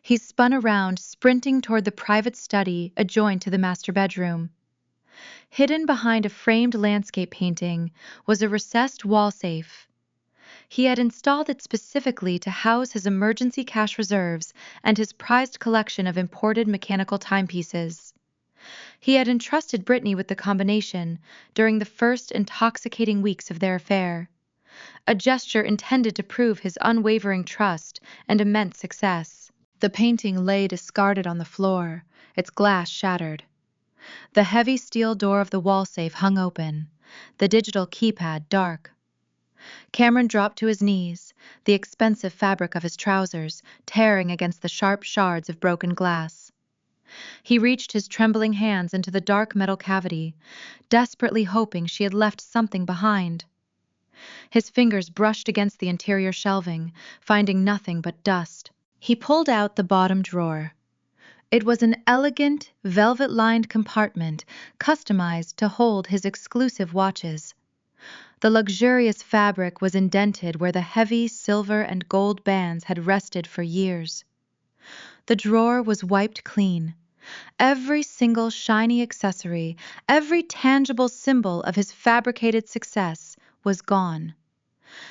He spun around, sprinting toward the private study adjoined to the master bedroom. Hidden behind a framed landscape painting was a recessed wall safe. He had installed it specifically to house his emergency cash reserves and his prized collection of imported mechanical timepieces. He had entrusted Brittany with the combination during the first intoxicating weeks of their affair, a gesture intended to prove his unwavering trust and immense success. The painting lay discarded on the floor, its glass shattered. The heavy steel door of the wall safe hung open, the digital keypad dark. Cameron dropped to his knees, the expensive fabric of his trousers tearing against the sharp shards of broken glass. He reached his trembling hands into the dark metal cavity, desperately hoping she had left something behind. His fingers brushed against the interior shelving, finding nothing but dust. He pulled out the bottom drawer. It was an elegant, velvet-lined compartment customized to hold his exclusive watches. The luxurious fabric was indented where the heavy silver and gold bands had rested for years. The drawer was wiped clean. Every single shiny accessory, every tangible symbol of his fabricated success was gone.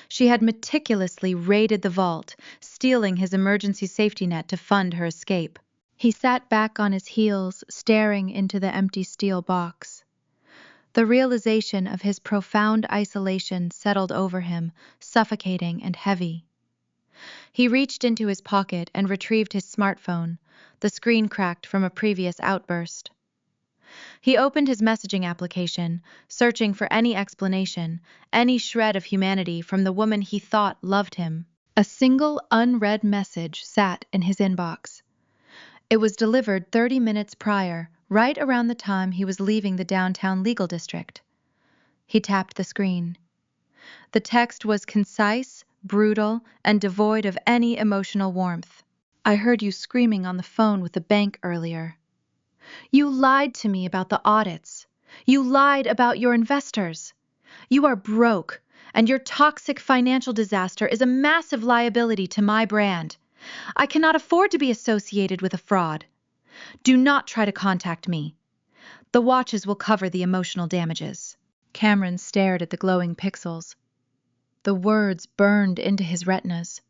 She had meticulously raided the vault, stealing his emergency safety net to fund her escape. He sat back on his heels, staring into the empty steel box. The realization of his profound isolation settled over him, suffocating and heavy. He reached into his pocket and retrieved his smartphone, the screen cracked from a previous outburst. He opened his messaging application, searching for any explanation, any shred of humanity from the woman he thought loved him. A single unread message sat in his inbox. It was delivered 30 minutes prior, right around the time he was leaving the downtown legal district. He tapped the screen. The text was concise, brutal, and devoid of any emotional warmth. "I heard you screaming on the phone with the bank earlier. You lied to me about the audits. You lied about your investors. You are broke, and your toxic financial disaster is a massive liability to my brand. I cannot afford to be associated with a fraud. Do not try to contact me. The watches will cover the emotional damages." Cameron stared at the glowing pixels. The words burned into his retinas.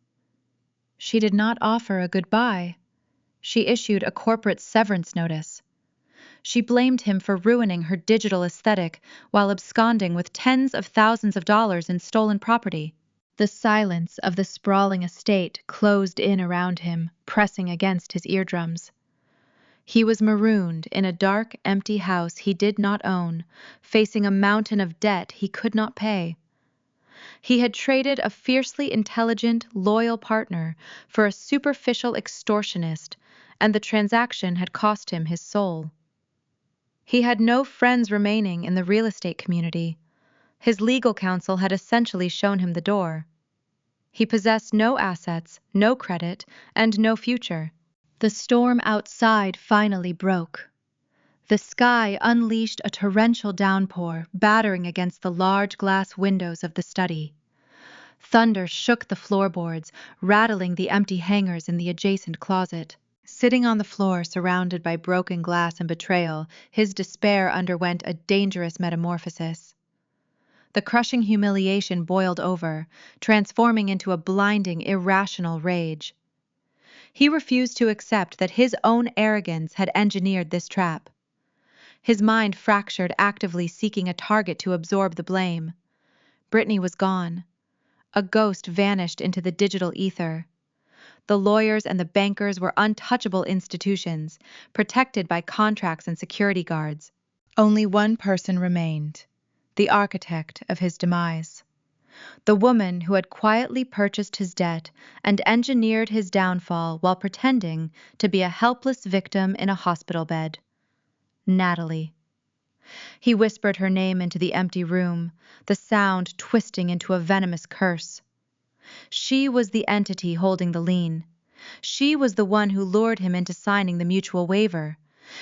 She did not offer a goodbye. She issued a corporate severance notice. She blamed him for ruining her digital aesthetic while absconding with tens of thousands of dollars in stolen property. The silence of the sprawling estate closed in around him, pressing against his eardrums. He was marooned in a dark, empty house he did not own, facing a mountain of debt he could not pay. He had traded a fiercely intelligent, loyal partner for a superficial extortionist, and the transaction had cost him his soul. He had no friends remaining in the real estate community. His legal counsel had essentially shown him the door. He possessed no assets, no credit, and no future. The storm outside finally broke. The sky unleashed a torrential downpour, battering against the large glass windows of the study. Thunder shook the floorboards, rattling the empty hangers in the adjacent closet. Sitting on the floor, surrounded by broken glass and betrayal, his despair underwent a dangerous metamorphosis. The crushing humiliation boiled over, transforming into a blinding, irrational rage. He refused to accept that his own arrogance had engineered this trap. His mind fractured, actively seeking a target to absorb the blame. Brittany was gone. A ghost vanished into the digital ether. The lawyers and the bankers were untouchable institutions, protected by contracts and security guards. Only one person remained, the architect of his demise. The woman who had quietly purchased his debt and engineered his downfall while pretending to be a helpless victim in a hospital bed. Natalie. He whispered her name into the empty room, the sound twisting into a venomous curse. She was the entity holding the lien. She was the one who lured him into signing the mutual waiver.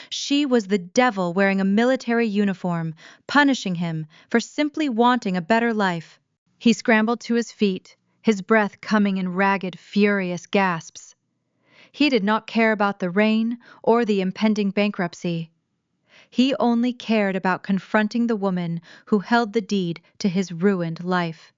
She was the devil wearing a military uniform, punishing him for simply wanting a better life. He scrambled to his feet, his breath coming in ragged, furious gasps. He did not care about the rain or the impending bankruptcy. He only cared about confronting the woman who held the deed to his ruined life.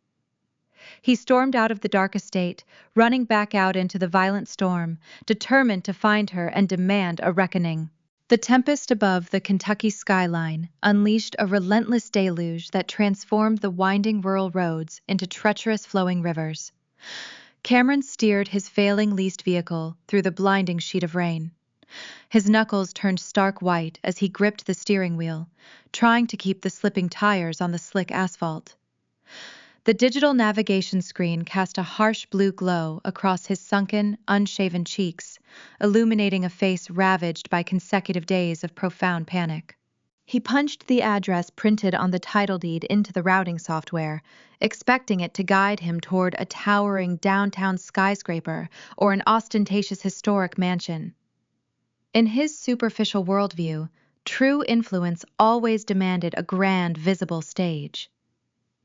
He stormed out of the dark estate, running back out into the violent storm, determined to find her and demand a reckoning. The tempest above the Kentucky skyline unleashed a relentless deluge that transformed the winding rural roads into treacherous flowing rivers. Cameron steered his failing leased vehicle through the blinding sheet of rain. His knuckles turned stark white as he gripped the steering wheel, trying to keep the slipping tires on the slick asphalt. The digital navigation screen cast a harsh blue glow across his sunken, unshaven cheeks, illuminating a face ravaged by consecutive days of profound panic. He punched the address printed on the title deed into the routing software, expecting it to guide him toward a towering downtown skyscraper or an ostentatious historic mansion. In his superficial worldview, true influence always demanded a grand, visible stage.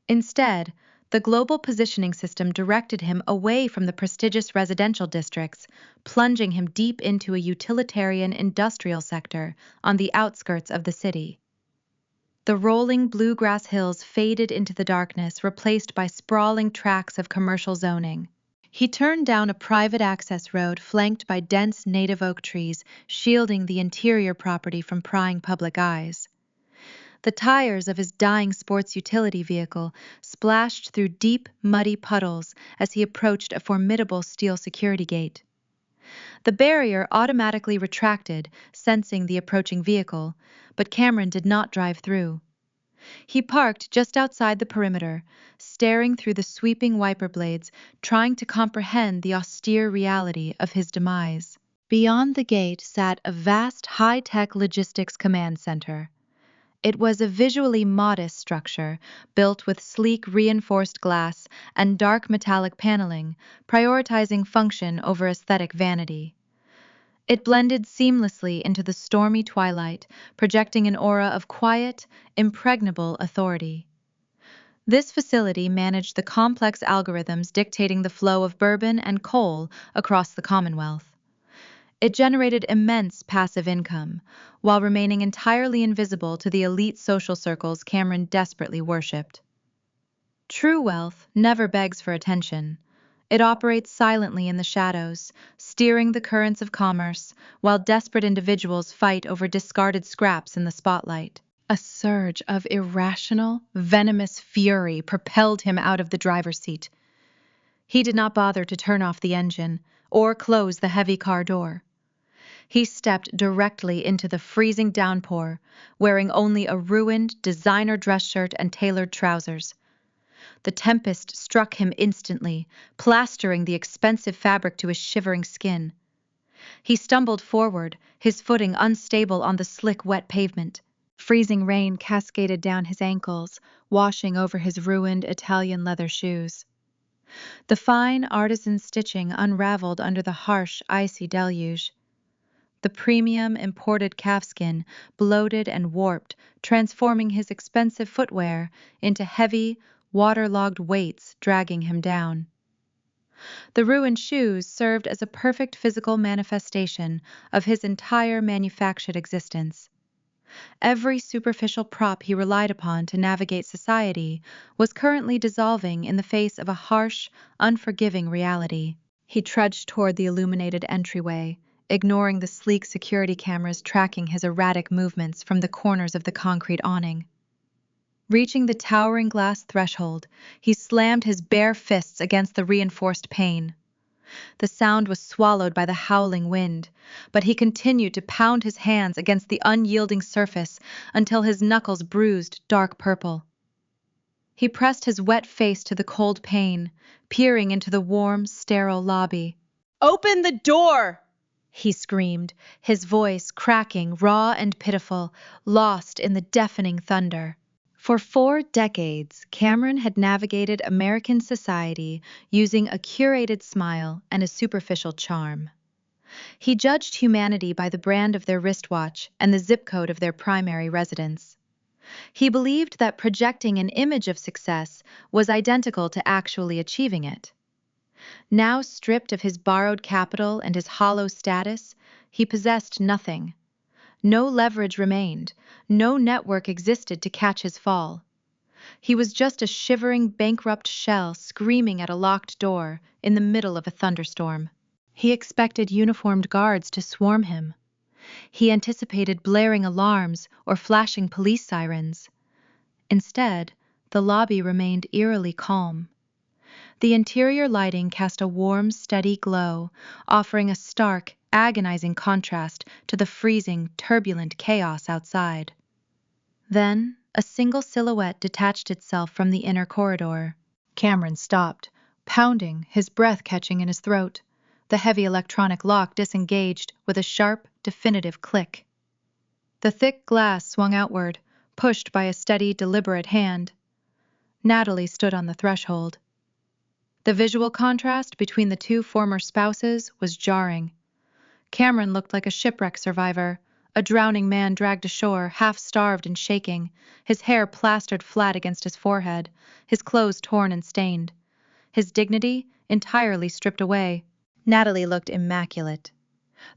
Instead, the global positioning system directed him away from the prestigious residential districts, plunging him deep into a utilitarian industrial sector on the outskirts of the city. The rolling bluegrass hills faded into the darkness, replaced by sprawling tracts of commercial zoning. He turned down a private access road flanked by dense native oak trees, shielding the interior property from prying public eyes. The tires of his dying sports utility vehicle splashed through deep, muddy puddles as he approached a formidable steel security gate. The barrier automatically retracted, sensing the approaching vehicle, but Cameron did not drive through. He parked just outside the perimeter, staring through the sweeping wiper blades, trying to comprehend the austere reality of his demise. Beyond the gate sat a vast high-tech logistics command center. It was a visually modest structure, built with sleek reinforced glass and dark metallic paneling, prioritizing function over aesthetic vanity. It blended seamlessly into the stormy twilight, projecting an aura of quiet, impregnable authority. This facility managed the complex algorithms dictating the flow of bourbon and coal across the Commonwealth. It generated immense passive income, while remaining entirely invisible to the elite social circles Cameron desperately worshipped. True wealth never begs for attention. It operates silently in the shadows, steering the currents of commerce, while desperate individuals fight over discarded scraps in the spotlight. A surge of irrational, venomous fury propelled him out of the driver's seat. He did not bother to turn off the engine or close the heavy car door. He stepped directly into the freezing downpour, wearing only a ruined designer dress shirt and tailored trousers. The tempest struck him instantly, plastering the expensive fabric to his shivering skin. He stumbled forward, his footing unstable on the slick, wet pavement. Freezing rain cascaded down his ankles, washing over his ruined Italian leather shoes. The fine artisan stitching unraveled under the harsh, icy deluge. The premium imported calfskin bloated and warped, transforming his expensive footwear into heavy, waterlogged weights dragging him down. The ruined shoes served as a perfect physical manifestation of his entire manufactured existence. Every superficial prop he relied upon to navigate society was currently dissolving in the face of a harsh, unforgiving reality. He trudged toward the illuminated entryway, ignoring the sleek security cameras tracking his erratic movements from the corners of the concrete awning. Reaching the towering glass threshold, he slammed his bare fists against the reinforced pane. The sound was swallowed by the howling wind, but he continued to pound his hands against the unyielding surface until his knuckles bruised dark purple. He pressed his wet face to the cold pane, peering into the warm, sterile lobby. "Open the door!" he screamed, his voice cracking, raw and pitiful, lost in the deafening thunder. For 4 decades, Cameron had navigated American society using a curated smile and a superficial charm. He judged humanity by the brand of their wristwatch and the zip code of their primary residence. He believed that projecting an image of success was identical to actually achieving it. Now stripped of his borrowed capital and his hollow status, he possessed nothing. No leverage remained, no network existed to catch his fall. He was just a shivering, bankrupt shell screaming at a locked door in the middle of a thunderstorm. He expected uniformed guards to swarm him. He anticipated blaring alarms or flashing police sirens. Instead, the lobby remained eerily calm. The interior lighting cast a warm, steady glow, offering a stark, agonizing contrast to the freezing, turbulent chaos outside. Then, a single silhouette detached itself from the inner corridor. Cameron stopped, pounding, his breath catching in his throat. The heavy electronic lock disengaged with a sharp, definitive click. The thick glass swung outward, pushed by a steady, deliberate hand. Natalie stood on the threshold. The visual contrast between the 2 former spouses was jarring. Cameron looked like a shipwreck survivor, a drowning man dragged ashore, half-starved and shaking, his hair plastered flat against his forehead, his clothes torn and stained, his dignity entirely stripped away. Natalie looked immaculate.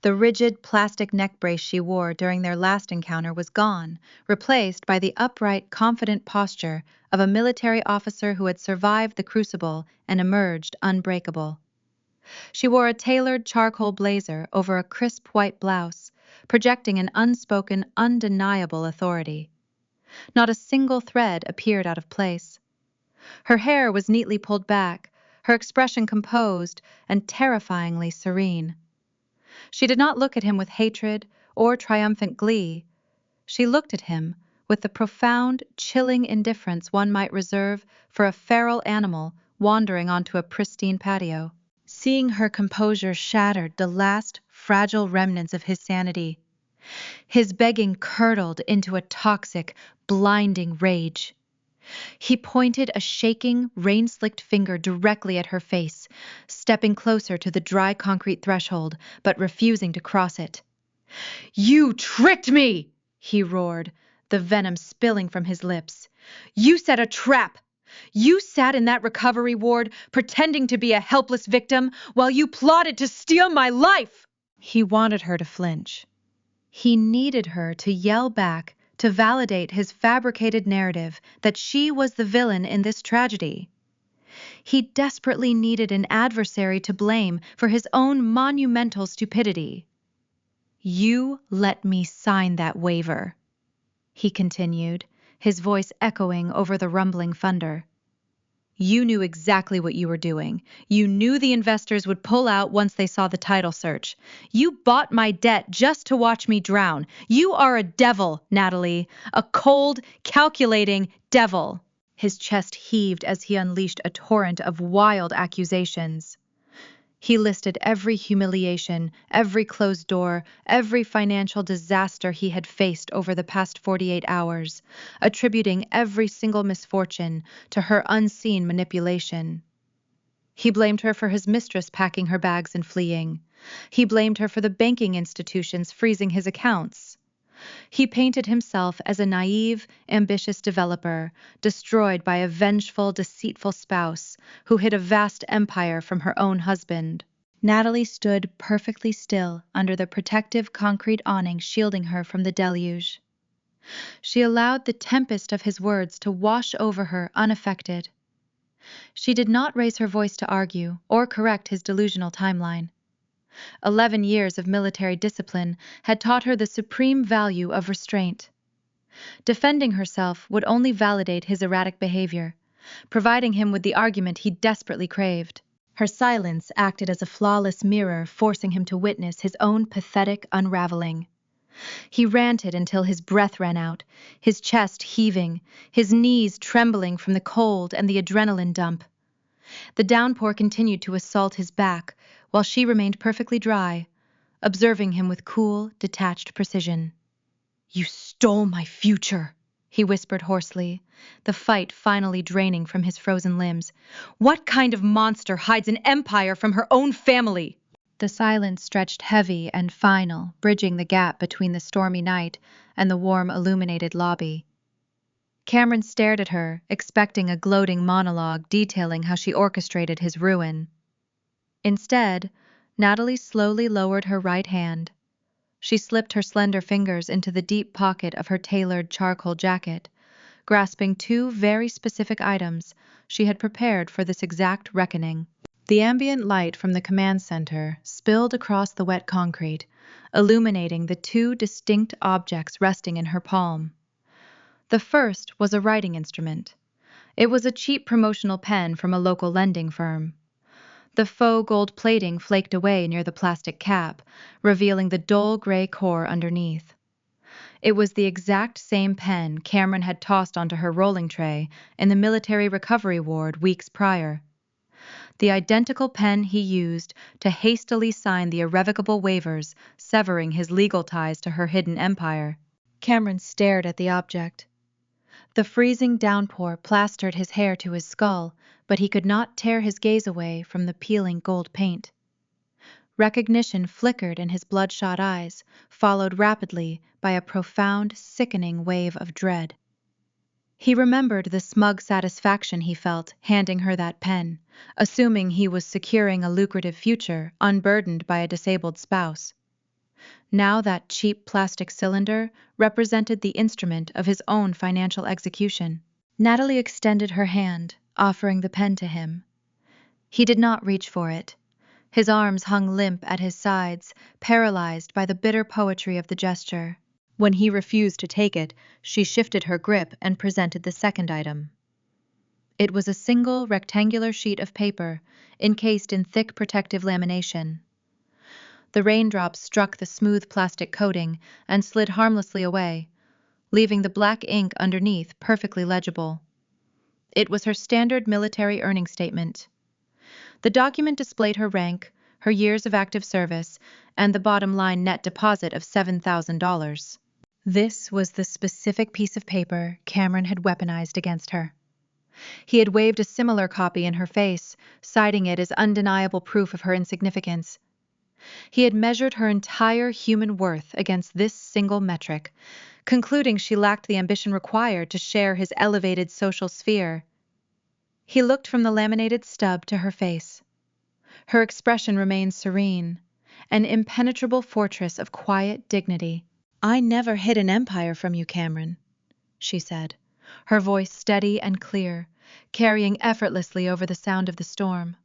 The rigid plastic neck brace she wore during their last encounter was gone, replaced by the upright, confident posture of a military officer who had survived the crucible and emerged unbreakable. She wore a tailored charcoal blazer over a crisp white blouse, projecting an unspoken, undeniable authority. Not a single thread appeared out of place. Her hair was neatly pulled back, her expression composed and terrifyingly serene. She did not look at him with hatred or triumphant glee. She looked at him with the profound, chilling indifference one might reserve for a feral animal wandering onto a pristine patio. Seeing her composure shattered the last fragile remnants of his sanity. His begging curdled into a toxic, blinding rage. He pointed a shaking, rain-slicked finger directly at her face, stepping closer to the dry concrete threshold, but refusing to cross it. "You tricked me!" he roared, the venom spilling from his lips. "You set a trap! You sat in that recovery ward pretending to be a helpless victim while you plotted to steal my life!" He wanted her to flinch. He needed her to yell back, to validate his fabricated narrative that she was the villain in this tragedy. He desperately needed an adversary to blame for his own monumental stupidity. "You let me sign that waiver," he continued, his voice echoing over the rumbling thunder. "You knew exactly what you were doing. You knew the investors would pull out once they saw the title search. You bought my debt just to watch me drown. You are a devil, Natalie, a cold, calculating devil." His chest heaved as he unleashed a torrent of wild accusations. He listed every humiliation, every closed door, every financial disaster he had faced over the past 48 hours, attributing every single misfortune to her unseen manipulation. He blamed her for his mistress packing her bags and fleeing. He blamed her for the banking institutions freezing his accounts. He painted himself as a naive, ambitious developer, destroyed by a vengeful, deceitful spouse who hid a vast empire from her own husband. Natalie stood perfectly still under the protective concrete awning shielding her from the deluge. She allowed the tempest of his words to wash over her unaffected. She did not raise her voice to argue or correct his delusional timeline. 11 years of military discipline had taught her the supreme value of restraint. Defending herself would only validate his erratic behavior, providing him with the argument he desperately craved. Her silence acted as a flawless mirror, forcing him to witness his own pathetic unraveling. He ranted until his breath ran out, his chest heaving, his knees trembling from the cold and the adrenaline dump. The downpour continued to assault his back, while she remained perfectly dry, observing him with cool, detached precision. "You stole my future," he whispered hoarsely, the fight finally draining from his frozen limbs. "What kind of monster hides an empire from her own family?" The silence stretched heavy and final, bridging the gap between the stormy night and the warm, illuminated lobby. Cameron stared at her, expecting a gloating monologue detailing how she orchestrated his ruin. Instead, Natalie slowly lowered her right hand. She slipped her slender fingers into the deep pocket of her tailored charcoal jacket, grasping 2 very specific items she had prepared for this exact reckoning. The ambient light from the command center spilled across the wet concrete, illuminating the 2 distinct objects resting in her palm. The first was a writing instrument. It was a cheap promotional pen from a local lending firm. The faux gold plating flaked away near the plastic cap, revealing the dull gray core underneath. It was the exact same pen Cameron had tossed onto her rolling tray in the military recovery ward weeks prior. The identical pen he used to hastily sign the irrevocable waivers severing his legal ties to her hidden empire. Cameron stared at the object. The freezing downpour plastered his hair to his skull, but he could not tear his gaze away from the peeling gold paint. Recognition flickered in his bloodshot eyes, followed rapidly by a profound, sickening wave of dread. He remembered the smug satisfaction he felt handing her that pen, assuming he was securing a lucrative future unburdened by a disabled spouse. Now that cheap plastic cylinder represented the instrument of his own financial execution. Natalie extended her hand, offering the pen to him. He did not reach for it. His arms hung limp at his sides, paralyzed by the bitter poetry of the gesture. When he refused to take it, she shifted her grip and presented the second item. It was a single rectangular sheet of paper, encased in thick protective lamination. The raindrops struck the smooth plastic coating and slid harmlessly away, leaving the black ink underneath perfectly legible. It was her standard military earnings statement. The document displayed her rank, her years of active service, and the bottom-line net deposit of $7,000. This was the specific piece of paper Cameron had weaponized against her. He had waved a similar copy in her face, citing it as undeniable proof of her insignificance. He had measured her entire human worth against this single metric, concluding she lacked the ambition required to share his elevated social sphere. He looked from the laminated stub to her face. Her expression remained serene, an impenetrable fortress of quiet dignity. "I never hid an empire from you, Cameron," she said, her voice steady and clear, carrying effortlessly over the sound of the storm.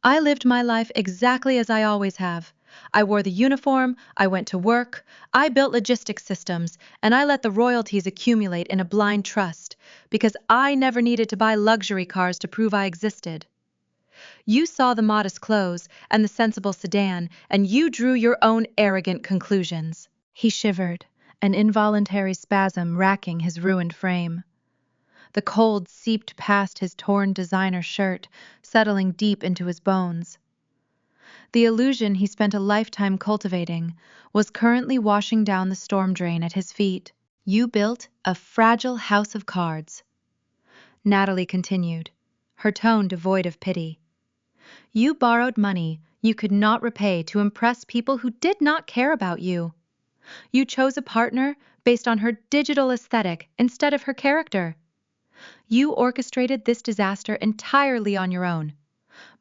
"I lived my life exactly as I always have. I wore the uniform, I went to work, I built logistics systems, and I let the royalties accumulate in a blind trust, because I never needed to buy luxury cars to prove I existed. You saw the modest clothes and the sensible sedan, and you drew your own arrogant conclusions." He shivered, an involuntary spasm racking his ruined frame. The cold seeped past his torn designer shirt, settling deep into his bones. The illusion he spent a lifetime cultivating was currently washing down the storm drain at his feet. "You built a fragile house of cards," Natalie continued, her tone devoid of pity. "You borrowed money you could not repay to impress people who did not care about you. You chose a partner based on her digital aesthetic instead of her character. You orchestrated this disaster entirely on your own.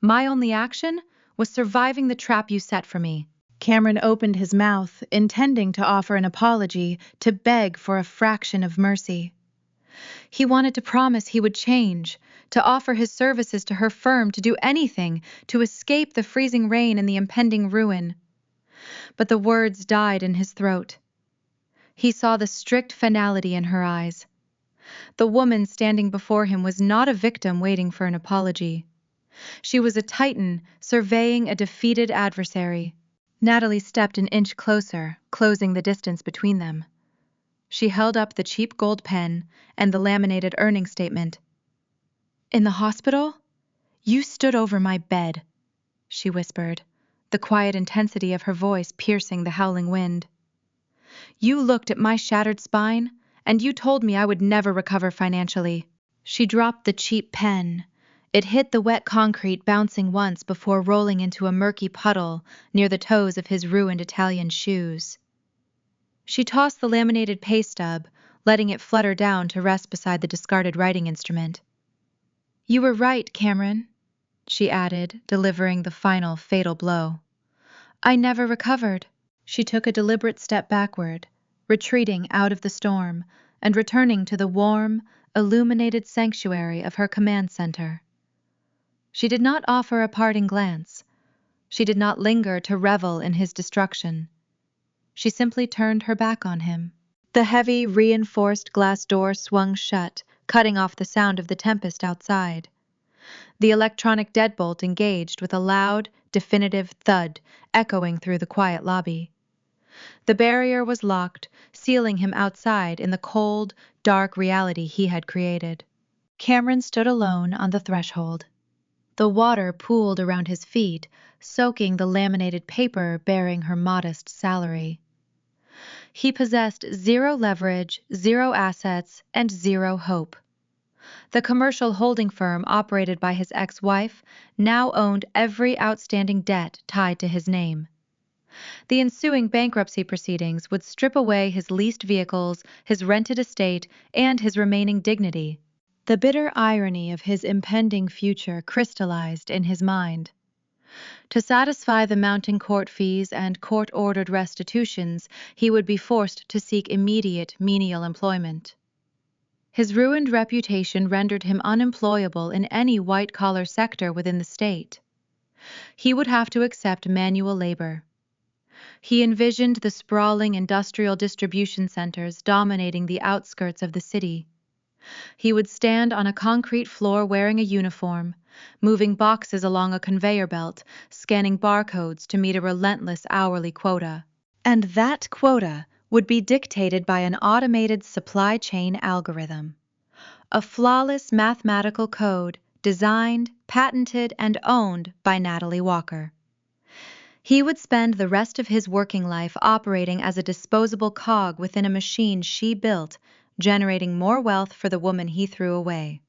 My only action was surviving the trap you set for me." Cameron opened his mouth, intending to offer an apology, to beg for a fraction of mercy. He wanted to promise he would change, to offer his services to her firm, to do anything to escape the freezing rain and the impending ruin. But the words died in his throat. He saw the strict finality in her eyes. The woman standing before him was not a victim waiting for an apology. She was a titan surveying a defeated adversary. Natalie stepped an inch closer, closing the distance between them. She held up the cheap gold pen and the laminated earnings statement. "In the hospital, you stood over my bed," she whispered, the quiet intensity of her voice piercing the howling wind. "You looked at my shattered spine, and you told me I would never recover financially." She dropped the cheap pen. It hit the wet concrete, bouncing once before rolling into a murky puddle near the toes of his ruined Italian shoes. She tossed the laminated pay stub, letting it flutter down to rest beside the discarded writing instrument. "You were right, Cameron," she added, delivering the final fatal blow. "I never recovered." She took a deliberate step backward, retreating out of the storm and returning to the warm, illuminated sanctuary of her command center. She did not offer a parting glance. She did not linger to revel in his destruction. She simply turned her back on him. The heavy, reinforced glass door swung shut, cutting off the sound of the tempest outside. The electronic deadbolt engaged with a loud, definitive thud echoing through the quiet lobby. The barrier was locked, sealing him outside in the cold, dark reality he had created. Cameron stood alone on the threshold. The water pooled around his feet, soaking the laminated paper bearing her modest salary. He possessed zero leverage, zero assets, and zero hope. The commercial holding firm operated by his ex-wife now owned every outstanding debt tied to his name. The ensuing bankruptcy proceedings would strip away his leased vehicles, his rented estate, and his remaining dignity. The bitter irony of his impending future crystallized in his mind. To satisfy the mounting court fees and court-ordered restitutions, he would be forced to seek immediate menial employment. His ruined reputation rendered him unemployable in any white-collar sector within the state. He would have to accept manual labor. He envisioned the sprawling industrial distribution centers dominating the outskirts of the city. He would stand on a concrete floor wearing a uniform, moving boxes along a conveyor belt, scanning barcodes to meet a relentless hourly quota. And that quota would be dictated by an automated supply chain algorithm. A flawless mathematical code designed, patented, and owned by Natalie Walker. He would spend the rest of his working life operating as a disposable cog within a machine she built, generating more wealth for the woman he threw away.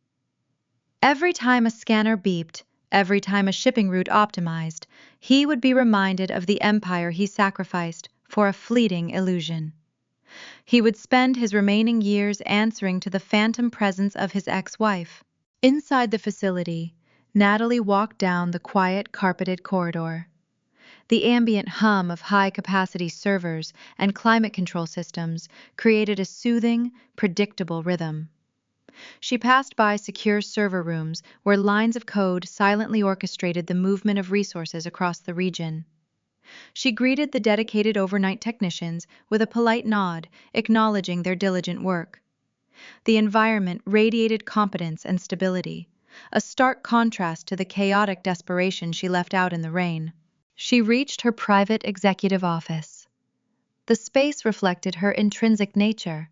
Every time a scanner beeped, every time a shipping route optimized, he would be reminded of the empire he sacrificed for a fleeting illusion. He would spend his remaining years answering to the phantom presence of his ex-wife. Inside the facility, Natalie walked down the quiet, carpeted corridor. The ambient hum of high-capacity servers and climate control systems created a soothing, predictable rhythm. She passed by secure server rooms where lines of code silently orchestrated the movement of resources across the region. She greeted the dedicated overnight technicians with a polite nod, acknowledging their diligent work. The environment radiated competence and stability, a stark contrast to the chaotic desperation she left out in the rain. She reached her private executive office. The space reflected her intrinsic nature.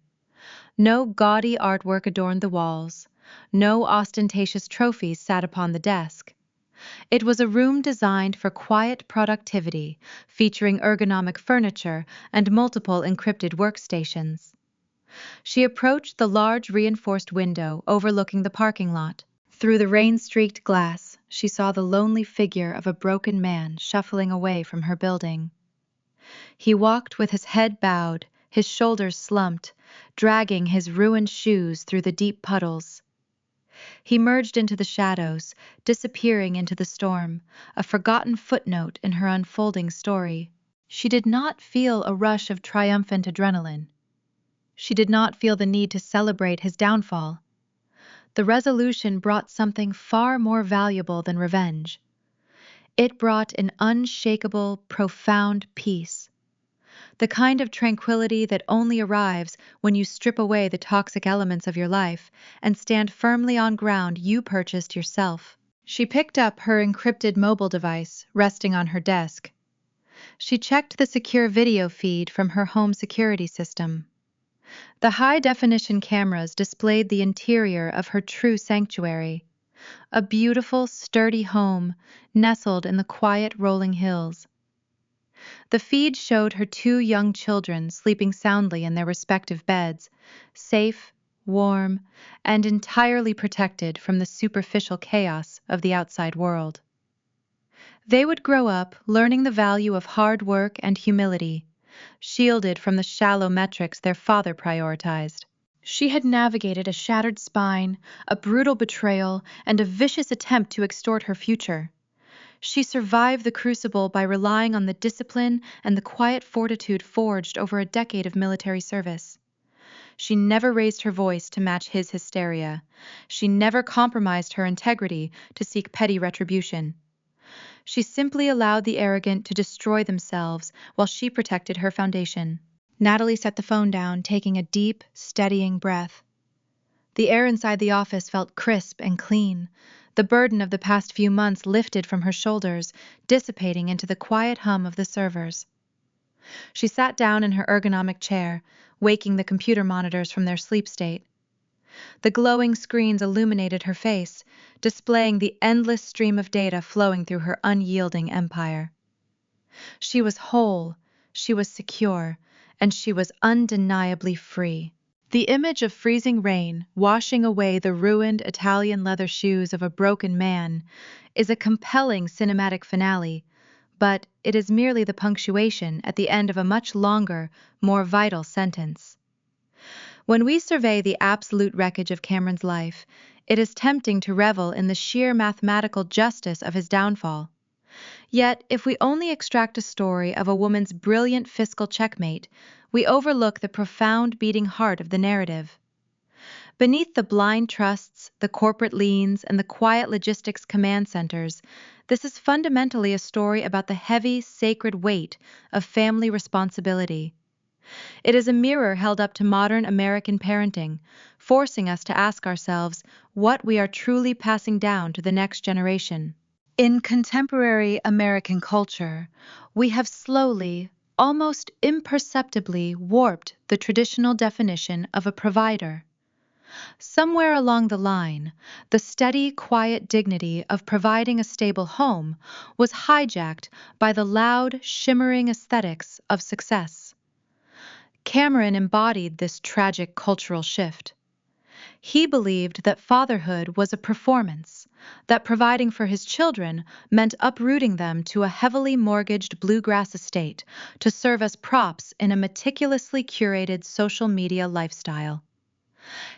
No gaudy artwork adorned the walls. No ostentatious trophies sat upon the desk. It was a room designed for quiet productivity, featuring ergonomic furniture and multiple encrypted workstations. She approached the large reinforced window overlooking the parking lot. Through the rain-streaked glass, she saw the lonely figure of a broken man shuffling away from her building. He walked with his head bowed, his shoulders slumped, dragging his ruined shoes through the deep puddles. He merged into the shadows, disappearing into the storm, a forgotten footnote in her unfolding story. She did not feel a rush of triumphant adrenaline. She did not feel the need to celebrate his downfall. The resolution brought something far more valuable than revenge. It brought an unshakable, profound peace. The kind of tranquility that only arrives when you strip away the toxic elements of your life and stand firmly on ground you purchased yourself. She picked up her encrypted mobile device, resting on her desk. She checked the secure video feed from her home security system. The high-definition cameras displayed the interior of her true sanctuary, a beautiful, sturdy home nestled in the quiet rolling hills. The feed showed her two young children sleeping soundly in their respective beds, safe, warm, and entirely protected from the superficial chaos of the outside world. They would grow up learning the value of hard work and humility, shielded from the shallow metrics their father prioritized. She had navigated a shattered spine, a brutal betrayal, and a vicious attempt to extort her future. She survived the crucible by relying on the discipline and the quiet fortitude forged over a decade of military service. She never raised her voice to match his hysteria. She never compromised her integrity to seek petty retribution. She simply allowed the arrogant to destroy themselves while she protected her foundation. Natalie set the phone down, taking a deep, steadying breath. The air inside the office felt crisp and clean. The burden of the past few months lifted from her shoulders, dissipating into the quiet hum of the servers. She sat down in her ergonomic chair, waking the computer monitors from their sleep state. The glowing screens illuminated her face, displaying the endless stream of data flowing through her unyielding empire. She was whole, she was secure, and she was undeniably free. The image of freezing rain washing away the ruined Italian leather shoes of a broken man is a compelling cinematic finale, but it is merely the punctuation at the end of a much longer, more vital sentence. When we survey the absolute wreckage of Cameron's life, it is tempting to revel in the sheer mathematical justice of his downfall. Yet, if we only extract a story of a woman's brilliant fiscal checkmate, we overlook the profound beating heart of the narrative. Beneath the blind trusts, the corporate liens, and the quiet logistics command centers, this is fundamentally a story about the heavy, sacred weight of family responsibility. It is a mirror held up to modern American parenting, forcing us to ask ourselves what we are truly passing down to the next generation. In contemporary American culture, we have slowly, almost imperceptibly warped the traditional definition of a provider. Somewhere along the line, the steady, quiet dignity of providing a stable home was hijacked by the loud, shimmering aesthetics of success. Cameron embodied this tragic cultural shift. He believed that fatherhood was a performance, that providing for his children meant uprooting them to a heavily mortgaged bluegrass estate to serve as props in a meticulously curated social media lifestyle.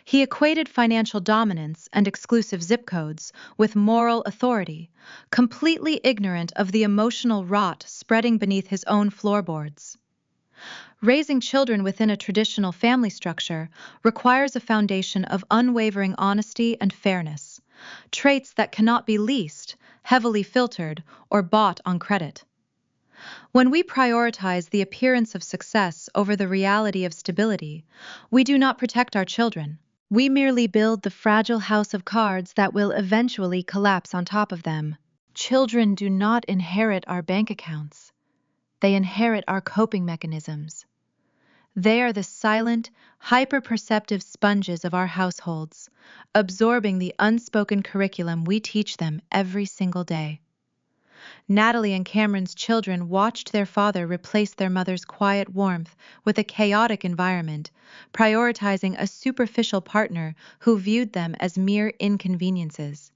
He equated financial dominance and exclusive zip codes with moral authority, completely ignorant of the emotional rot spreading beneath his own floorboards. Raising children within a traditional family structure requires a foundation of unwavering honesty and fairness, traits that cannot be leased, heavily filtered, or bought on credit. When we prioritize the appearance of success over the reality of stability, we do not protect our children. We merely build the fragile house of cards that will eventually collapse on top of them. Children do not inherit our bank accounts. They inherit our coping mechanisms. They are the silent, hyper-perceptive sponges of our households, absorbing the unspoken curriculum we teach them every single day. Natalie and Cameron's children watched their father replace their mother's quiet warmth with a chaotic environment, prioritizing a superficial partner who viewed them as mere inconveniences.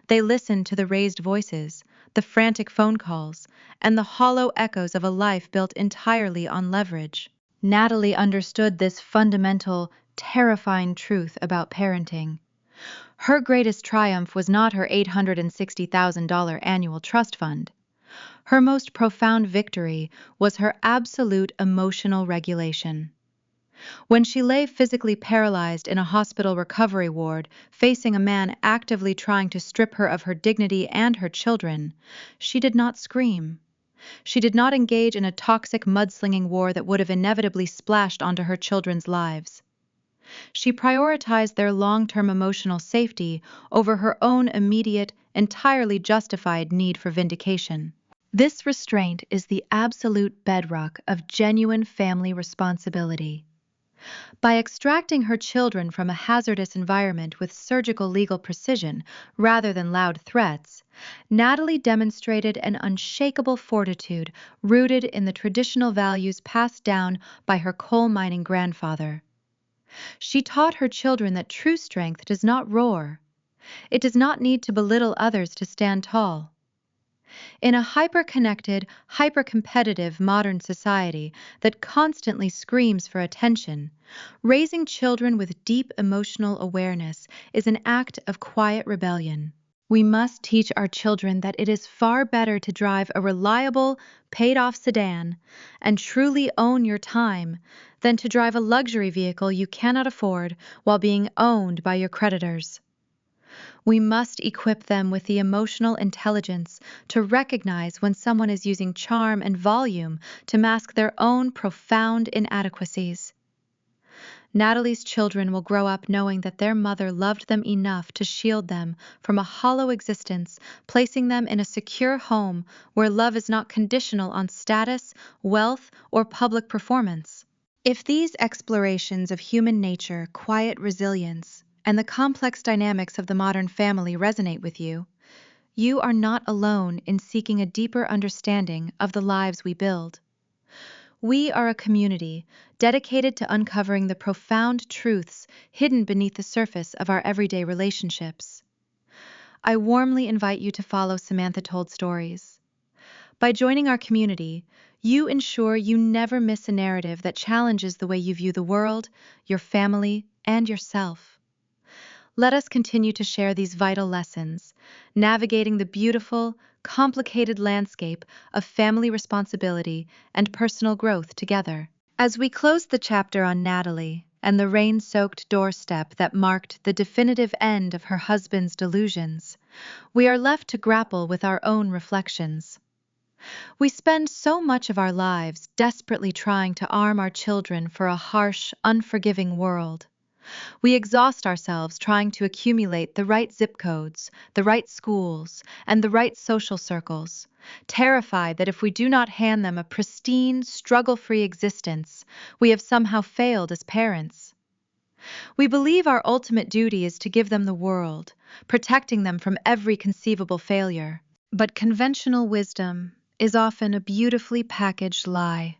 They listened to the raised voices, the frantic phone calls, and the hollow echoes of a life built entirely on leverage. Natalie understood this fundamental, terrifying truth about parenting. Her greatest triumph was not her $860,000 annual trust fund. Her most profound victory was her absolute emotional regulation. When she lay physically paralyzed in a hospital recovery ward, facing a man actively trying to strip her of her dignity and her children, she did not scream. She did not engage in a toxic mudslinging war that would have inevitably splashed onto her children's lives. She prioritized their long-term emotional safety over her own immediate, entirely justified need for vindication. This restraint is the absolute bedrock of genuine family responsibility. By extracting her children from a hazardous environment with surgical legal precision rather than loud threats, Natalie demonstrated an unshakable fortitude rooted in the traditional values passed down by her coal mining grandfather. She taught her children that true strength does not roar. It does not need to belittle others to stand tall. In a hyper-connected, hyper-competitive modern society that constantly screams for attention, raising children with deep emotional awareness is an act of quiet rebellion. We must teach our children that it is far better to drive a reliable, paid-off sedan and truly own your time than to drive a luxury vehicle you cannot afford while being owned by your creditors. We must equip them with the emotional intelligence to recognize when someone is using charm and volume to mask their own profound inadequacies. Natalie's children will grow up knowing that their mother loved them enough to shield them from a hollow existence, placing them in a secure home where love is not conditional on status, wealth, or public performance. If these explorations of human nature, quiet resilience, and the complex dynamics of the modern family resonate with you, you are not alone in seeking a deeper understanding of the lives we build. We are a community dedicated to uncovering the profound truths hidden beneath the surface of our everyday relationships. I warmly invite you to follow Samantha Told Stories. By joining our community, you ensure you never miss a narrative that challenges the way you view the world, your family, and yourself. Let us continue to share these vital lessons, navigating the beautiful, complicated landscape of family responsibility and personal growth together. As we close the chapter on Natalie and the rain-soaked doorstep that marked the definitive end of her husband's delusions, we are left to grapple with our own reflections. We spend so much of our lives desperately trying to arm our children for a harsh, unforgiving world. We exhaust ourselves trying to accumulate the right zip codes, the right schools, and the right social circles, terrified that if we do not hand them a pristine, struggle-free existence, we have somehow failed as parents. We believe our ultimate duty is to give them the world, protecting them from every conceivable failure. But conventional wisdom is often a beautifully packaged lie.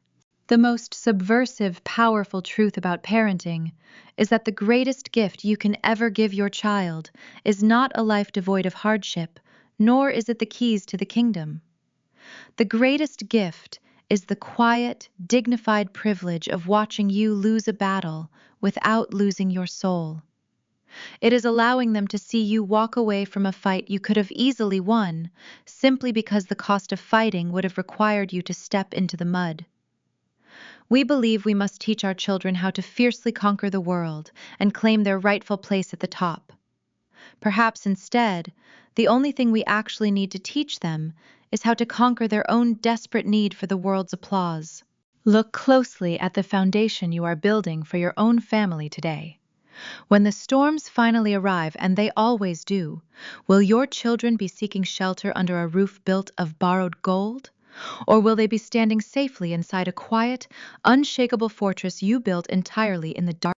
The most subversive, powerful truth about parenting is that the greatest gift you can ever give your child is not a life devoid of hardship, nor is it the keys to the kingdom. The greatest gift is the quiet, dignified privilege of watching you lose a battle without losing your soul. It is allowing them to see you walk away from a fight you could have easily won, simply because the cost of fighting would have required you to step into the mud. We believe we must teach our children how to fiercely conquer the world and claim their rightful place at the top. Perhaps instead, the only thing we actually need to teach them is how to conquer their own desperate need for the world's applause. Look closely at the foundation you are building for your own family today. When the storms finally arrive, and they always do, will your children be seeking shelter under a roof built of borrowed gold? Or will they be standing safely inside a quiet, unshakable fortress you built entirely in the dark?